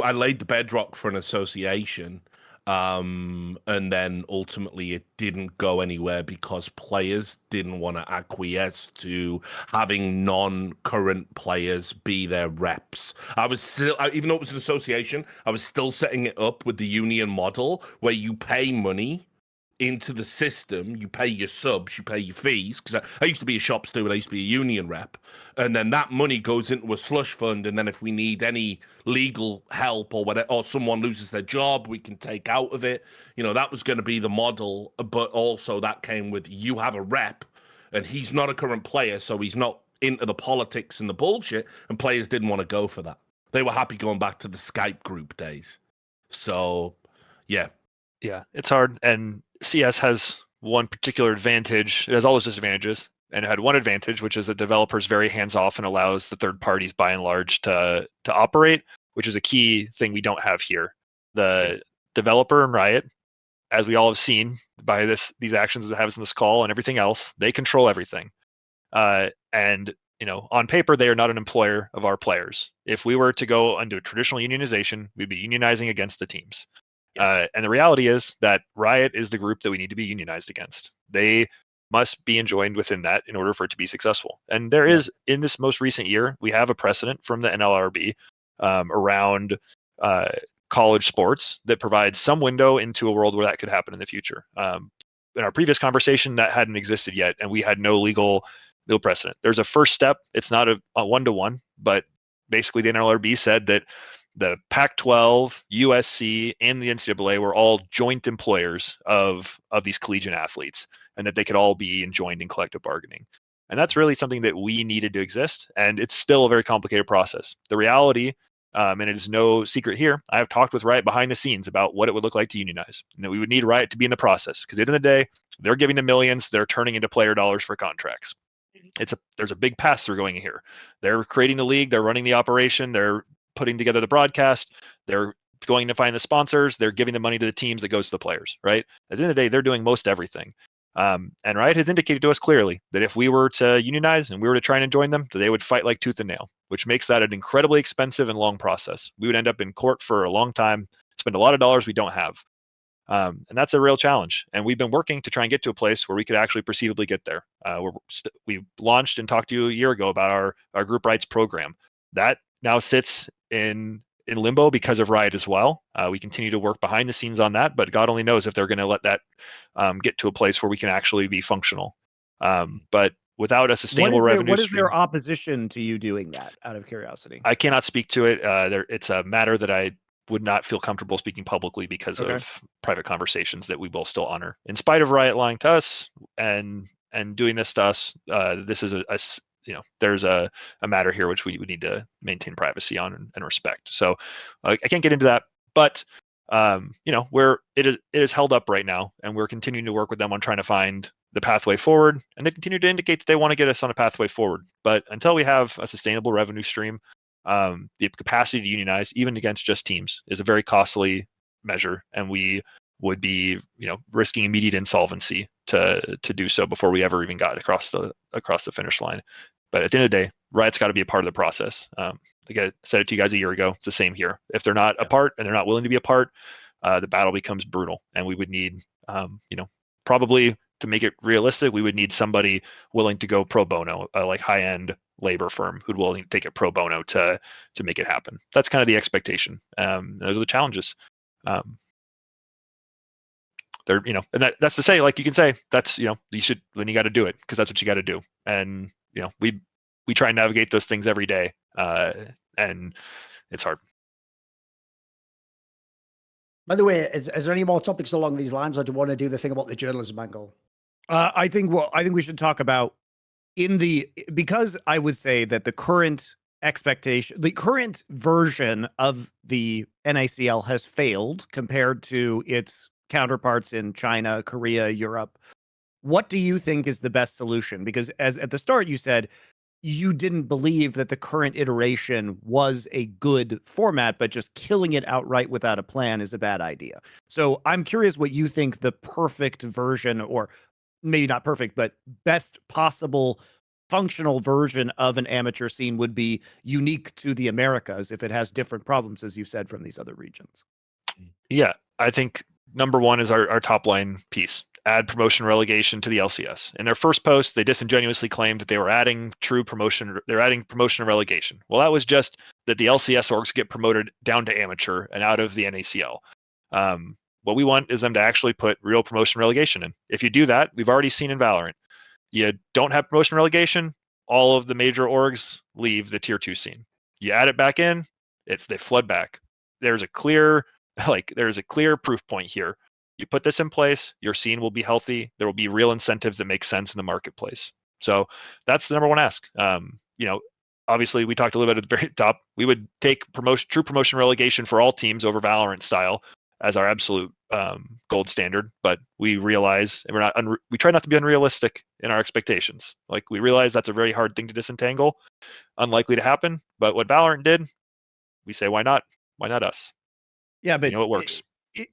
Speaker 1: I laid the bedrock for an association. And then ultimately it didn't go anywhere because players didn't want to acquiesce to having non-current players be their reps. I was still, even though it was an association, I was still setting it up with the union model where you pay money into the system, you pay your subs, you pay your fees, because I used to be a shop steward, I used to be a union rep, and then that money goes into a slush fund, and then if we need any legal help or whatever, or someone loses their job, we can take out of it. That was going to be the model, but also that came with, you have a rep, and he's not a current player, so he's not into the politics and the bullshit, and players didn't want to go for that. They were happy going back to the Skype group days. So, yeah.
Speaker 3: Yeah, it's hard, and CS has one particular advantage. It has all those disadvantages, and it had one advantage, which is that developers very hands-off and allows the third parties, by and large, to operate, which is a key thing we don't have here. The developer in Riot, as we all have seen by these actions that have in this call and everything else, they control everything. And on paper, they are not an employer of our players. If we were to go into a traditional unionization, we'd be unionizing against the teams. Yes. And the reality is that Riot is the group that we need to be unionized against. They must be enjoined within that in order for it to be successful. And there is, in this most recent year, we have a precedent from the NLRB around college sports that provides some window into a world where that could happen in the future. In our previous conversation, that hadn't existed yet, and we had no legal precedent. There's a first step. It's not a one-to-one, but basically the NLRB said that the Pac-12, USC, and the NCAA were all joint employers of these collegiate athletes, and that they could all be enjoined in collective bargaining. And that's really something that we needed to exist, and it's still a very complicated process. The reality, and it is no secret here, I have talked with Riot behind the scenes about what it would look like to unionize, and that we would need Riot to be in the process, because at the end of the day, they're giving the millions, they're turning into player dollars for contracts. There's a big pass-through going here. They're creating the league, they're running the operation, they're putting together the broadcast, they're going to find the sponsors, they're giving the money to the teams that goes to the players, right? At the end of the day, they're doing most everything. And Riot has indicated to us clearly that if we were to unionize and we were to try and join them, that they would fight like tooth and nail, which makes that an incredibly expensive and long process. We would end up in court for a long time, spend a lot of dollars we don't have. And that's a real challenge. And we've been working to try and get to a place where we could actually perceivably get there. We launched and talked to you a year ago about our group rights program. That now sits in limbo because of Riot as well. We continue to work behind the scenes on that, but God only knows if they're going to let that get to a place where we can actually be functional. But without a sustainable revenue
Speaker 2: what is
Speaker 3: stream,
Speaker 2: their opposition to you doing that, out of curiosity?
Speaker 3: I cannot speak to it. It's a matter that I would not feel comfortable speaking publicly because
Speaker 2: Okay.
Speaker 3: of private conversations that we will still honor. In spite of Riot lying to us and doing this to us, this is there's a matter here which we would need to maintain privacy on and respect. So I can't get into that, but it is held up right now, and we're continuing to work with them on trying to find the pathway forward, and they continue to indicate that they want to get us on a pathway forward. But until we have a sustainable revenue stream, the capacity to unionize, even against just teams, is a very costly measure, and we would be, risking immediate insolvency to do so before we ever even got across the finish line. But at the end of the day, Riot's got to be a part of the process. Like I said it to you guys a year ago, it's the same here. If they're not a part and they're not willing to be a part, the battle becomes brutal, and we would need, probably, to make it realistic, we would need somebody willing to go pro bono, like high-end labor firm who'd willing to take it pro bono to make it happen. That's kind of the expectation. Those are the challenges. They're, and that's to say, like, you can say that's, you should, then you got to do it because that's what you got to do. And, we try and navigate those things every day, and it's hard.
Speaker 4: By the way, is there any more topics along these lines, or do you want to do the thing about the journalism angle?
Speaker 2: I think we should talk about because I would say that the current version of the NACL has failed compared to its counterparts in China, Korea, Europe. What do you think is the best solution? Because as at the start you said you didn't believe that the current iteration was a good format, but just killing it outright without a plan is a bad idea. So I'm curious what you think the perfect version, or maybe not perfect, but best possible functional version of an amateur scene would be, unique to the Americas, if it has different problems, as you said, from these other regions.
Speaker 3: Yeah, I think number one is our top line piece. Add promotion relegation to the LCS. In their first post, they disingenuously claimed that they were adding promotion and relegation. Well, that was just that the LCS orgs get promoted down to amateur and out of the NACL. What we want is them to actually put real promotion relegation in. If you do that, we've already seen in Valorant, you don't have promotion relegation, all of the major orgs leave the tier 2 scene. You add it back in, they flood back. There's a clear proof point here. You put this in place, your scene will be healthy. There will be real incentives that make sense in the marketplace. So that's the number one ask. Obviously, we talked a little bit at the very top. We would take true promotion relegation for all teams over Valorant style as our absolute gold standard. But we realize, and we try not to be unrealistic in our expectations. Like, we realize that's a very hard thing to disentangle, unlikely to happen. But what Valorant did, we say, why not? Why not us?
Speaker 2: Yeah, but
Speaker 3: it works.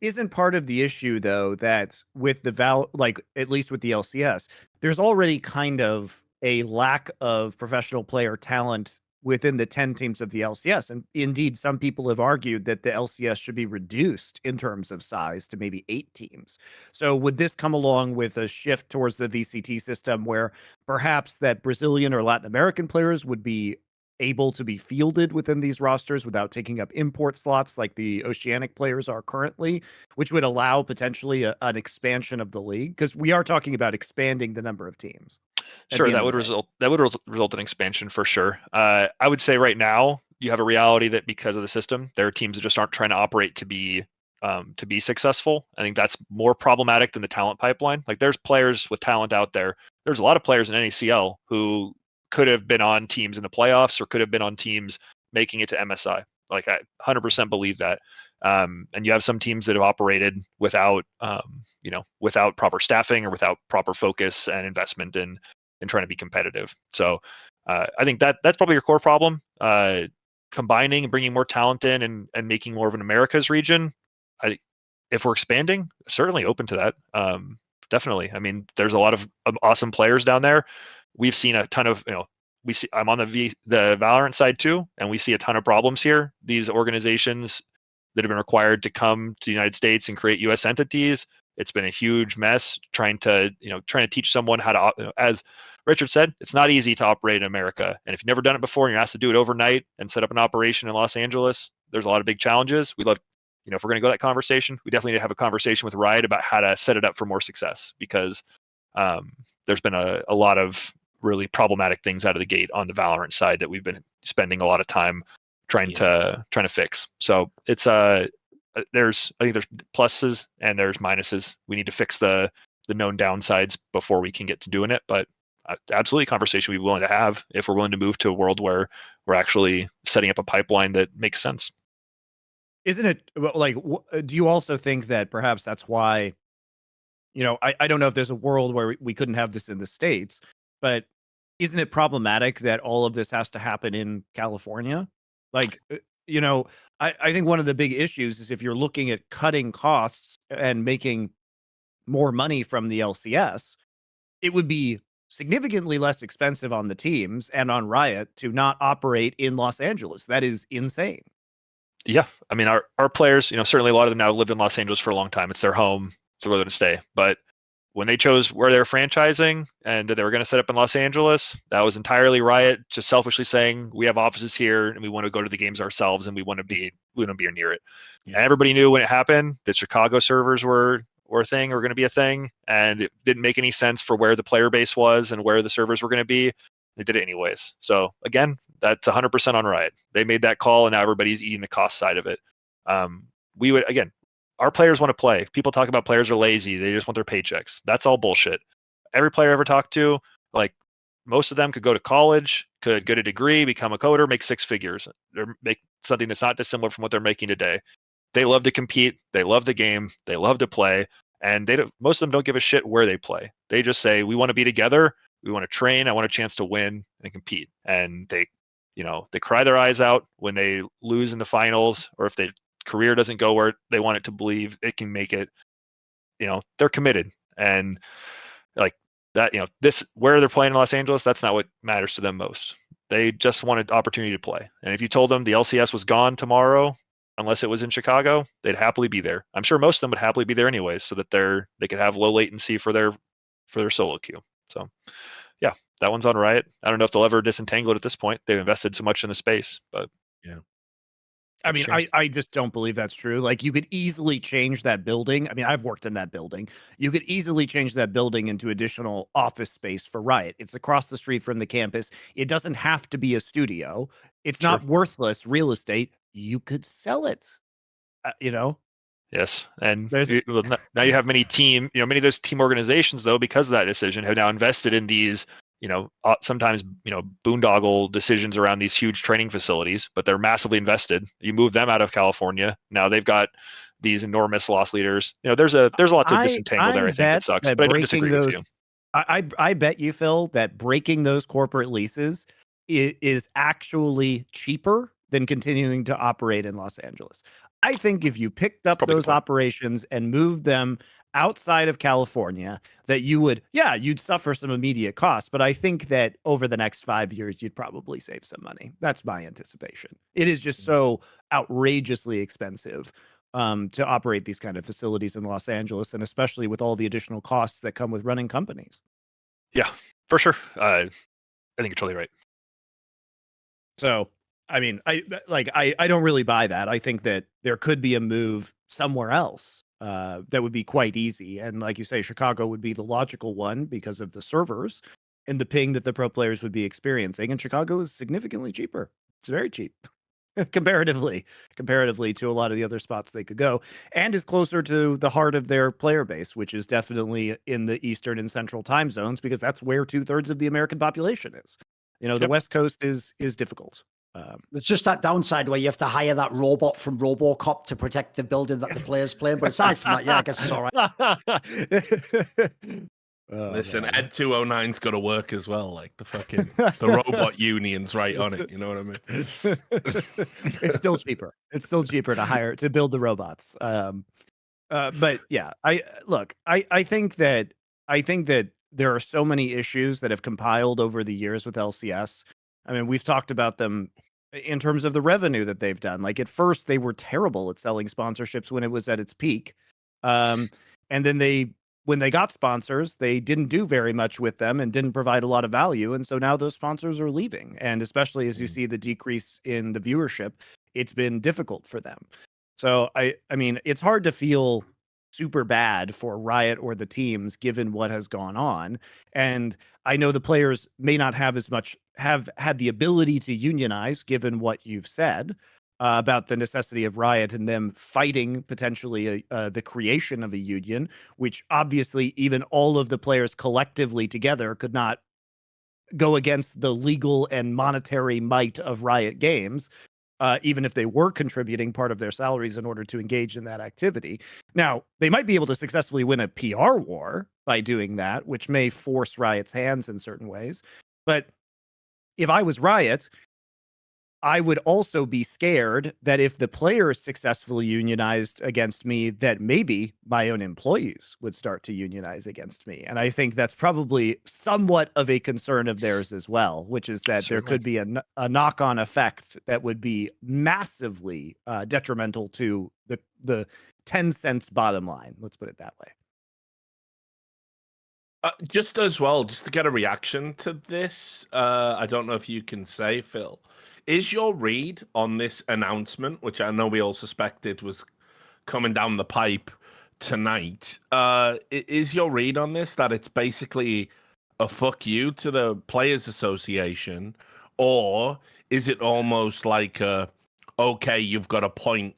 Speaker 2: Isn't part of the issue, though, that with the at least with the LCS, there's already kind of a lack of professional player talent within the 10 teams of the LCS. And indeed, some people have argued that the LCS should be reduced in terms of size to maybe 8 teams. So would this come along with a shift towards the VCT system, where perhaps that Brazilian or Latin American players would be able to be fielded within these rosters without taking up import slots like the Oceanic players are currently, which would allow potentially an expansion of the league? Because we are talking about expanding the number of teams.
Speaker 3: Sure, that would result in expansion for sure. I would say right now you have a reality that because of the system, there are teams that just aren't trying to operate to be successful. I think that's more problematic than the talent pipeline. Like, there's players with talent out there. There's a lot of players in NACL who could have been on teams in the playoffs or could have been on teams making it to MSI. Like, I 100% believe that. And you have some teams that have operated without proper staffing or without proper focus and investment in trying to be competitive. So I think that's probably your core problem. Combining and bringing more talent in and making more of an Americas region. If we're expanding, certainly open to that. Definitely. I mean, there's a lot of awesome players down there. We've seen a ton of, I'm on the Valorant side too, and we see a ton of problems here. These organizations, that have been required to come to the United States and create U.S. entities. It's been a huge mess trying to teach someone how to, as Richard said, it's not easy to operate in America. And if you've never done it before and you're asked to do it overnight and set up an operation in Los Angeles, there's a lot of big challenges. We love, if we're going to go that conversation, we definitely need to have a conversation with Riot about how to set it up for more success, because there's been a lot of really problematic things out of the gate on the Valorant side that we've been spending a lot of time trying to fix. So it's I think there's pluses and there's minuses. We need to fix the known downsides before we can get to doing it. But absolutely, conversation we'd be willing to have if we're willing to move to a world where we're actually setting up a pipeline that makes sense.
Speaker 2: Isn't it like? Do you also think that perhaps that's why? I don't know if there's a world where we couldn't have this in the States, but isn't it problematic that all of this has to happen in California? Like, I think one of the big issues is if you're looking at cutting costs and making more money from the LCS, it would be significantly less expensive on the teams and on Riot to not operate in Los Angeles. That is insane.
Speaker 3: Yeah, I mean, our players, certainly a lot of them now live in Los Angeles for a long time. It's their home, it's where they're going to stay. But when they chose where they're franchising and that they were going to set up in Los Angeles, that was entirely Riot just selfishly saying, we have offices here and we want to go to the games ourselves and we want to be near it. Yeah. And everybody knew when it happened that Chicago servers were a thing, or going to be a thing, and it didn't make any sense for where the player base was and where the servers were going to be. They did it anyways. So again, that's 100% on Riot. They made that call, and now everybody's eating the cost side of it. Our players want to play. People talk about players are lazy. They just want their paychecks. That's all bullshit. Every player I ever talked to, like, most of them could go to college, could get a degree, become a coder, make six figures, or make something that's not dissimilar from what they're making today. They love to compete. They love the game. They love to play. And most of them don't give a shit where they play. They just say, we want to be together. We want to train. I want a chance to win and compete. And they cry their eyes out when they lose in the finals, or if their career doesn't go where they want it to believe it can make it. They're committed. And like that, this, where they're playing in Los Angeles, that's not what matters to them most. They just want an opportunity to play. And if you told them the LCS was gone tomorrow, unless it was in Chicago, they'd happily be there. I'm sure most of them would happily be there anyways, so that they could have low latency for their solo queue. So yeah, that one's on Riot. I don't know if they'll ever disentangle it at this point. They've invested so much in the space, but
Speaker 1: yeah.
Speaker 2: I mean, I just don't believe that's true. Like, you could easily change that building. I mean, I've worked in that building. You could easily change that building into additional office space for Riot. It's across the street from the campus. It doesn't have to be a studio. It's not worthless real estate. You could sell it,
Speaker 3: Yes, and now you have many of those team organizations, though, because of that decision, have now invested in these, sometimes, boondoggle decisions around these huge training facilities, but they're massively invested. You move them out of California, now they've got these enormous loss leaders. There's a lot to disentangle there. I think it sucks, but I don't disagree with you.
Speaker 2: I bet you, Phil, that breaking those corporate leases is actually cheaper than continuing to operate in Los Angeles. I think if you picked up those operations and moved them outside of California, that you'd suffer some immediate costs. But I think that over the next 5 years, you'd probably save some money. That's my anticipation. It is just so outrageously expensive to operate these kind of facilities in Los Angeles, and especially with all the additional costs that come with running companies.
Speaker 3: Yeah, for sure. I think you're totally right.
Speaker 2: So, I mean, I don't really buy that. I think that there could be a move somewhere else that would be quite easy. And like you say, Chicago would be the logical one because of the servers and the ping that the pro players would be experiencing. And Chicago is significantly cheaper. It's very cheap comparatively to a lot of the other spots they could go, and is closer to the heart of their player base, which is definitely in the Eastern and Central time zones, because that's where 2/3 of the American population is. The West Coast is difficult.
Speaker 4: It's just that downside where you have to hire that robot from RoboCop to protect the building that the players play in. But aside from that, yeah, I guess it's all right.
Speaker 1: Listen, Ed 209's got to work as well. Like the robot union's right on it. You know what I mean?
Speaker 2: It's still cheaper. It's still cheaper to build the robots. But yeah, I think that there are so many issues that have compiled over the years with LCS. I mean, we've talked about them in terms of the revenue that they've done. Like at first they were terrible at selling sponsorships when it was at its peak. And then when they got sponsors, they didn't do very much with them and didn't provide a lot of value. And so now those sponsors are leaving. And especially as you see the decrease in the viewership, it's been difficult for them. So I mean, it's hard to feel super bad for Riot or the teams given what has gone on. And I know the players may not have had the ability to unionize given what you've said about the necessity of Riot and them fighting potentially the creation of a union, which obviously even all of the players collectively together could not go against the legal and monetary might of Riot Games. Even if they were contributing part of their salaries in order to engage in that activity. Now, they might be able to successfully win a PR war by doing that, which may force Riot's hands in certain ways. But if I was Riot, I would also be scared that if the players successfully unionized against me, that maybe my own employees would start to unionize against me. And I think that's probably somewhat of a concern of theirs as well, which is that there could be a knock-on effect that would be massively detrimental to the 10 cents bottom line. Let's put it that way.
Speaker 1: Just as well, just to get a reaction to this, I don't know if you can say, Phil, is your read on this announcement, which I know we all suspected was coming down the pipe tonight, is your read on this that it's basically a fuck you to the Players Association, or is it almost like okay, you've got a point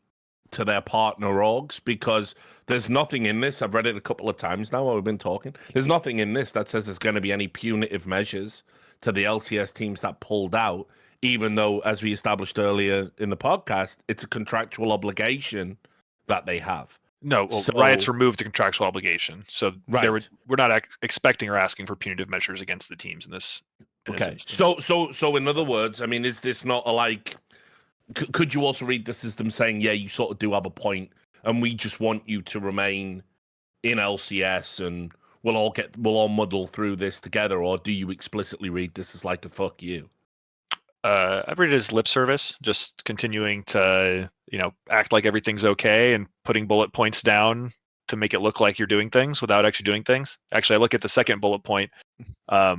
Speaker 1: to their partner orgs? Because there's nothing in this. I've read it a couple of times now while we've been talking. There's nothing in this that says there's going to be any punitive measures to the LCS teams that pulled out, even though, as we established earlier in the podcast, it's a contractual obligation that they have.
Speaker 3: No, well, so, Riot's removed the contractual obligation. So we're not expecting or asking for punitive measures against the teams in this.
Speaker 1: Okay. So in other words, I mean, is this not a like... Could you also read this as them saying, yeah, you sort of do have a point, and we just want you to remain in LCS, and we'll all muddle through this together? Or do you explicitly read this as like a fuck you?
Speaker 3: I read it as lip service, just continuing to, act like everything's okay and putting bullet points down to make it look like you're doing things without actually doing things. Actually, I look at the second bullet point that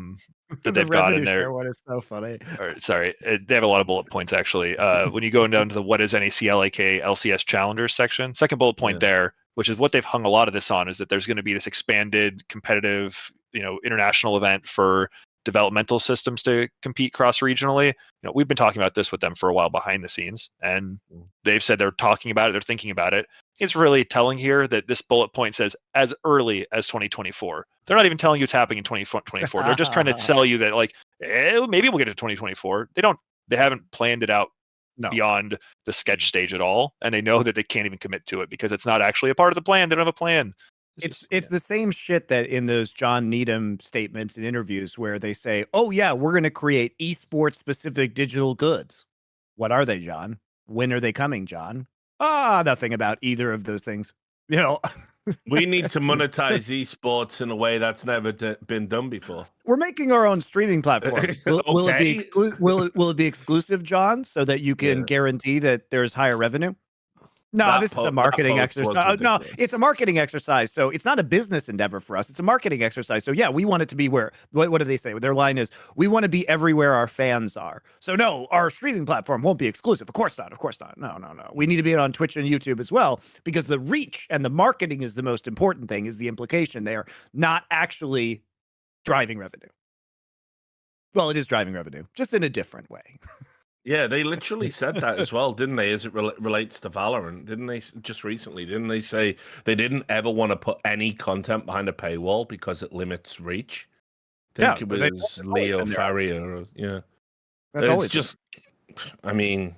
Speaker 3: they've got in there.
Speaker 2: One is so funny.
Speaker 3: Sorry, they have a lot of bullet points actually. When you go down to the what is NACL LCS Challengers section, second bullet point there, which is what they've hung a lot of this on, is that there's going to be this expanded competitive, international event for developmental systems to compete cross-regionally. We've been talking about this with them for a while behind the scenes, and they've said they're talking about it, they're thinking about it. It's really telling here that this bullet point says as early as 2024. They're not even telling you it's happening in 2024. They're just trying to sell you that maybe we'll get to 2024. They haven't planned it out beyond the sketch stage at all, and they know that they can't even commit to it because it's not actually a part of the plan. They don't have a plan.
Speaker 2: It's the same shit that in those John Needham statements and interviews where they say, oh yeah, we're going to create esports specific digital goods. What are they, John? When are they coming, John? Nothing about either of those things.
Speaker 1: We need to monetize esports in a way that's never been done before.
Speaker 2: We're making our own streaming platform. Will it be will it be exclusive, John, so that you can guarantee that there's higher revenue? No, this is a marketing exercise. No, it's a marketing exercise. So it's not a business endeavor for us. It's a marketing exercise. So yeah, we want it to be where, what do they say? Their line is, we want to be everywhere our fans are. So no, our streaming platform won't be exclusive. Of course not. Of course not. No. We need to be on Twitch and YouTube as well, because the reach and the marketing is the most important thing, is the implication there, not actually driving revenue. Well, it is driving revenue, just in a different way.
Speaker 1: Yeah, they literally said that as well, didn't they, as it relates to Valorant? Didn't they just recently, didn't they say they didn't ever want to put any content behind a paywall because it limits reach? I think it was Leo Farrier. Yeah.
Speaker 2: That's
Speaker 1: it's just, I mean,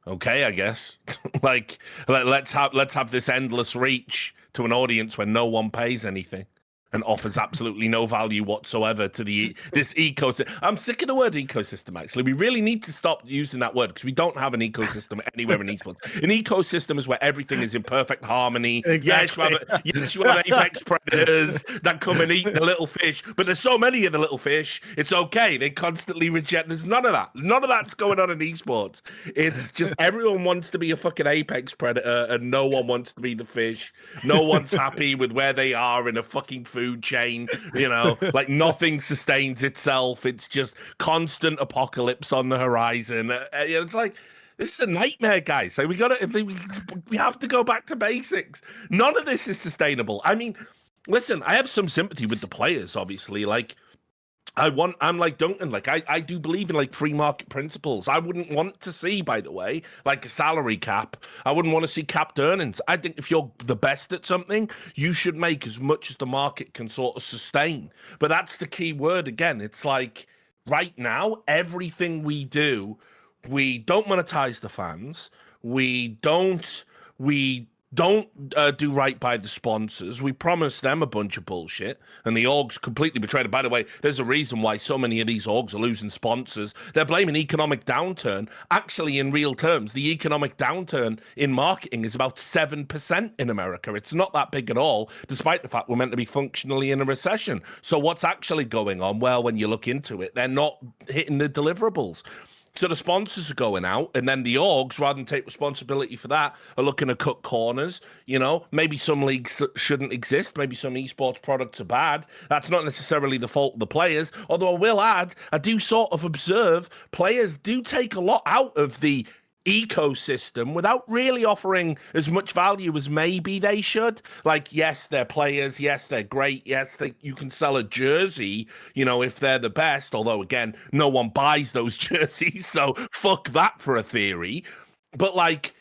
Speaker 1: okay, I guess. Let's have this endless reach to an audience when no one pays anything. and offers absolutely no value whatsoever to this ecosystem. I'm sick of the word ecosystem, actually. We really need to stop using that word because we don't have an ecosystem anywhere in esports. An ecosystem is where everything is in perfect harmony.
Speaker 2: Exactly.
Speaker 1: Yes, you have apex predators that come and eat the little fish, but there's so many of the little fish, it's okay. They constantly reject. There's none of that. None of that's going on in esports. It's just everyone wants to be a fucking apex predator and no one wants to be the fish. No one's happy with where they are in a fucking food chain, like nothing sustains itself. It's just constant apocalypse on the horizon. It's like, this is a nightmare, guys. So we have to go back to basics. None of this is sustainable. I mean, listen, I have some sympathy with the players, obviously. Like, I'm like Duncan, like I do believe in like free market principles. I wouldn't want to see, by the way, like a salary cap. I wouldn't want to see capped earnings. I think if you're the best at something, you should make as much as the market can sort of sustain. But that's the key word again. It's like right now, everything we do, we don't monetize the fans. We don't do right by the sponsors. We promise them a bunch of bullshit, and the orgs completely betrayed it. By the way, there's a reason why so many of these orgs are losing sponsors. They're blaming economic downturn. Actually, in real terms, the economic downturn in marketing is about 7% in America. It's not that big at all, despite the fact we're meant to be functionally in a recession. So what's actually going on? Well, when you look into it, they're not hitting the deliverables. So the sponsors are going out, and then the orgs, rather than take responsibility for that, are looking to cut corners. Maybe some leagues shouldn't exist. Maybe some esports products are bad. That's not necessarily the fault of the players. Although I will add, I do sort of observe players do take a lot out of the ecosystem without really offering as much value as maybe they should. Like, yes, they're players. Yes, they're great. Yes, you can sell a jersey, if they're the best. Although, again, no one buys those jerseys. So fuck that for a theory. But like,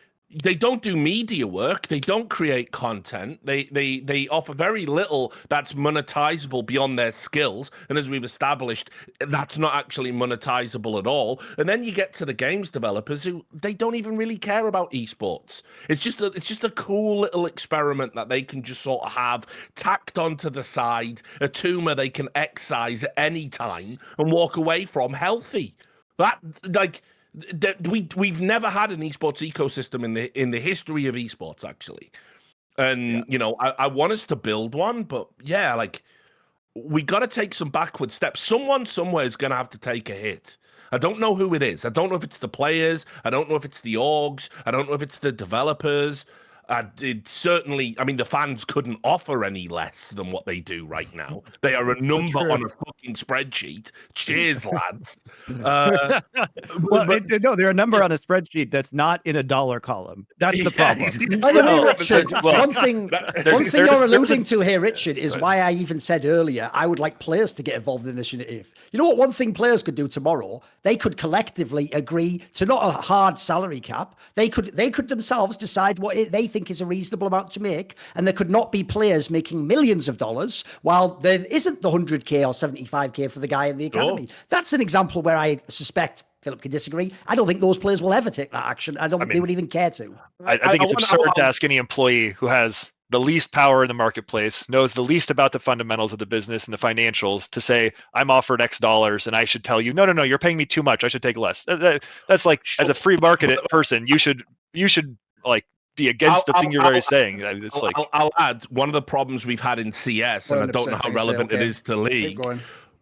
Speaker 1: they don't do media work. They don't create content. They offer very little that's monetizable beyond their skills. And as we've established, that's not actually monetizable at all. And then you get to the games developers who they don't even really care about esports. It's just a cool little experiment that they can just sort of have tacked onto the side, a tumor they can excise at any time and walk away from healthy. We've never had an esports ecosystem in the history of esports, actually. And I want us to build one, but yeah, like we got to take some backward steps. Someone somewhere is going to have to take a hit. I don't know who it is. I don't know if it's the players. I don't know if it's the orgs. I don't know if it's the developers. The fans couldn't offer any less than what they do right now. They are a number on a fucking spreadsheet. Cheers, lads.
Speaker 2: No, they're a number on a spreadsheet that's not in a dollar column. That's the problem.
Speaker 4: By the way, Richard, one thing you're alluding to here, Richard, is why I even said earlier I would like players to get involved in this initiative. You know what? One thing players could do tomorrow, they could collectively agree to not a hard salary cap. They could themselves decide what they think is a reasonable amount to make, and there could not be players making millions of dollars while there isn't the 100k or 75k for the guy in the academy. That's an example where I suspect Philip can disagree. I don't think those players will ever take that action. I don't think they would even care to.
Speaker 3: I think it's absurd to ask any employee who has the least power in the marketplace, knows the least about the fundamentals of the business and the financials, to say, I'm offered X dollars and I should tell you, no, you're paying me too much. I should take less. That's like, as a free market person, you should like be against the thing you're already saying. It's like,
Speaker 1: I'll add one of the problems we've had in CS, and I don't know how relevant it is to League,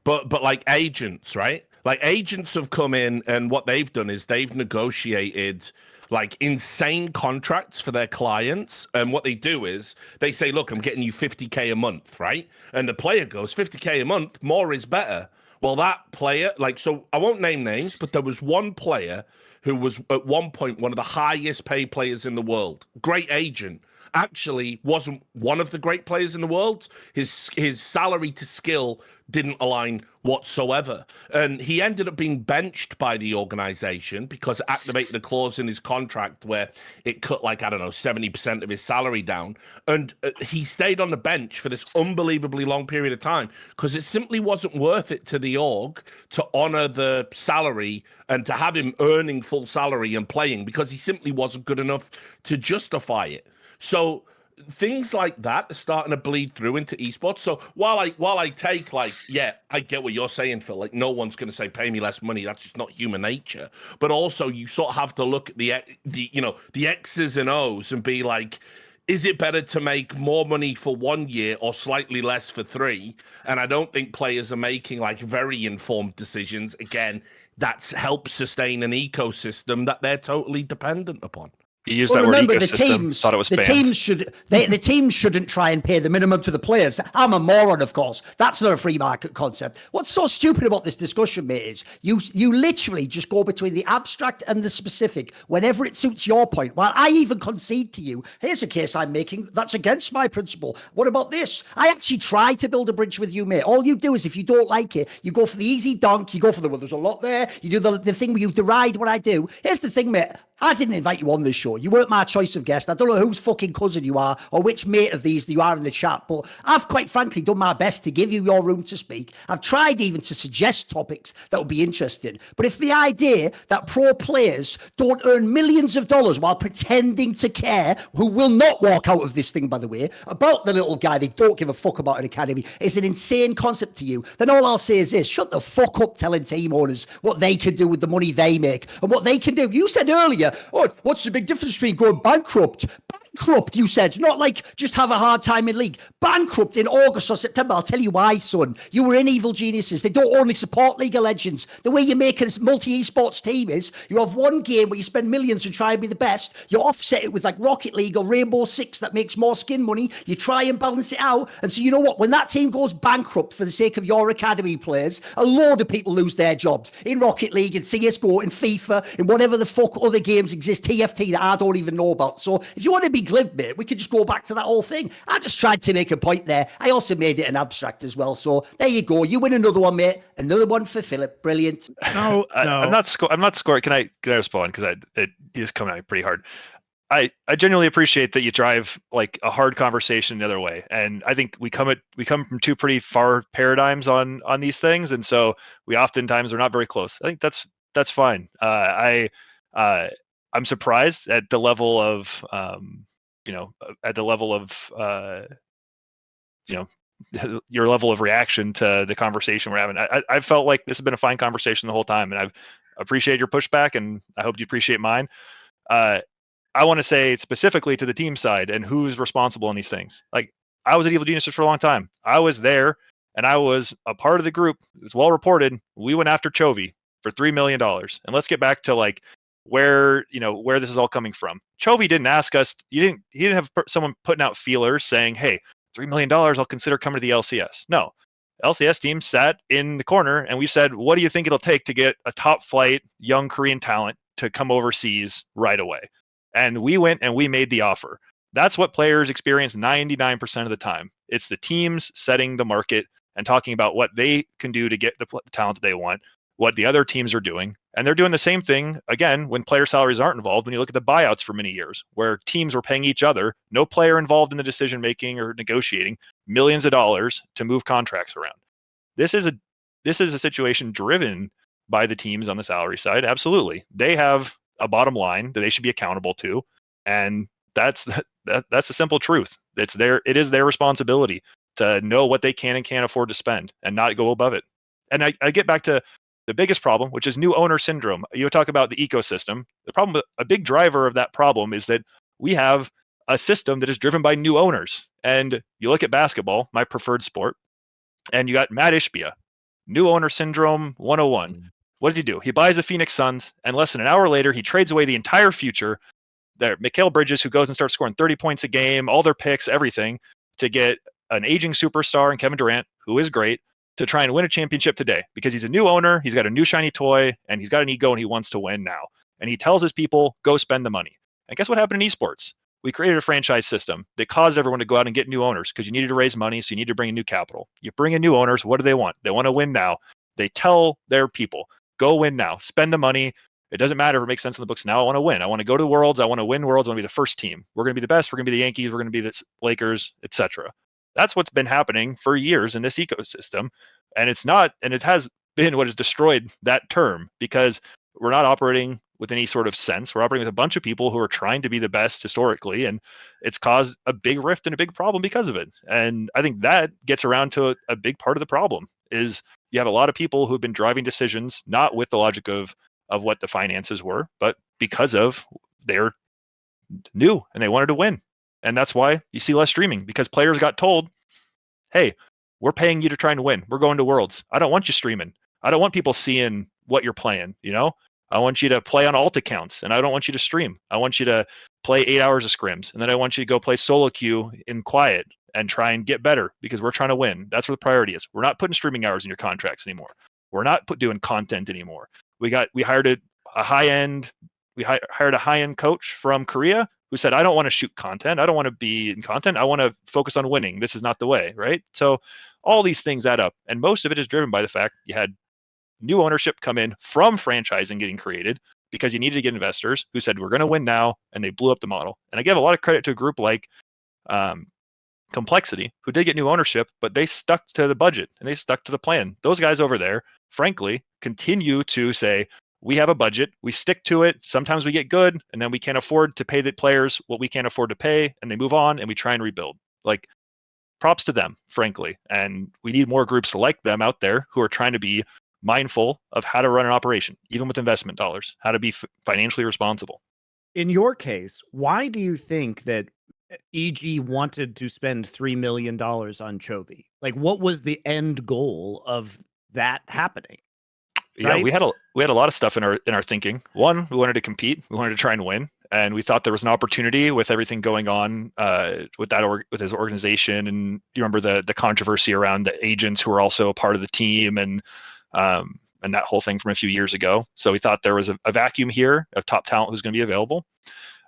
Speaker 1: but like agents, right? Like agents have come in, and what they've done is they've negotiated like insane contracts for their clients. And what they do is they say, look, I'm getting you 50k a month, right? And the player goes, 50k a month, more is better. Well, that player, so I won't name names, but there was one player who was at one point one of the highest paid players in the world. Great agent. Actually wasn't one of the great players in the world. His salary to skill didn't align whatsoever. And he ended up being benched by the organization because it activated a clause in his contract where it cut 70% of his salary down. And he stayed on the bench for this unbelievably long period of time because it simply wasn't worth it to the org to honor the salary and to have him earning full salary and playing, because he simply wasn't good enough to justify it. So things like that are starting to bleed through into esports. So while I take, like, yeah, I get what you're saying, Phil. Like, no one's going to say pay me less money. That's just not human nature. But also, you sort of have to look at the the X's and O's and be like, is it better to make more money for 1 year or slightly less for 3? And I don't think players are making like very informed decisions. Again, that's helped sustain an ecosystem that they're totally dependent upon.
Speaker 3: You used
Speaker 4: Well,
Speaker 3: that word
Speaker 4: remember,
Speaker 3: ecosystem, thought it was banned.
Speaker 4: The teams shouldn't try and pay the minimum to the players. I'm a moron, of course. That's not a free market concept. What's so stupid about this discussion, mate, is you literally just go between the abstract and the specific whenever it suits your point. While I even concede to you, here's a case I'm making that's against my principle. What about this? I actually try to build a bridge with you, mate. All you do is, if you don't like it, you go for the easy dunk, you go for well, there's a lot there. You do the thing where you deride what I do. Here's the thing, mate. I didn't invite you on this show. You weren't my choice of guest. I don't know whose fucking cousin you are or which mate of these you are in the chat, but I've quite frankly done my best to give you your room to speak. I've tried even to suggest topics that would be interesting. But if the idea that pro players don't earn millions of dollars while pretending to care, who will not walk out of this thing, by the way, about the little guy they don't give a fuck about an academy, is an insane concept to you, then all I'll say is this: shut the fuck up telling team owners what they can do with the money they make and what they can do. You said earlier, oh, what's the big difference between going bankrupt? Bankrupt, you said, not like just have a hard time in league. Bankrupt in August or September. I'll tell you why, son. You were in Evil Geniuses. They don't only support League of Legends. The way you make a multi-esports team is you have one game where you spend millions and try and be the best. You offset it with like Rocket League or Rainbow Six that makes more skin money. You try and balance it out. And so you know what? When that team goes bankrupt for the sake of your academy players, a load of people lose their jobs in Rocket League, in CSGO, in FIFA, in whatever the fuck other games exist, TFT, that I don't even know about. So if you want to be glib, mate, we could just go back to that whole thing. I just tried to make a point there. I also made it an abstract as well. So there you go. You win another one, mate. Another one for Phillip. Brilliant.
Speaker 2: No,
Speaker 3: I'm not scoring. Can I respond? Because he is coming at me pretty hard. I genuinely appreciate that you drive like a hard conversation the other way, and I think we come from two pretty far paradigms on these things, and so we oftentimes are not very close. I think that's fine. I'm surprised at the level of your level of reaction to the conversation we're having. I felt like this has been a fine conversation the whole time, and I've appreciated your pushback, and I hope you appreciate mine. I want to say specifically to the team side and who's responsible in these things. Like, I was at Evil Geniuses for a long time. I was there, and I was a part of the group. It's well reported. We went after Chovy for $3 million. And let's get back to like where this is all coming from. Chovy didn't ask us. He didn't have someone putting out feelers saying, "Hey, $3 million, I'll consider coming to the LCS." No, LCS team sat in the corner and we said, "What do you think it'll take to get a top flight young Korean talent to come overseas right away?" And we went and we made the offer. That's what players experience 99% of the time. It's the teams setting the market and talking about what they can do to get the talent that they want, what the other teams are doing. And they're doing the same thing, again, when player salaries aren't involved. When you look at the buyouts for many years, where teams were paying each other, no player involved in the decision-making or negotiating, millions of dollars to move contracts around. This is a situation driven by the teams on the salary side. Absolutely. They have a bottom line that they should be accountable to, and that's the simple truth. It is their responsibility to know what they can and can't afford to spend and not go above it. And I get back to the biggest problem, which is new owner syndrome. You talk about the ecosystem. The problem, a big driver of that problem, is that we have a system that is driven by new owners. And you look at basketball, my preferred sport, and you got Matt Ishbia, new owner syndrome 101. What does he do? He buys the Phoenix Suns, and less than an hour later, he trades away the entire future. There, Mykles Bridges, who goes and starts scoring 30 points a game, all their picks, everything, to get an aging superstar and Kevin Durant, who is great, to try and win a championship today, because he's a new owner, he's got a new shiny toy, and he's got an ego, and he wants to win now. And he tells his people, go spend the money. And guess what happened in esports? We created a franchise system that caused everyone to go out and get new owners, because you needed to raise money, so you need to bring in new capital. You bring in new owners, what do they want? They want to win now. They tell their people, go win now, spend the money. It doesn't matter if it makes sense in the books now. I want to win. I want to go to the Worlds. I want to win Worlds. I want to be the first team. We're going to be the best. We're going to be the Yankees. We're going to be the Lakers, etc. That's what's been happening for years in this ecosystem. And it has been what has destroyed that term, because we're not operating with any sort of sense. We're operating with a bunch of people who are trying to be the best historically, and it's caused a big rift and a big problem because of it. And I think that gets around to a big part of the problem is you have a lot of people who've been driving decisions not with the logic of what the finances were, but because of they're new and they wanted to win. And that's why you see less streaming, because players got told, hey, we're paying you to try and win. We're going to Worlds. I don't want you streaming. I don't want people seeing what you're playing, you know? I want you to play on alt accounts, and I don't want you to stream. I want you to play 8 hours of scrims, and then I want you to go play solo queue in quiet and try and get better because we're trying to win. That's what the priority is. We're not putting streaming hours in your contracts anymore. We're not doing content anymore. We hired a high-end coach from Korea who said, I don't want to shoot content. I don't want to be in content. I want to focus on winning. This is not the way, right? So all these things add up. And most of it is driven by the fact you had new ownership come in from franchising getting created because you needed to get investors who said, we're going to win now. And they blew up the model. And I give a lot of credit to a group like Complexity, who did get new ownership, but they stuck to the budget and they stuck to the plan. Those guys over there, frankly, continue to say, we have a budget, we stick to it. Sometimes we get good, and then we can't afford to pay the players what we can't afford to pay, and they move on and we try and rebuild. Like, props to them, frankly. And we need more groups like them out there who are trying to be mindful of how to run an operation, even with investment dollars, how to be financially responsible.
Speaker 2: In your case, why do you think that EG wanted to spend $3 million on Chovy? Like, what was the end goal of that happening?
Speaker 3: Yeah,
Speaker 2: right?
Speaker 3: we had a lot of stuff in our thinking. One, we wanted to compete, we wanted to try and win, and we thought there was an opportunity with everything going on with his organization. And you remember the controversy around the agents who were also a part of the team, and that whole thing from a few years ago. So we thought there was a vacuum here of top talent who's going to be available.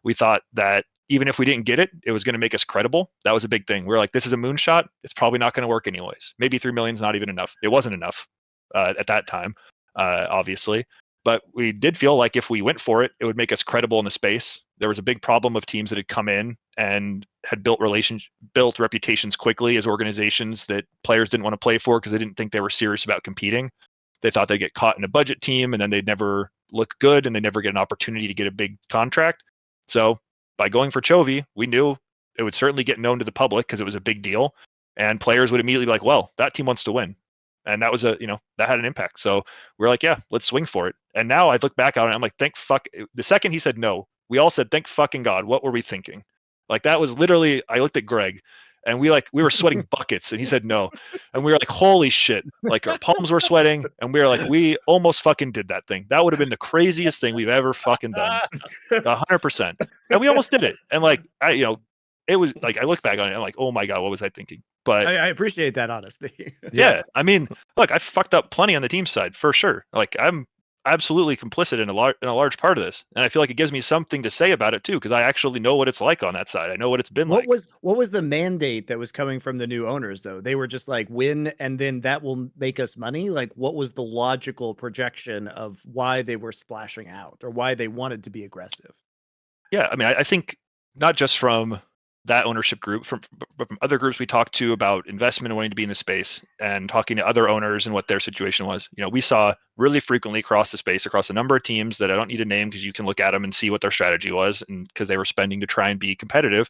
Speaker 3: We thought that even if we didn't get it, it was going to make us credible. That was a big thing. We were like, this is a moonshot. It's probably not going to work anyways. Maybe 3 million is not even enough. It wasn't enough at that time, obviously. But we did feel like if we went for it, it would make us credible in the space. There was a big problem of teams that had come in and had built reputations quickly as organizations that players didn't want to play for because they didn't think they were serious about competing. They thought they'd get caught in a budget team and then they'd never look good and they'd never get an opportunity to get a big contract. So by going for Chovy, we knew it would certainly get known to the public because it was a big deal, and players would immediately be like, well, that team wants to win. And that was that had an impact. So we're like, yeah, let's swing for it. And now I look back on it, I'm like, thank fuck. The second he said no, we all said, thank fucking God. What were we thinking? Like, that was literally, I looked at Greg and we were sweating buckets and he said no. And we were like, holy shit. Like, our palms were sweating and we were like, we almost fucking did that thing. That would have been the craziest thing we've ever fucking done. 100%. And we almost did it. And like, it was like, I look back on it, I'm like, oh my God, what was I thinking? But
Speaker 2: I appreciate that honesty.
Speaker 3: yeah, I mean, look, I fucked up plenty on the team side for sure. Like, I'm absolutely complicit in a large part of this, and I feel like it gives me something to say about it too, because I actually know what it's like on that side. I know what it's been like.
Speaker 2: What was the mandate that was coming from the new owners though? They were just like, win, and then that will make us money. Like, what was the logical projection of why they were splashing out or why they wanted to be aggressive?
Speaker 3: Yeah, I mean, I think not just from that ownership group, from other groups we talked to about investment and wanting to be in the space, and talking to other owners and what their situation was. We saw really frequently across the space, across a number of teams that I don't need to name because you can look at them and see what their strategy was, and because they were spending to try and be competitive.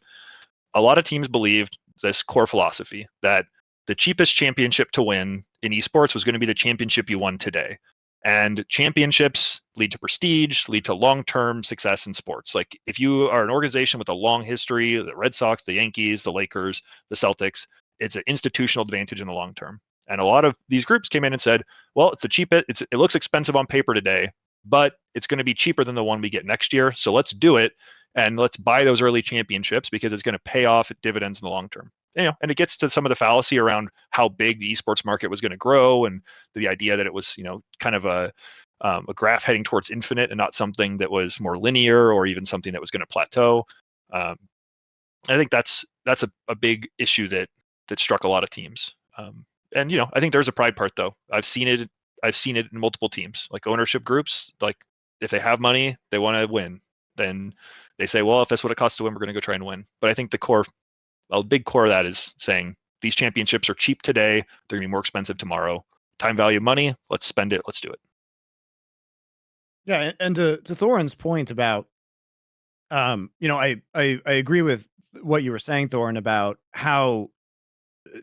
Speaker 3: A lot of teams believed this core philosophy that the cheapest championship to win in esports was going to be the championship you won today. And championships lead to prestige, lead to long-term success in sports. Like, if you are an organization with a long history, the Red Sox, the Yankees, the Lakers, the Celtics, it's an institutional advantage in the long term. And a lot of these groups came in and said, well, it's the cheapest, it looks expensive on paper today, but it's going to be cheaper than the one we get next year. So let's do it. And let's buy those early championships because it's going to pay off dividends in the long term. And it gets to some of the fallacy around how big the esports market was going to grow, and the idea that it was, kind of a graph heading towards infinite and not something that was more linear or even something that was going to plateau. I think that's a big issue that struck a lot of teams. And I think there's a pride part though. I've seen it in multiple teams, like ownership groups. Like, if they have money, they want to win. Then they say, well, if that's what it costs to win, we're going to go try and win. But I think the big core of that is saying these championships are cheap today. They're going to be more expensive tomorrow. Time value of money. Let's spend it. Let's do it.
Speaker 2: Yeah, and to Thorin's point about, I agree with what you were saying, Thorin, about how,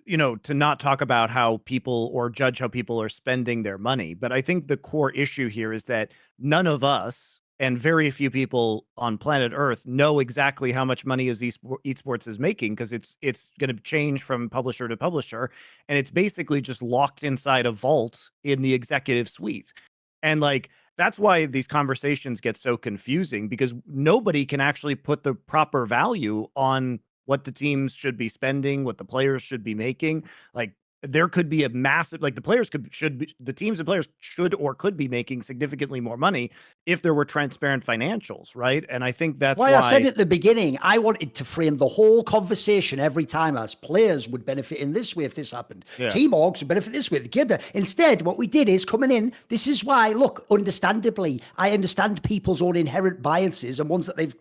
Speaker 2: to not talk about how people or judge how people are spending their money. But I think the core issue here is that none of us and very few people on planet Earth know exactly how much money esports is making, because it's going to change from publisher to publisher, and it's basically just locked inside a vault in the executive suite. And like, that's why these conversations get so confusing, because nobody can actually put the proper value on what the teams should be spending, what the players should be making. Like, there could be a massive, like, the teams and players should or could be making significantly more money if there were transparent financials, right? And I think that's why
Speaker 4: I said at the beginning, I wanted to frame the whole conversation every time as players would benefit in this way if this happened.
Speaker 2: Yeah.
Speaker 4: Team orgs would benefit this way. Instead, what we did is coming in, this is why, look, understandably, I understand people's own inherent biases and ones that they've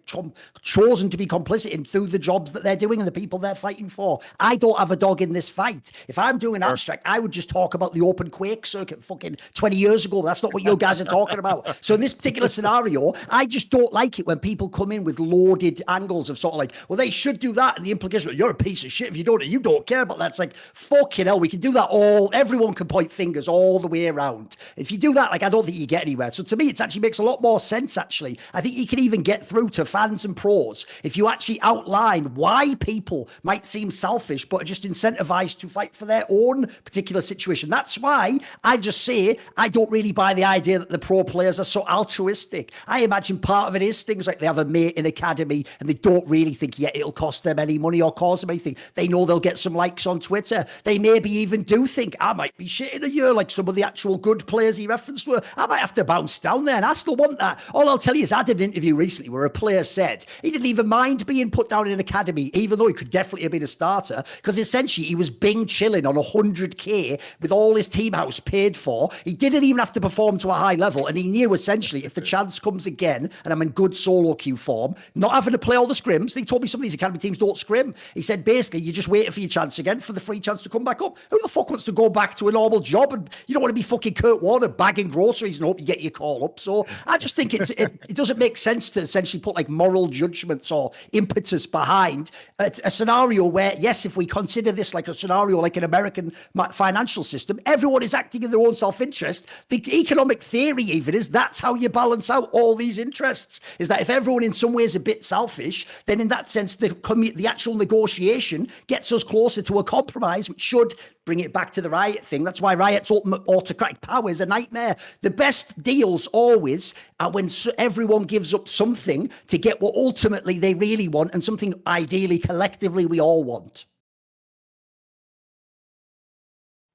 Speaker 4: chosen to be complicit in through the jobs that they're doing and the people they're fighting for. I don't have a dog in this fight. If I'm doing abstract, I would just talk about the open Quake circuit fucking 20 years ago. That's not what you guys are talking about. So in this particular scenario, I just don't like it when people come in with loaded angles of sort of like, well, they should do that. And the implication, you're a piece of shit if you don't care about that. It's like, fucking hell, we can do that everyone can point fingers all the way around. If you do that, like, I don't think you get anywhere. So to me, it actually makes a lot more sense, actually. I think you can even get through to fans and pros if you actually outline why people might seem selfish, but are just incentivized to fight for their own particular situation. That's why I just say, I don't really buy the idea that the pro players are so altruistic. I imagine part of it is things like they have a mate in academy and they don't really think yet it'll cost them any money or cause them anything. They know they'll get some likes on Twitter. They maybe even do think, I might be shit in a year, like some of the actual good players he referenced were. I might have to bounce down there, and I still want that. All I'll tell you is I did an interview recently where a player said he didn't even mind being put down in an academy, even though he could definitely have been a starter, because essentially he was Bing chilling on 100k with all his team house paid for. He didn't even have to perform to a high level, and he knew essentially if the chance comes again and I'm in good solo queue form, not having to play all the scrims. They told me some of these academy teams don't scrim. He said basically you're just waiting for your chance again, for the free chance to come back up. Who the fuck wants to go back to a normal job? And you don't want to be fucking Kurt Warner bagging groceries and hope you get your call up. So I just think it doesn't make sense to essentially put like moral judgments or impetus behind a scenario where, yes, if we consider this like a scenario like an American financial system, everyone is acting in their own self-interest. The economic theory even is that's how you balance out all these interests, is that if everyone in some ways is a bit selfish, then in that sense the actual negotiation gets us closer to a compromise, which should bring it back to the Riot thing. That's why Riot's ultimate autocratic power is a nightmare. The best deals always are when everyone gives up something to get what ultimately they really want, and something ideally collectively we all want.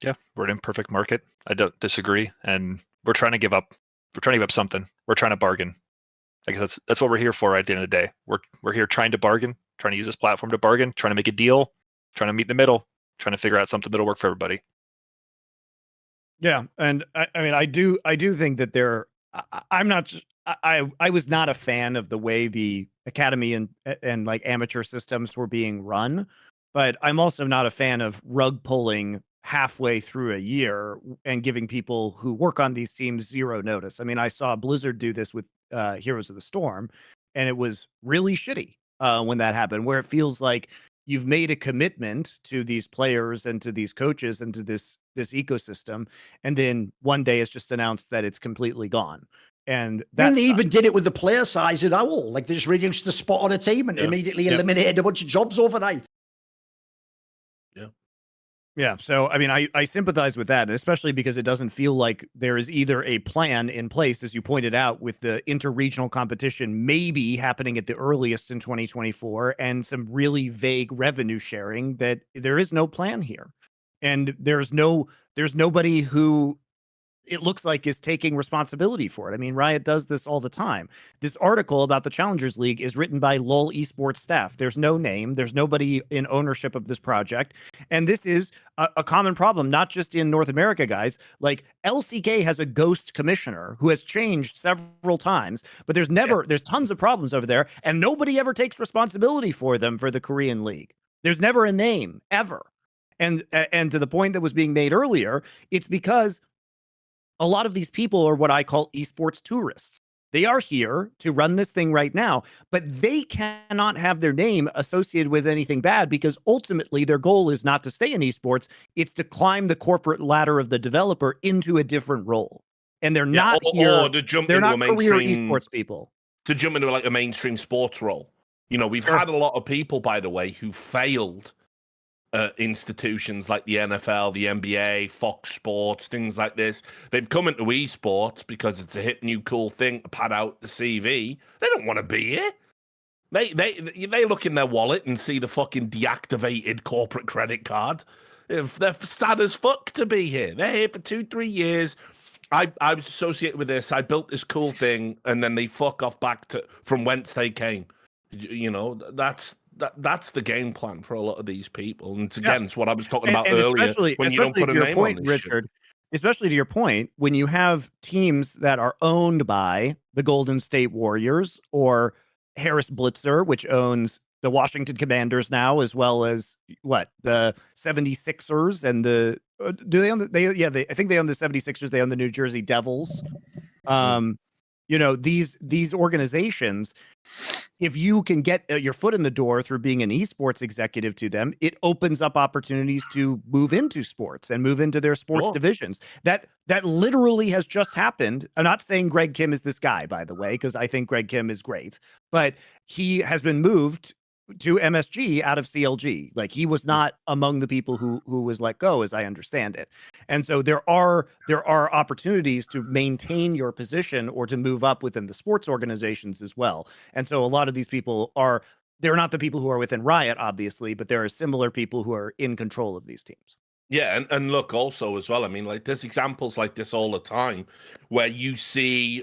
Speaker 3: Yeah, we're an imperfect market. I don't disagree, and we're trying to give up. We're trying to give up something. We're trying to bargain. I guess that's what we're here for. At the end of the day, we're here trying to bargain, trying to use this platform to bargain, trying to make a deal, trying to meet in the middle, trying to figure out something that'll work for everybody.
Speaker 2: Yeah, and I mean, I do think that I was not a fan of the way the academy and like amateur systems were being run, but I'm also not a fan of rug pulling halfway through a year and giving people who work on these teams zero notice. I mean, I saw Blizzard do this with Heroes of the Storm, and it was really shitty when that happened, where it feels like you've made a commitment to these players and to these coaches and to this ecosystem, and then one day it's just announced that it's completely gone. And
Speaker 4: they even did it with the player size in OWL. Like, they just reduced the spot on a team and immediately eliminated a bunch of jobs overnight.
Speaker 2: Yeah, so I mean, I sympathize with that, especially because it doesn't feel like there is either a plan in place, as you pointed out, with the interregional competition maybe happening at the earliest in 2024, and some really vague revenue sharing, that there is no plan here. And there's nobody who it looks like is taking responsibility for it. I mean, Riot does this all the time. This article about the Challengers League is written by LOL Esports staff. There's no name. There's nobody in ownership of this project. And this is a common problem, not just in North America, guys. Like, LCK has a ghost commissioner who has changed several times, but there's tons of problems over there, and nobody ever takes responsibility for them for the Korean League. There's never a name, ever. And to the point that was being made earlier, it's because a lot of these people are what I call esports tourists. They are here to run this thing right now, but they cannot have their name associated with anything bad because ultimately their goal is not to stay in esports. It's to climb the corporate ladder of the developer into a different role. And they're not here.
Speaker 1: Or to jump
Speaker 2: they're
Speaker 1: into
Speaker 2: not
Speaker 1: a mainstream
Speaker 2: career esports people.
Speaker 1: To jump into like a mainstream sports role. You know, we've had a lot of people, by the way, who failed institutions like the NFL, the NBA, Fox Sports, things like this. They've come into esports because it's a hip, new, cool thing to pad out the CV. They don't want to be here. They look in their wallet and see the fucking deactivated corporate credit card. If they're sad as fuck to be here. They're here for 2-3 years. I was associated with this. I built this cool thing, and then they fuck off back to from whence they came. You know, that's the game plan for a lot of these people. And it's what I was talking about earlier. When you don't put a name on this
Speaker 2: Richard, especially to your point, when you have teams that are owned by the Golden State Warriors or Harris Blitzer, which owns the Washington Commanders now, as well as the 76ers and the do they own the, I think they own the 76ers, they own the New Jersey Devils. You know, these organizations, if you can get your foot in the door through being an esports executive to them, it opens up opportunities to move into sports and move into their sports divisions. That literally has just happened. I'm not saying Greg Kim is this guy, by the way, because I think Greg Kim is great, but he has been moved to MSG out of CLG. Like, he was not among the people who was let go, as I understand it. And so there are opportunities to maintain your position or to move up within the sports organizations as well. And so a lot of these people they're not the people who are within Riot, obviously, but there are similar people who are in control of these teams.
Speaker 1: Yeah, and look also as well, I mean, like, there's examples like this all the time where you see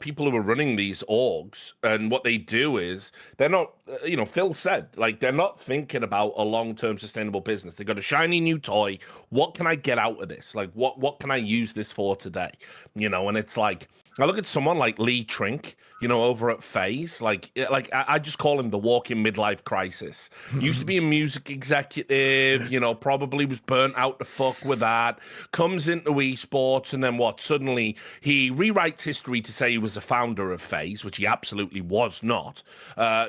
Speaker 1: people who are running these orgs, and what they do is they're not, you know, Phil said, like, they're not thinking about a long-term sustainable business. They got a shiny new toy. What can I get out of this? Like, what can I use this for today? You know, and it's like, I look at someone like Lee Trink, you know, over at FaZe, like I just call him the walking midlife crisis. Used to be a music executive, you know, probably was burnt out the fuck with that, comes into esports, and then what? Suddenly he rewrites history to say he was a founder of FaZe, which he absolutely was not.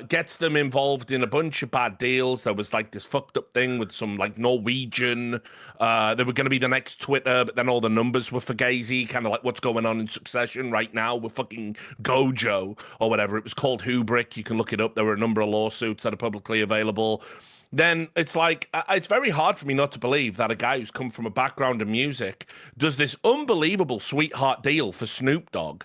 Speaker 1: Gets them involved in a bunch of bad deals. There was like this fucked up thing with some like Norwegian, they were going to be the next Twitter, but then all the numbers were fugazi, kind of like what's going on in Succession right now with fucking Gojo or whatever. It was called Hubrick. You can look it up. There were a number of lawsuits that are publicly available. Then it's like, it's very hard for me not to believe that a guy who's come from a background in music does this unbelievable sweetheart deal for Snoop Dogg.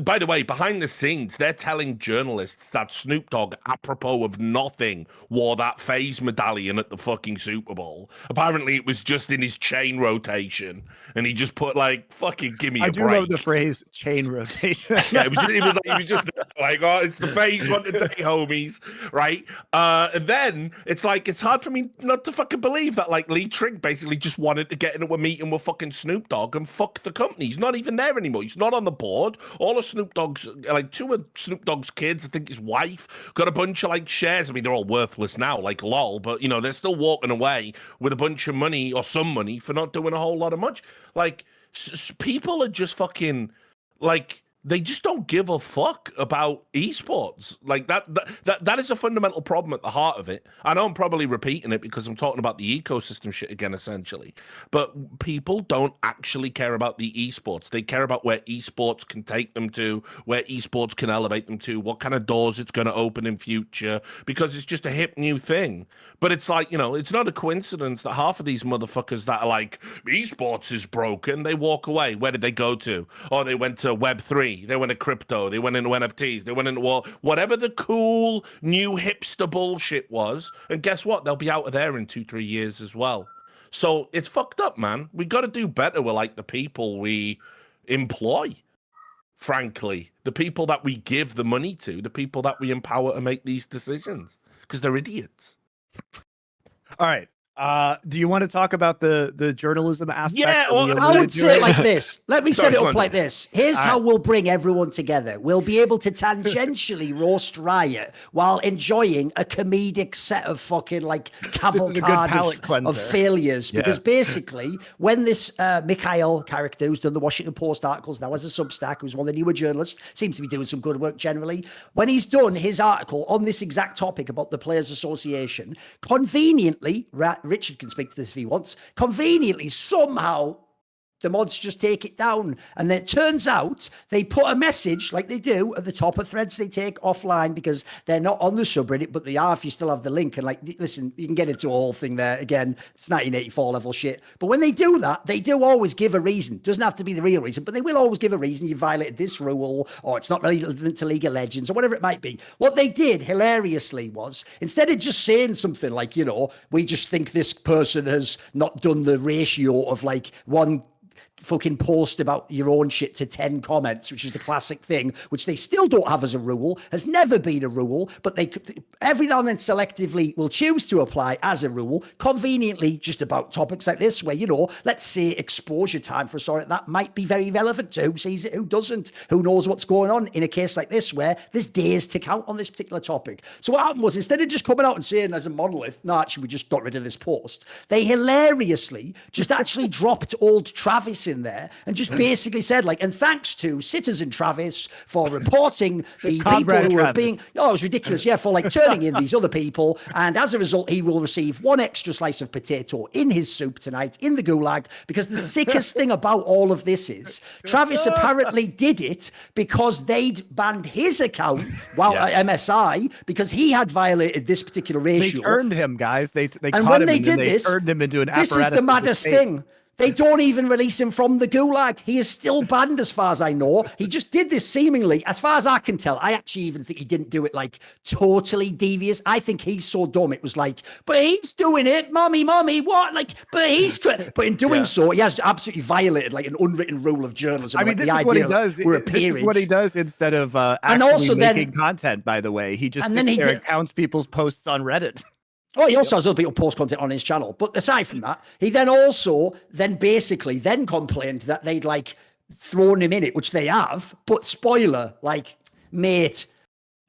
Speaker 1: By the way, behind the scenes, they're telling journalists that Snoop Dogg, apropos of nothing, wore that FaZe medallion at the fucking Super Bowl. Apparently, it was just in his chain rotation, and he just put like, fucking give me a break.
Speaker 2: I do love the phrase chain rotation.
Speaker 1: Yeah, he was just like, oh, it's the FaZe one today, homies, right? And then it's like, it's hard for me not to fucking believe that like Lee Trink basically just wanted to get into a meeting with fucking Snoop Dogg and fuck the company. He's not even there anymore. He's not on the board. All of Snoop Dogg's, like, 2 of Snoop Dogg's kids, I think his wife, got a bunch of like shares. I mean, they're all worthless now, like lol, but you know, they're still walking away with a bunch of money or some money for not doing a whole lot of much. Like, people are just fucking like, they just don't give a fuck about esports. Like that is a fundamental problem at the heart of it. I know I'm probably repeating it because I'm talking about the ecosystem shit again, essentially. But people don't actually care about the esports. They care about where esports can take them to, where esports can elevate them to, what kind of doors it's going to open in future, because it's just a hip new thing. But it's like, you know, it's not a coincidence that half of these motherfuckers that are like, esports is broken, they walk away. Where did they go to? Oh, they went to Web3. They went into crypto. They went into NFTs. They went into whatever the cool new hipster bullshit was. And guess what? They'll be out of there in 2-3 years as well. So it's fucked up, man. We got to do better with like the people we employ. Frankly, the people that we give the money to, the people that we empower to make these decisions, because they're idiots.
Speaker 2: All right. Do you want to talk about the journalism aspect?
Speaker 1: Yeah, well,
Speaker 4: I would say it like this. Let me set it up like
Speaker 1: David.
Speaker 4: this. Here's how we'll bring everyone together. We'll be able to tangentially roast Riot while enjoying a comedic set of fucking like cavalcade of failures.
Speaker 2: Yeah.
Speaker 4: Because basically, when this Mykles character who's done the Washington Post articles now as a Substack, who's one of the newer journalists, seems to be doing some good work generally. When he's done his article on this exact topic about the Players Association, conveniently, Richard can speak to this if he wants, conveniently, somehow, the mods just take it down. And then it turns out they put a message like they do at the top of threads they take offline because they're not on the subreddit, but they are if you still have the link. And like, listen, you can get into a whole thing there. Again, it's 1984 level shit. But when they do that, they do always give a reason. Doesn't have to be the real reason, but they will always give a reason. You violated this rule, or it's not relevant to League of Legends, or whatever it might be. What they did hilariously was, instead of just saying something like, you know, we just think this person has not done the ratio of like one fucking post about your own shit to 10 comments, which is the classic thing, which they still don't have as a rule, has never been a rule, but they every now and then selectively will choose to apply as a rule, conveniently just about topics like this, where, you know, let's say exposure time for a story that might be very relevant to who sees it, who doesn't, who knows what's going on in a case like this, where there's days to count on this particular topic. So what happened was, instead of just coming out and saying as a monolith, no, actually, we just got rid of this post, they hilariously just actually dropped old Travis in there and just basically said, like, and thanks to Citizen Travis for reporting the people who were being, oh, it was ridiculous, yeah, for like turning in these other people, and as a result, he will receive one extra slice of potato in his soup tonight in the gulag, because the sickest thing about all of this is Travis apparently did it because they'd banned his account while at MSI because he had violated this particular ratio.
Speaker 2: They turned him, guys. They
Speaker 4: and
Speaker 2: caught
Speaker 4: when
Speaker 2: him
Speaker 4: they
Speaker 2: and
Speaker 4: did
Speaker 2: they
Speaker 4: this,
Speaker 2: turned him into an apparatus.
Speaker 4: This is the maddest thing. They don't even release him from the gulag. He is still banned as far as I know. He just did this seemingly, as far as I can tell. I actually even think he didn't do it like totally devious. I think he's so dumb. It was like, but he's doing it. Mommy, what? Like, but he's, but in doing so, he has absolutely violated like an unwritten rule of journalism.
Speaker 2: I mean,
Speaker 4: like
Speaker 2: this is what he does. This is what he does instead of actually making content, by the way. He just sits there and counts people's posts on Reddit.
Speaker 4: Oh, he also has other people post content on his channel. But aside from that, he then also basically complained that they'd like thrown him in it, which they have. But spoiler, like, mate,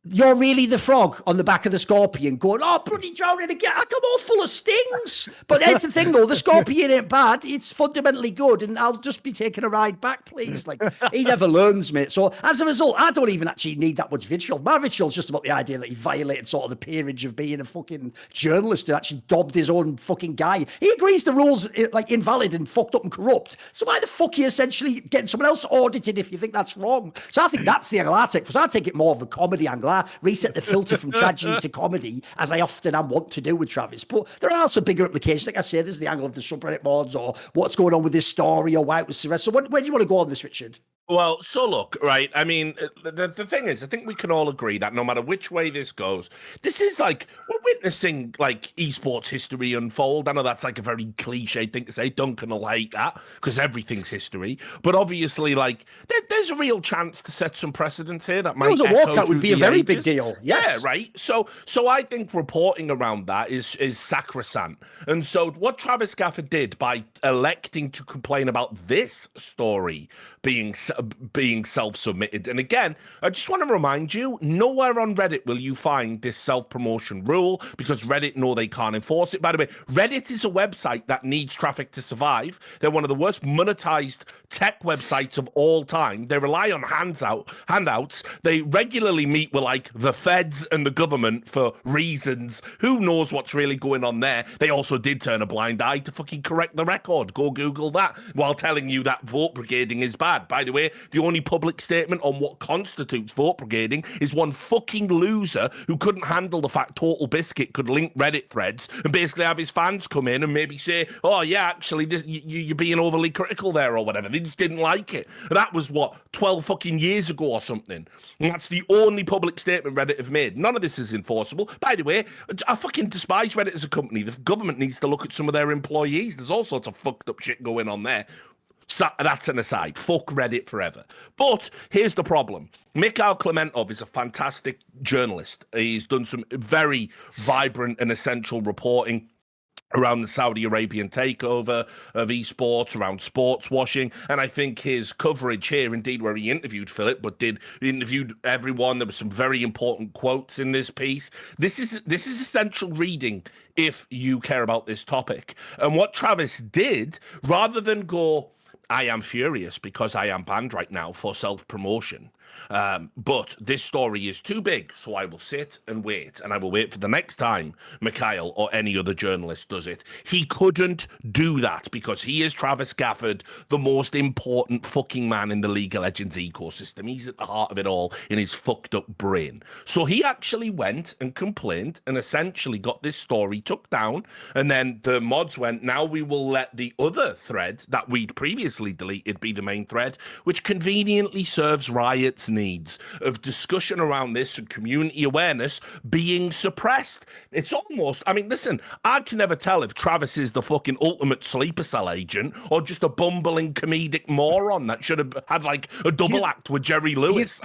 Speaker 4: you're really the frog on the back of the scorpion going, oh, bloody drowning again. I'm all full of stings. But that's the thing, though. The scorpion ain't bad. It's fundamentally good. And I'll just be taking a ride back, please. Like, he never learns, mate. So as a result, I don't even actually need that much vitriol. My vitriol is just about the idea that he violated sort of the peerage of being a fucking journalist and actually dobbed his own fucking guy. He agrees the rules like invalid and fucked up and corrupt. So why the fuck are you essentially getting someone else audited if you think that's wrong? So I think that's the angle I take. So I take it more of a comedy angle. Reset the filter from tragedy to comedy, as I often want to do with Travis. But there are also bigger implications. Like I say, there's the angle of the subreddit mods or what's going on with this story or why it was suppressed. So where do you want to go on this, Richard?
Speaker 1: Well, so look, right, I mean, the thing is, I think we can all agree that no matter which way this goes, this is like, we're witnessing, like, esports history unfold. I know that's, like, a very cliche thing to say. Duncan will hate that, because everything's history. But obviously, like, there's a real chance to set some precedents here that might
Speaker 4: a walkout would be a very big deal. Yes.
Speaker 1: Yeah, right? So I think reporting around that is sacrosanct. And so what Travis Gaffer did by electing to complain about this story being self-submitted. And again, I just want to remind you, nowhere on Reddit will you find this self-promotion rule, because Reddit know they can't enforce it. By the way, Reddit is a website that needs traffic to survive. They're one of the worst monetized tech websites of all time. They rely on handouts. They regularly meet with like the feds and the government for reasons. Who knows what's really going on there? They also did turn a blind eye to fucking correct the record. Go Google that, while telling you that vote brigading is bad. By the way, the only public statement on what constitutes vote brigading is one fucking loser who couldn't handle the fact Total Biscuit could link Reddit threads and basically have his fans come in and maybe say, oh yeah, actually you're being overly critical there or whatever. They just didn't like it. That was what, 12 fucking years ago or something. And that's the only public statement Reddit have made. None of this is enforceable. By the way, I fucking despise Reddit as a company. The government needs to look at some of their employees. There's all sorts of fucked up shit going on there. So that's an aside. Fuck Reddit forever. But here's the problem. Mykles Klementov is a fantastic journalist. He's done some very vibrant and essential reporting. around the Saudi Arabian takeover of esports, around sports washing. And I think his coverage here, indeed, where he interviewed Phillip, but interviewed everyone. There were some very important quotes in this piece. This is essential reading if you care about this topic. And what Travis did, rather than go, I am furious because I am banned right now for self-promotion. But this story is too big, so I will sit and wait, and I will wait for the next time Mykles or any other journalist does it. He couldn't do that because he is Travis Gafford, the most important fucking man in the League of Legends ecosystem. He's at the heart of it all in his fucked up brain. So he actually went and complained and essentially got this story took down, and then the mods went, now we will let the other thread that we'd previously deleted be the main thread, which conveniently serves Riot's needs of discussion around this and community awareness being suppressed. It's almost, I mean, listen, I can never tell if Travis is the fucking ultimate sleeper cell agent or just a bumbling comedic moron that should have had like a double act with Jerry Lewis.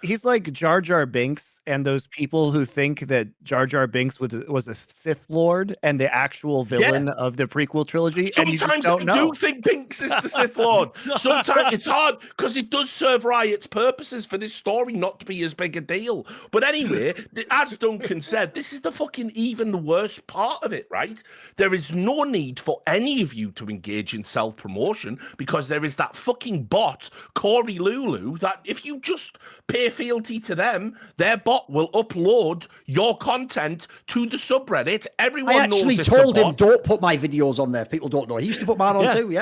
Speaker 2: He's like Jar Jar Binks and those people who think that Jar Jar Binks was a Sith Lord and the actual villain of the prequel trilogy.
Speaker 1: Sometimes
Speaker 2: and you just don't know.
Speaker 1: I do think Binks is the Sith Lord. Sometimes it's hard because it does serve Riot's purposes for this story not to be as big a deal. But anyway, as Duncan said, this is the fucking even the worst part of it, right? There is no need for any of you to engage in self-promotion because there is that fucking bot, Corey Lulu, that if you just pay fealty to them, their bot will upload your content to the subreddit. Everyone
Speaker 4: I actually
Speaker 1: knows
Speaker 4: told him, don't put my videos on there. People don't know. He used to put mine on too,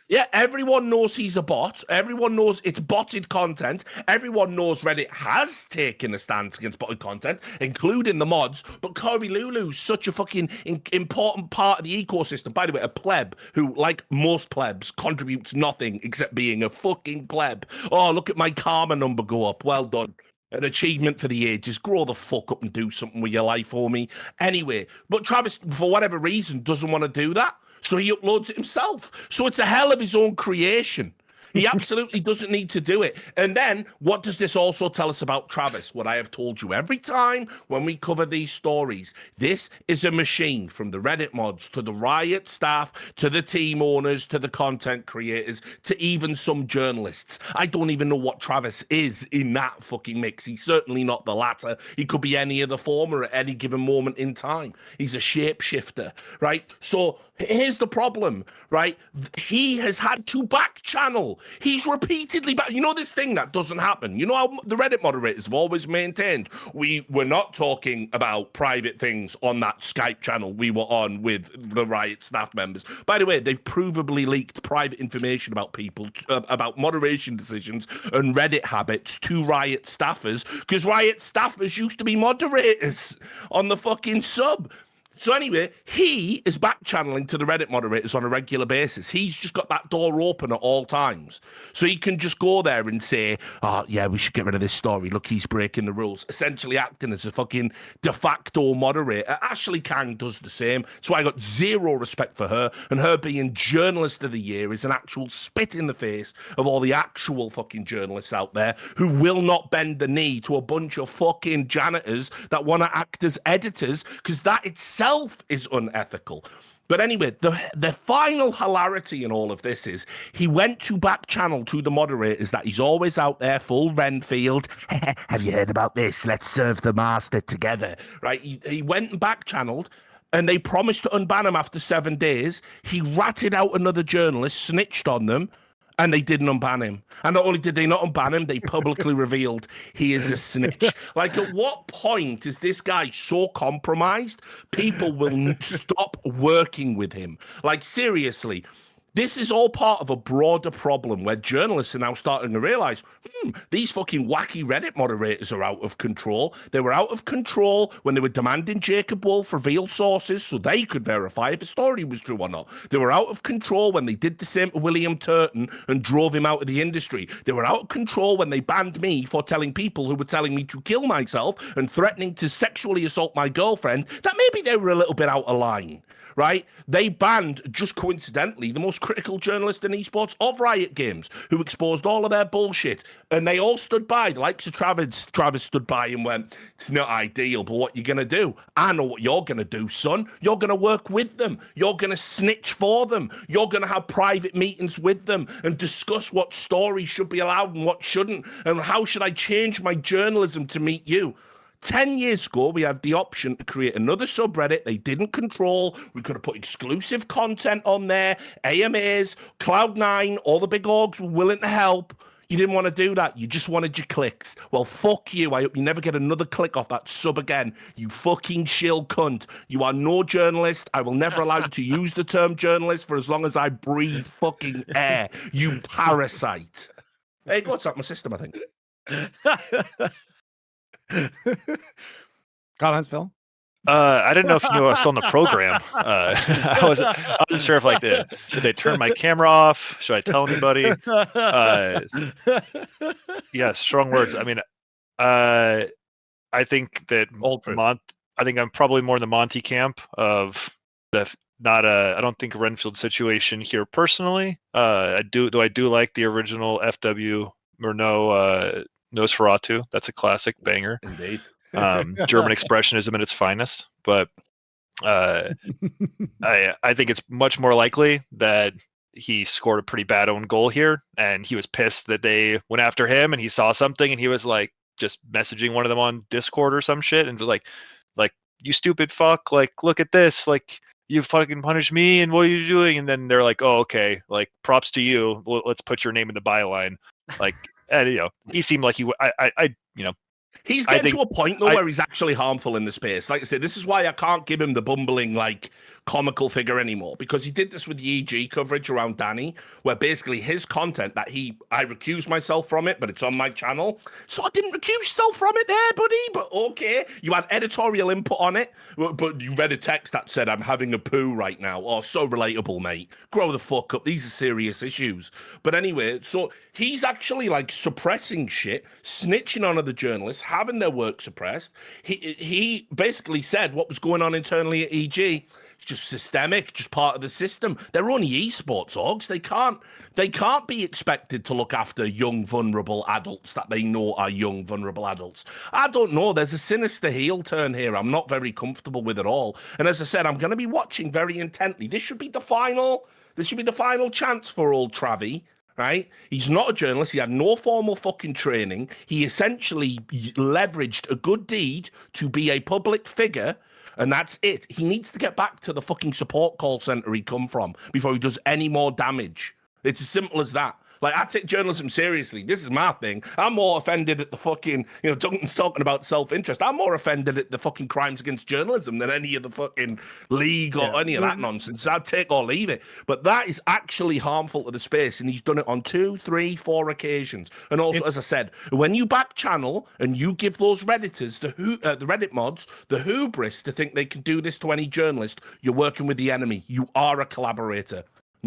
Speaker 1: Yeah, everyone knows he's a bot. Everyone knows it's botted content. Everyone knows Reddit has taken a stance against botted content, including the mods. But Corey Lulu's such a fucking important part of the ecosystem. By the way, a pleb who, like most plebs, contributes nothing except being a fucking pleb. Oh, look at my karma number go up. Well done. An achievement for the ages. Grow the fuck up and do something with your life, homie. Anyway, but Travis, for whatever reason, doesn't want to do that. So he uploads it himself. So it's a hell of his own creation. He absolutely doesn't need to do it. And then what does this also tell us about Travis? What I have told you every time when we cover these stories. This is a machine, from the Reddit mods to the Riot staff to the team owners to the content creators to even some journalists. I don't even know what Travis is in that fucking mix. He's certainly not the latter. He could be any of the former at any given moment in time. He's a shapeshifter, right? So here's the problem, right? He has had to back channel. He's repeatedly back. You know this thing that doesn't happen. You know how the Reddit moderators have always maintained we were not talking about private things on that Skype channel we were on with the Riot staff members. By the way, they've provably leaked private information about people, about moderation decisions and Reddit habits to Riot staffers, because Riot staffers used to be moderators on the fucking sub. So anyway, he is back channeling to the Reddit moderators on a regular basis. He's just got that door open at all times. So he can just go there and say, oh, yeah, we should get rid of this story. Look, he's breaking the rules. Essentially acting as a fucking de facto moderator. Ashley Kang does the same. So I got zero respect for her. And her being Journalist of the Year is an actual spit in the face of all the actual fucking journalists out there who will not bend the knee to a bunch of fucking janitors that want to act as editors, because that itself is unethical. But anyway, the final hilarity in all of this is he went to back channel to the moderators that he's always out there, full Renfield. Have you heard about this? Let's serve the master together, right? He went and back channeled, and they promised to unban him after 7 days. He ratted out another journalist, snitched on them, and they didn't unban him. And not only did they not unban him, they publicly revealed he is a snitch. Like, at what point is this guy so compromised, people will stop working with him? Like, seriously, this is all part of a broader problem where journalists are now starting to realize, these fucking wacky Reddit moderators are out of control. They were out of control when they were demanding Jacob Wolf reveal sources so they could verify if a story was true or not. They were out of control when they did the same to William Turton and drove him out of the industry. They were out of control when they banned me for telling people who were telling me to kill myself and threatening to sexually assault my girlfriend that maybe they were a little bit out of line. Right? They banned, just coincidentally, the most most critical journalist in esports of Riot Games, who exposed all of their bullshit. And they all stood by. The likes of Travis stood by and went, it's not ideal, but what you're going to do? I know what you're going to do, son. You're going to work with them. You're going to snitch for them. You're going to have private meetings with them and discuss what stories should be allowed and what shouldn't. And how should I change my journalism to meet you? 10 years ago, we had the option to create another subreddit they didn't control. We could have put exclusive content on there, AMAs, Cloud9, all the big orgs were willing to help. You didn't want to do that. You just wanted your clicks. Well, fuck you. I hope you never get another click off that sub again. You fucking shill cunt. You are no journalist. I will never allow you to use the term journalist for as long as I breathe fucking air. You parasite. Hey, go up my system, I think.
Speaker 2: Comments, Phil?
Speaker 3: I didn't know if you knew I was still in the program. I wasn't sure if did they turn my camera off? Should I tell anybody? Yeah, strong words. I mean, I think that I think I'm probably more in the Monty camp of the I don't think a Renfield situation here personally. I do like the original FW Murnau Nosferatu. That's a classic banger.
Speaker 1: Indeed.
Speaker 3: German expressionism at its finest. But I think it's much more likely that he scored a pretty bad own goal here, and he was pissed that they went after him, and he saw something, and he was like just messaging one of them on Discord or some shit, and was like you stupid fuck, like look at this, like you fucking punished me, and what are you doing? And then they're like, oh okay, like props to you. Let's put your name in the byline, like. And he seemed like
Speaker 1: he's getting to a point though where he's actually harmful in the space. Like I said, this is why I can't give him the bumbling like comical figure anymore, because he did this with the EG coverage around Danny, where basically his content that I recused myself from it, but it's on my channel. So I didn't recuse yourself from it there, buddy, but okay. You had editorial input on it, but you read a text that said, I'm having a poo right now. Oh, so relatable, mate. Grow the fuck up. These are serious issues. But anyway, so he's actually like suppressing shit, snitching on other journalists, having their work suppressed. He basically said what was going on internally at EG. It's just systemic, just part of the system. They're only esports orgs. They can't be expected to look after young, vulnerable adults that they know are young, vulnerable adults. I don't know. There's a sinister heel turn here. I'm not very comfortable with it all. And as I said, I'm going to be watching very intently. This should be the final chance for old Travi. Right? He's not a journalist. He had no formal fucking training. He essentially leveraged a good deed to be a public figure, and that's it. He needs to get back to the fucking support call center he come from before he does any more damage. It's as simple as that. Like, I take journalism seriously. This is my thing. I'm more offended at the fucking, Duncan's talking about self-interest. I'm more offended at the fucking crimes against journalism than any of the fucking league or any of that nonsense. I'd take or leave it. But that is actually harmful to the space, and he's done it on 2, 3, 4 occasions. And also, as I said, when you back channel and you give those Redditors, the Reddit mods, the hubris to think they can do this to any journalist, you're working with the enemy. You are a collaborator.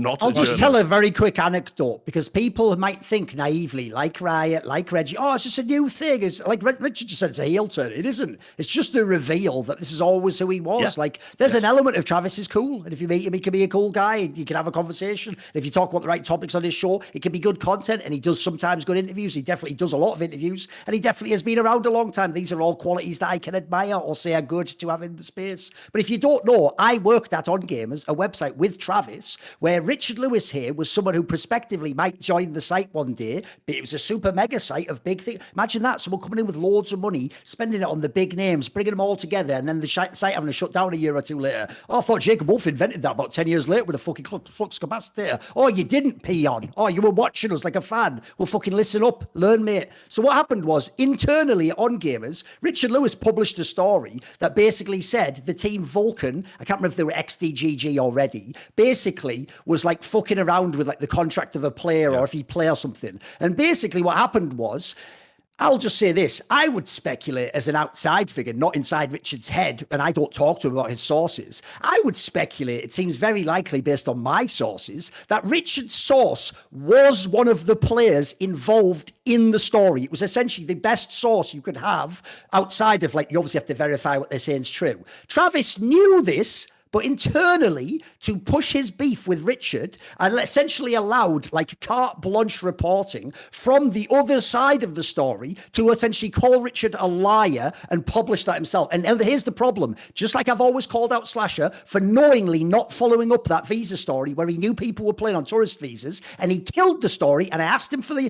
Speaker 1: I'll
Speaker 4: just tell a very quick anecdote, because people might think naively, like Riot, like Reggie, oh, it's just a new thing. It's like Richard just said, it's a heel turn. It isn't. It's just a reveal that this is always who he was. Yeah. Like, there's an element of Travis is cool. And if you meet him, he can be a cool guy. You can have a conversation. And if you talk about the right topics on his show, it can be good content. And he does sometimes good interviews. He definitely does a lot of interviews. And he definitely has been around a long time. These are all qualities that I can admire or say are good to have in the space. But if you don't know, I worked at On Gamers, a website with Travis, where Richard Lewis here was someone who prospectively might join the site one day, but it was a super mega site of big things. Imagine that, someone coming in with loads of money, spending it on the big names, bringing them all together, and then the site having to shut down a year or two later. Oh, I thought Jacob Wolf invented that about 10 years later with a fucking flux capacitor. Oh, you didn't, peon. Oh, you were watching us like a fan. Well, fucking listen up, learn, mate. So what happened was, internally on Gamers, Richard Lewis published a story that basically said the team Vulcan, I can't remember if they were XDGG already, basically was like fucking around with like the contract of a player or if he play or something. And basically what happened was, I'll just say this, I would speculate as an outside figure, not inside Richard's head, and I don't talk to him about his sources. I would speculate, it seems very likely based on my sources, that Richard's source was one of the players involved in the story. It was essentially the best source you could have outside of, like, you obviously have to verify what they're saying is true. Travis knew this, but internally to push his beef with Richard and essentially allowed like carte blanche reporting from the other side of the story to essentially call Richard a liar and publish that himself. And here's the problem. Just like I've always called out Slasher for knowingly not following up that visa story where he knew people were playing on tourist visas and he killed the story, and I asked him for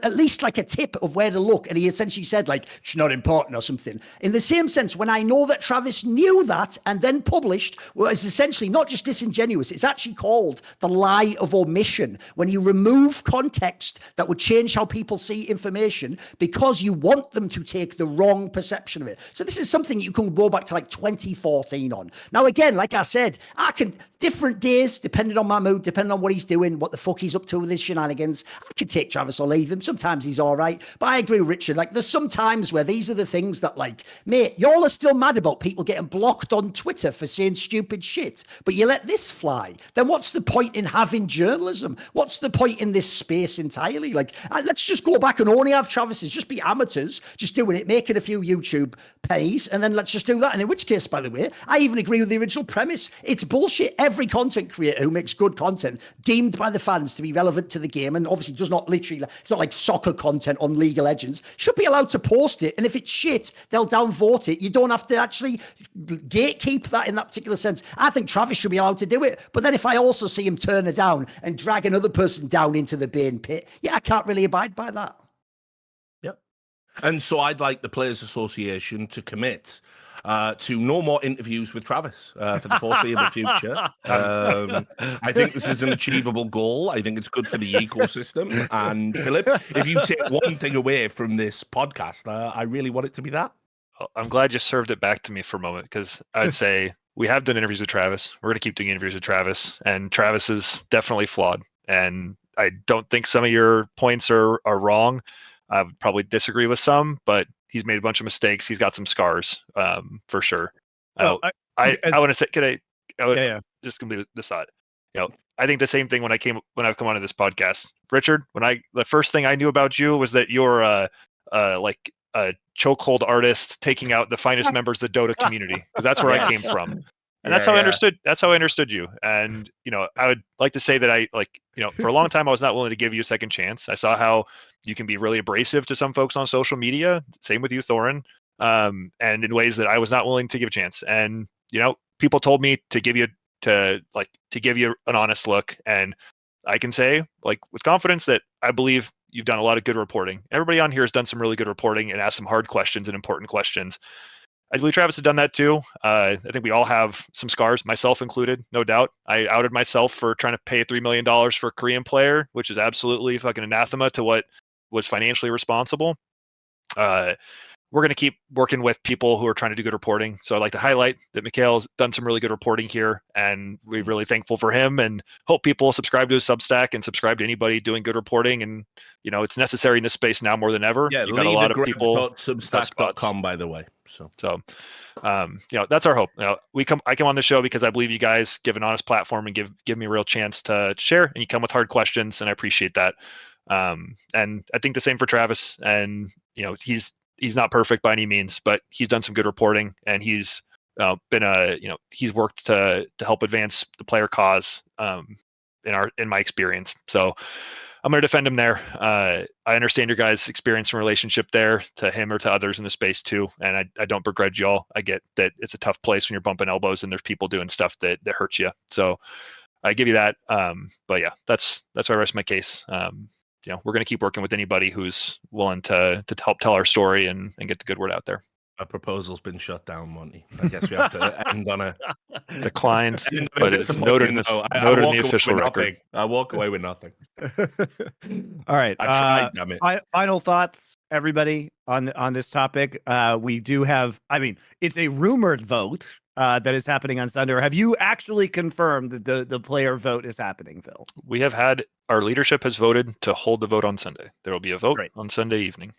Speaker 4: at least like a tip of where to look, and he essentially said like, it's not important or something. In the same sense, when I know that Travis knew that and then published, well, it's essentially not just disingenuous, it's actually called the lie of omission. When you remove context that would change how people see information because you want them to take the wrong perception of it. So this is something you can go back to like 2014 on. Now, again, like I said, I can, different days, depending on my mood, depending on what he's doing, what the fuck he's up to with his shenanigans, I can take Travis or leave him. Sometimes he's all right. But I agree with Richard. Like, there's some times where these are the things that, like, mate, y'all are still mad about people getting blocked on Twitter for saying stupid shit, but you let this fly. Then what's the point in having journalism? What's the point in this space entirely? Like, let's just go back and only have Travis's, just be amateurs, just doing it, making a few YouTube pennies, and then let's just do that. And in which case, by the way, I even agree with the original premise. It's bullshit. Every content creator who makes good content deemed by the fans to be relevant to the game, and obviously does not literally, it's not like soccer content on League of Legends, should be allowed to post it. And if it's shit, they'll downvote it. You don't have to actually gatekeep that in that particular sense. I think Travis should be allowed to do it. But then if I also see him turn her down and drag another person down into the bin pit, yeah, I can't really abide by that.
Speaker 1: Yep. And so I'd like the Players Association to commit to no more interviews with Travis for the foreseeable future. I think this is an achievable goal. I think it's good for the ecosystem. And Philip, if you take one thing away from this podcast, I really want it to be that.
Speaker 3: I'm glad you served it back to me for a moment, because I'd say we have done interviews with Travis. We're going to keep doing interviews with Travis, and Travis is definitely flawed. And I don't think some of your points are wrong. I would probably disagree with some, but he's made a bunch of mistakes. He's got some scars, for sure.
Speaker 2: Well,
Speaker 3: I want to say, just complete this thought. You know, I think the same thing when I've come onto this podcast, Richard. The first thing I knew about you was that you're like a chokehold artist taking out the finest members of the Dota community, because that's where I came from. And that's how I understood. That's how I understood you. And I would like to say that for a long time I was not willing to give you a second chance. I saw how you can be really abrasive to some folks on social media. Same with you, Thorin. And in ways that I was not willing to give a chance. And people told me to give you an honest look. And I can say, with confidence, that I believe you've done a lot of good reporting. Everybody on here has done some really good reporting and asked some hard questions and important questions. I believe Travis has done that too. I think we all have some scars, myself included, no doubt. I outed myself for trying to pay $3 million for a Korean player, which is absolutely fucking anathema to what was financially responsible. We're going to keep working with people who are trying to do good reporting. So I'd like to highlight that Mykles done some really good reporting here, and we're really thankful for him, and hope people subscribe to his Substack and subscribe to anybody doing good reporting. And it's necessary in this space now more than ever.
Speaker 1: Yeah,
Speaker 3: you've got a lot of people.
Speaker 1: Substack.com, by the way.
Speaker 3: So that's our hope. I come on the show because I believe you guys give an honest platform and give me a real chance to share, and you come with hard questions, and I appreciate that. And I think the same for Travis. And he's not perfect by any means, but he's done some good reporting, and he's he's worked to help advance the player cause in my experience. So I'm going to defend him there. I understand your guys' experience and relationship there to him or to others in the space too, and I don't begrudge y'all. I get that it's a tough place when you're bumping elbows and there's people doing stuff that hurts you. So I give you that. But yeah, that's where I rest my case. We're going to keep working with anybody who's willing to help tell our story and get the good word out there.
Speaker 1: A proposal's been shut down, Monty. I guess we have to end on a
Speaker 3: declined, but it's noted in the official record.
Speaker 1: I walk away with nothing.
Speaker 2: All right.
Speaker 1: I tried, damn it.
Speaker 2: Final thoughts, everybody, on this topic. We do have, it's a rumored vote that is happening on Sunday. Or have you actually confirmed that the player vote is happening, Phil?
Speaker 3: We have had, our leadership has voted to hold the vote on Sunday. There will be a vote on Sunday evening.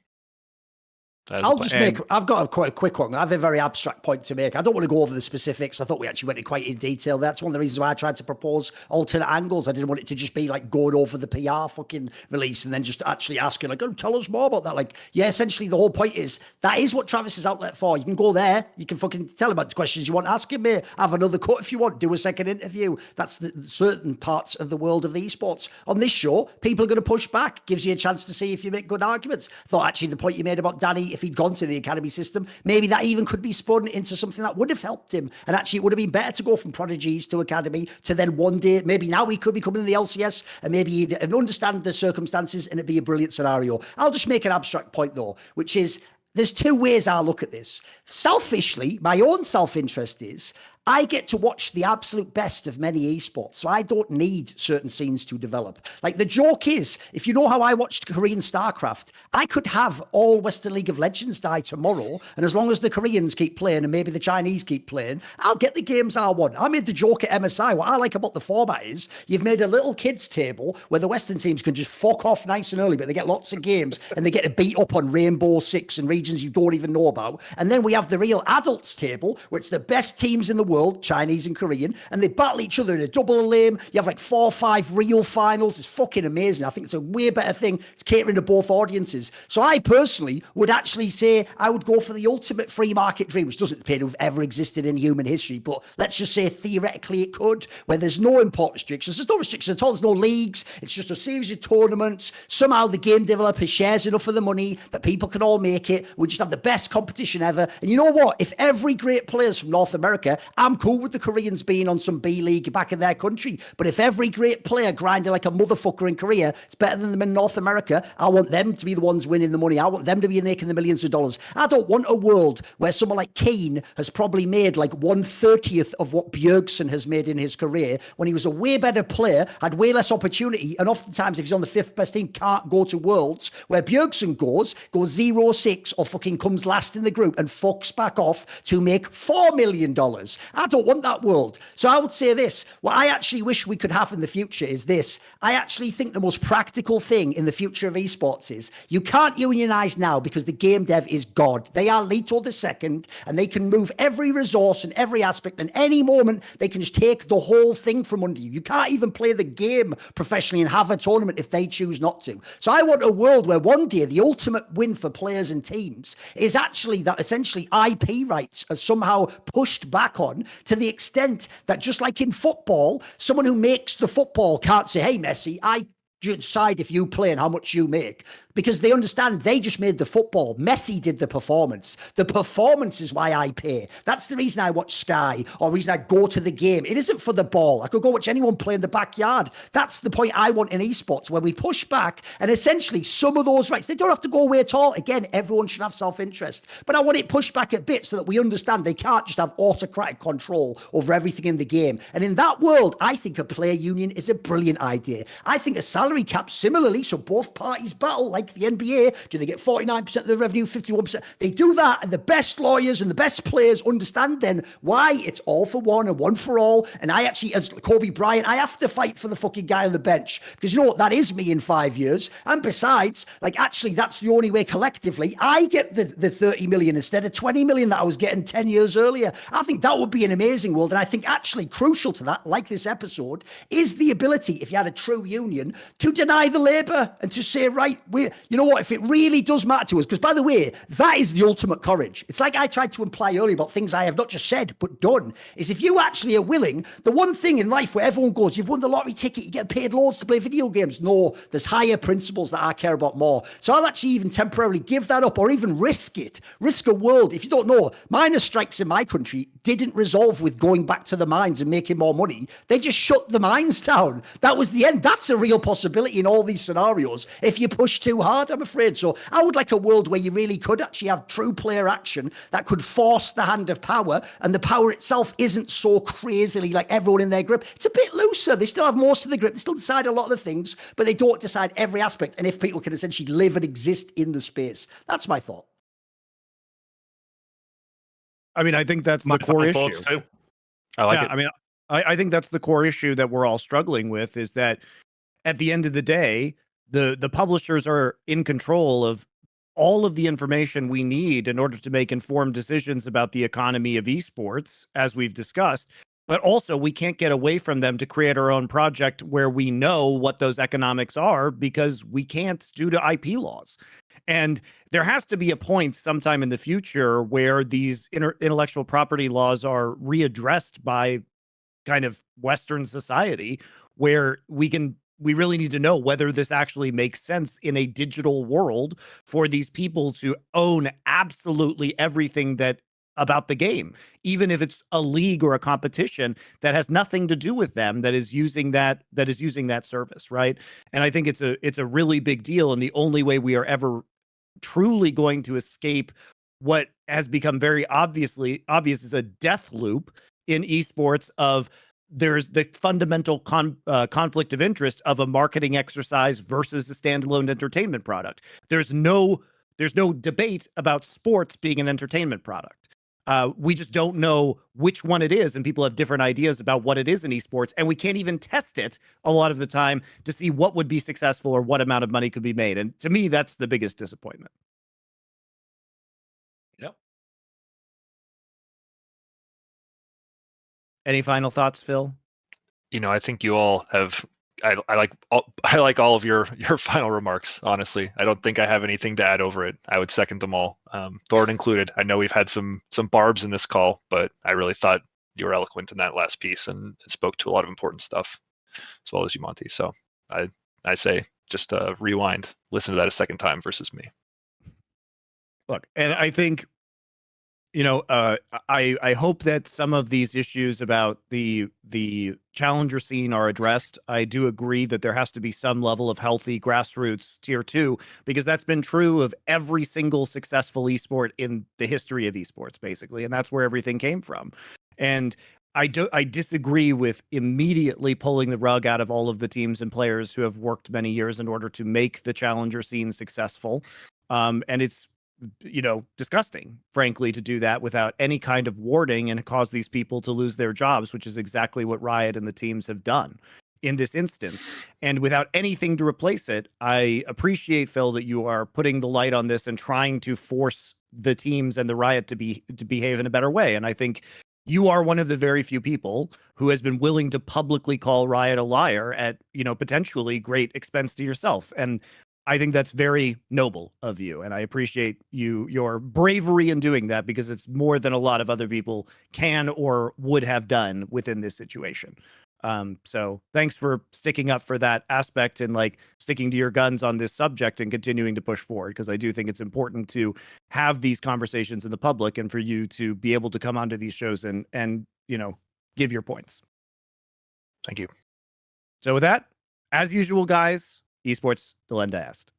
Speaker 4: I'll just I've got quite a quick one. I have a very abstract point to make. I don't want to go over the specifics. I thought we actually went in quite in detail. That's one of the reasons why I tried to propose alternate angles. I didn't want it to just be like going over the PR fucking release and then just actually asking, like, oh, tell us more about that. Like, yeah, essentially the whole point is that is what Travis's outlet for. You can go there. You can fucking tell him about the questions you want. Ask him, mate. Have another cut if you want. Do a second interview. That's the certain parts of the world of the esports. On this show, people are going to push back. Gives you a chance to see if you make good arguments. Thought actually the point you made about Danny, if he'd gone to the academy system, maybe that even could be spun into something that would have helped him. And actually it would have been better to go from prodigies to academy to then one day, maybe now he could be coming to the LCS and maybe he'd understand the circumstances and it'd be a brilliant scenario. I'll just make an abstract point though, which is there's two ways I look at this. Selfishly, my own self-interest is I get to watch the absolute best of many esports, so I don't need certain scenes to develop. Like, the joke is, if you know how I watched Korean StarCraft, I could have all Western League of Legends die tomorrow, and as long as the Koreans keep playing and maybe the Chinese keep playing, I'll get the games I want. I made the joke at MSI. What I like about the format is you've made a little kids table where the Western teams can just fuck off nice and early, but they get lots of games and they get to beat up on Rainbow Six and regions you don't even know about. And then we have the real adults table where it's the best teams in the world, Chinese and Korean, and they battle each other in a double lane. You have like 4 or 5 real finals. It's fucking amazing. I think it's a way better thing. It's catering to both audiences. So I personally would actually say I would go for the ultimate free market dream, which doesn't appear to have ever existed in human history, but let's just say theoretically it could, where there's no import restrictions. There's no restrictions at all. There's no leagues. It's just a series of tournaments. Somehow the game developer shares enough of the money that people can all make it. We just have the best competition ever. And you know what? If every great player's from North America, I'm cool with the Koreans being on some B league back in their country. But if every great player grinding like a motherfucker in Korea, it's better than them in North America, I want them to be the ones winning the money. I want them to be making the millions of dollars. I don't want a world where someone like Kane has probably made like 1/30th of what Bjergsen has made in his career when he was a way better player, had way less opportunity, and oftentimes if he's on the 5th best team, can't go to Worlds, where Bjergsen goes 0-6 or fucking comes last in the group and fucks back off to make $4 million. I don't want that world. So I would say this, what I actually wish we could have in the future is this. I actually think the most practical thing in the future of esports is you can't unionize now because the game dev is God. They are Leto II and they can move every resource and every aspect, and any moment they can just take the whole thing from under you. You can't even play the game professionally and have a tournament if they choose not to. So I want a world where one day the ultimate win for players and teams is actually that essentially IP rights are somehow pushed back on to the extent that, just like in football, someone who makes the football can't say, hey, Messi, I decide if you play and how much you make, because they understand they just made the football. Messi did the performance. The performance is why I pay. That's the reason I watch Sky, or the reason I go to the game. It isn't for the ball. I could go watch anyone play in the backyard. That's the point I want in esports, where we push back and essentially some of those rights, they don't have to go away at all. Again, everyone should have self-interest, but I want it pushed back a bit so that we understand they can't just have autocratic control over everything in the game. And in that world, I think a player union is a brilliant idea. I think a salary cap similarly, so both parties battle like the NBA. Do they get 49% of the revenue, 51%? They do that, and the best lawyers and the best players understand then why it's all for one and one for all. And I actually, as Kobe Bryant, I have to fight for the fucking guy on the bench, because you know what, that is me in 5 years. And besides, like, actually that's the only way collectively I get the 30 million instead of 20 million that I was getting 10 years earlier. I think that would be an amazing world. And I think actually crucial to that, like this episode, is the ability, if you had a true union, to deny the labour and to say, right, you know what, if it really does matter to us, because by the way, that is the ultimate courage. It's like I tried to imply earlier about things I have not just said, but done, is if you actually are willing, the one thing in life where everyone goes, you've won the lottery ticket, you get paid loads to play video games. No, there's higher principles that I care about more. So I'll actually even temporarily give that up, or even risk it. Risk a world. If you don't know, miners' strikes in my country didn't resolve with going back to the mines and making more money. They just shut the mines down. That was the end. That's a real possibility in all these scenarios if you push too hard, I'm afraid. So I would like a world where you really could actually have true player action that could force the hand of power, and the power itself isn't so crazily like everyone in their grip. It's a bit looser. They still have most of the grip. They still decide a lot of the things, but they don't decide every aspect. And if people can essentially live and exist in the space, that's my thought.
Speaker 2: I mean, I think that's the core issue.
Speaker 3: Too. I like it.
Speaker 2: I mean, I think that's the core issue that we're all struggling with, is that at the end of the day, the publishers are in control of all of the information we need in order to make informed decisions about the economy of esports, as we've discussed. But also, we can't get away from them to create our own project where we know what those economics are, because we can't due to IP laws. And there has to be a point sometime in the future where these intellectual property laws are readdressed by kind of Western society, where we really need to know whether this actually makes sense in a digital world for these people to own absolutely everything about the game, even if it's a league or a competition that has nothing to do with them, that is using that service, right? And I think it's a really big deal, and the only way we are ever truly going to escape what has become very obvious is a death loop in esports of there's the fundamental conflict of interest of a marketing exercise versus a standalone entertainment product. There's no debate about sports being an entertainment product. We just don't know which one it is, and people have different ideas about what it is in esports, and we can't even test it a lot of the time to see what would be successful or what amount of money could be made. And to me, that's the biggest disappointment.
Speaker 1: Yep.
Speaker 2: Any final thoughts, Phil?
Speaker 3: I think you all have. I like all of your final remarks. Honestly, I don't think I have anything to add over it. I would second them all, Thorin included. I know we've had some barbs in this call, but I really thought you were eloquent in that last piece, and it spoke to a lot of important stuff, as well as you, Monty. So I say just rewind, listen to that a second time versus me.
Speaker 2: Look, and I think, I hope that some of these issues about the challenger scene are addressed. I do agree that there has to be some level of healthy grassroots tier 2, because that's been true of every single successful esport in the history of esports, basically, and that's where everything came from. And I disagree with immediately pulling the rug out of all of the teams and players who have worked many years in order to make the challenger scene successful. And it's disgusting, frankly, to do that without any kind of warning and cause these people to lose their jobs, which is exactly what Riot and the teams have done in this instance. And without anything to replace it, I appreciate, Phil, that you are putting the light on this and trying to force the teams and the Riot to behave in a better way. And I think you are one of the very few people who has been willing to publicly call Riot a liar at, potentially great expense to yourself. And I think that's very noble of you, and I appreciate your bravery in doing that, because it's more than a lot of other people can or would have done within this situation. So thanks for sticking up for that aspect and sticking to your guns on this subject and continuing to push forward, because I do think it's important to have these conversations in the public and for you to be able to come onto these shows and give your points.
Speaker 3: Thank you.
Speaker 2: So with that, as usual, guys, Esports, the Lenda asked.